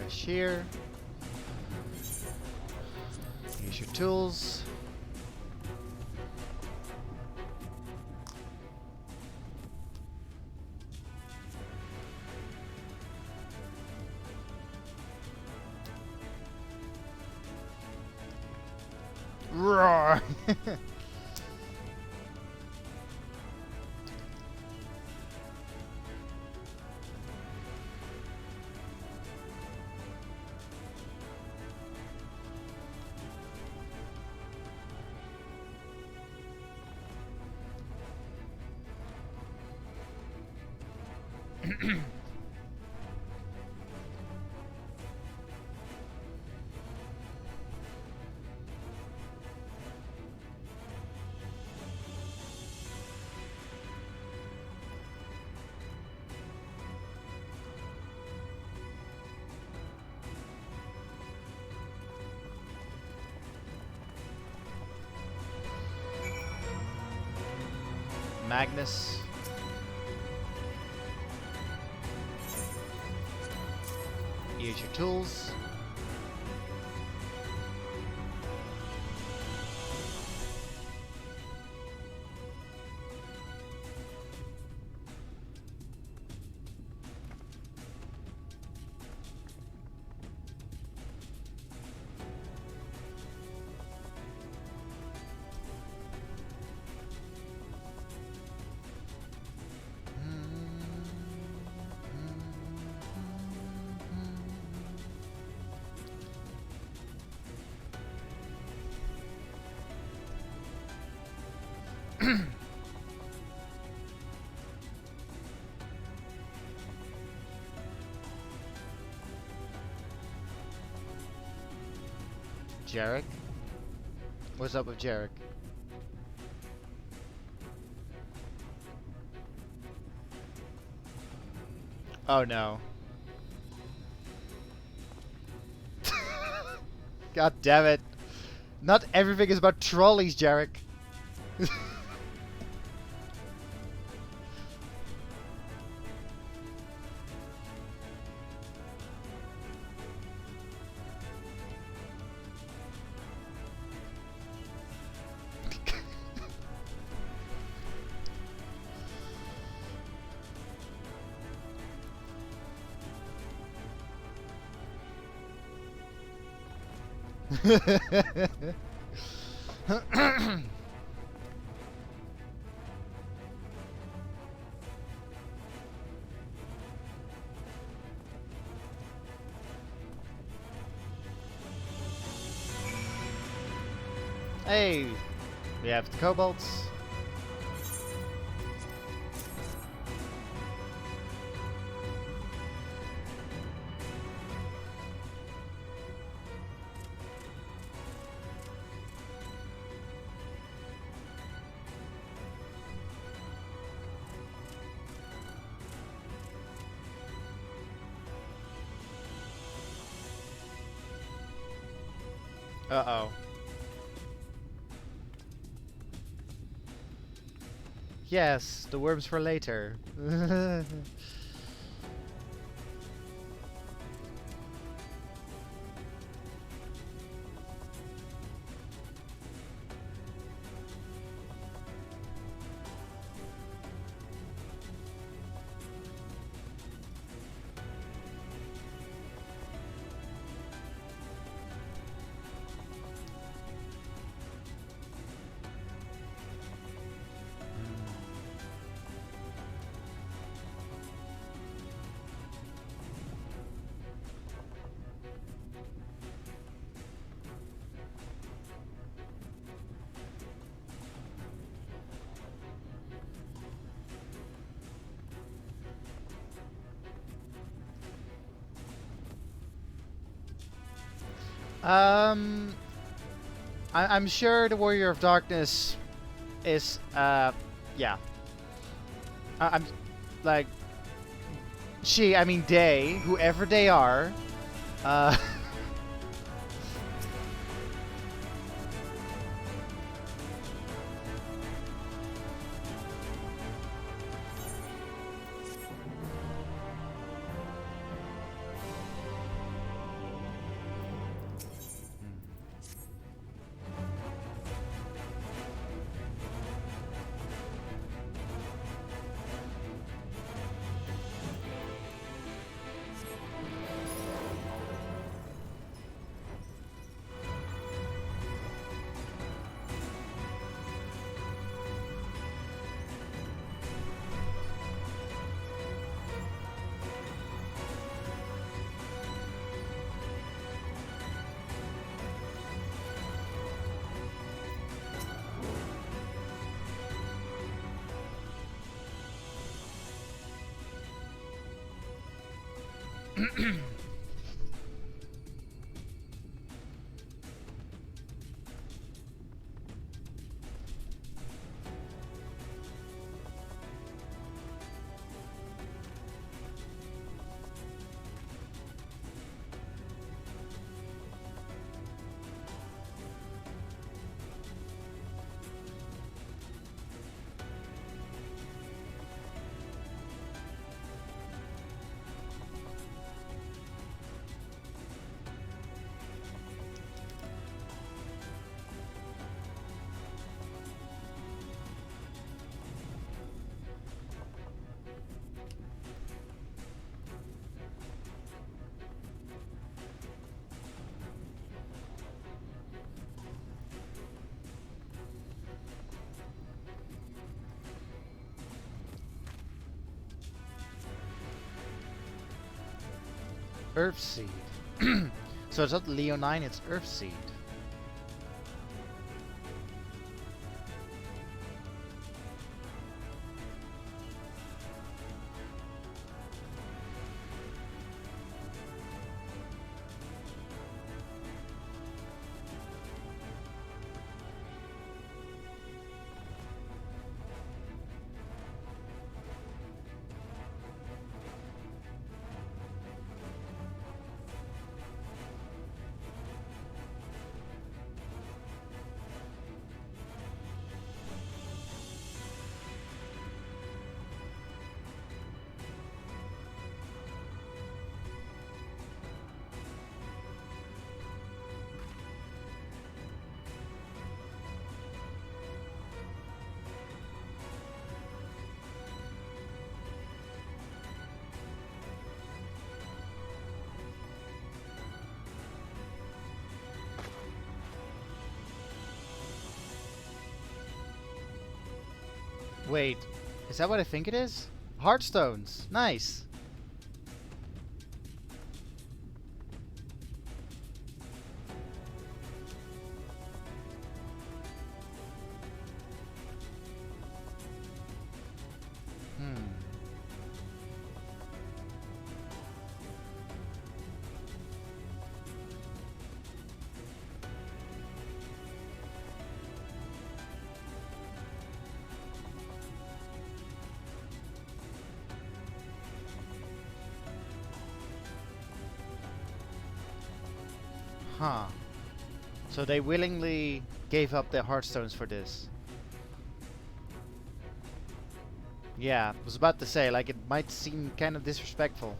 [SPEAKER 1] Here. Use your tools. Roar! Magnus. Use your tools. Jarek? What's up with Jarek? Oh no. God damn it. Not everything is about trolleys, Jarek. Hey, we have the kobolds. Uh-oh. Yes, the worms for later. I'm sure the Warrior of Darkness is, yeah. I'm, like, I mean they, whoever they are, Earthseed. So it's not Leonine, it's Earthseed. Wait, is that what I think it is? Heartstones. Nice. Huh. So they willingly gave up their heartstones for this. Yeah, I was about to say, like, it might seem kind of disrespectful.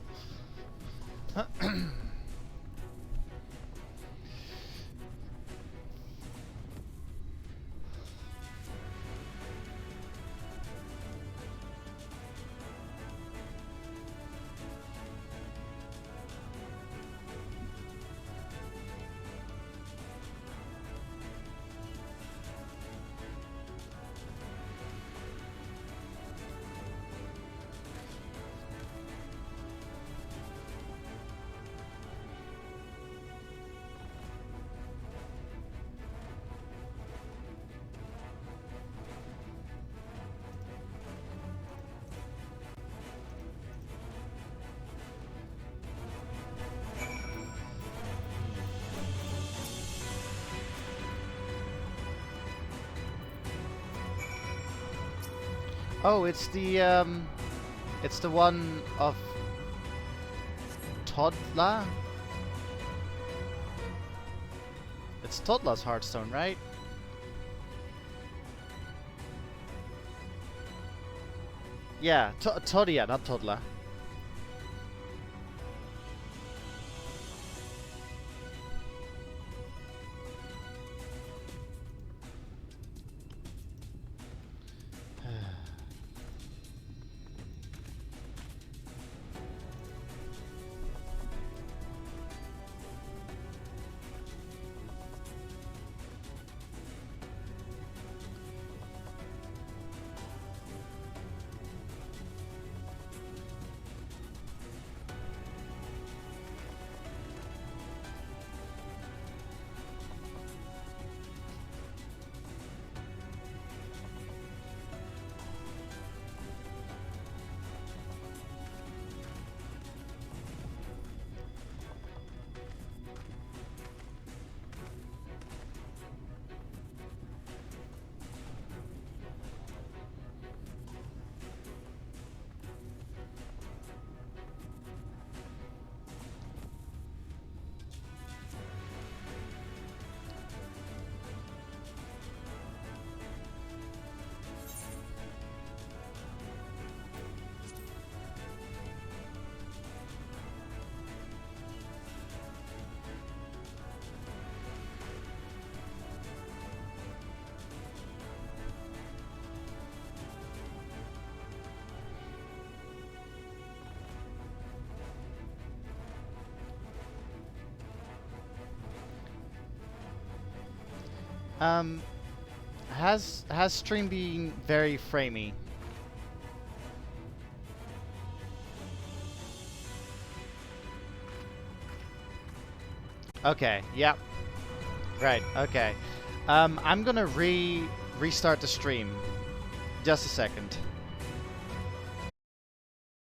[SPEAKER 1] Oh, it's the one of Toddla? It's Toddla's heartstone, right? Yeah, Toddia, not Toddla. Has stream been very framey? Okay, yep. Right, okay. I'm gonna restart the stream. Just a second.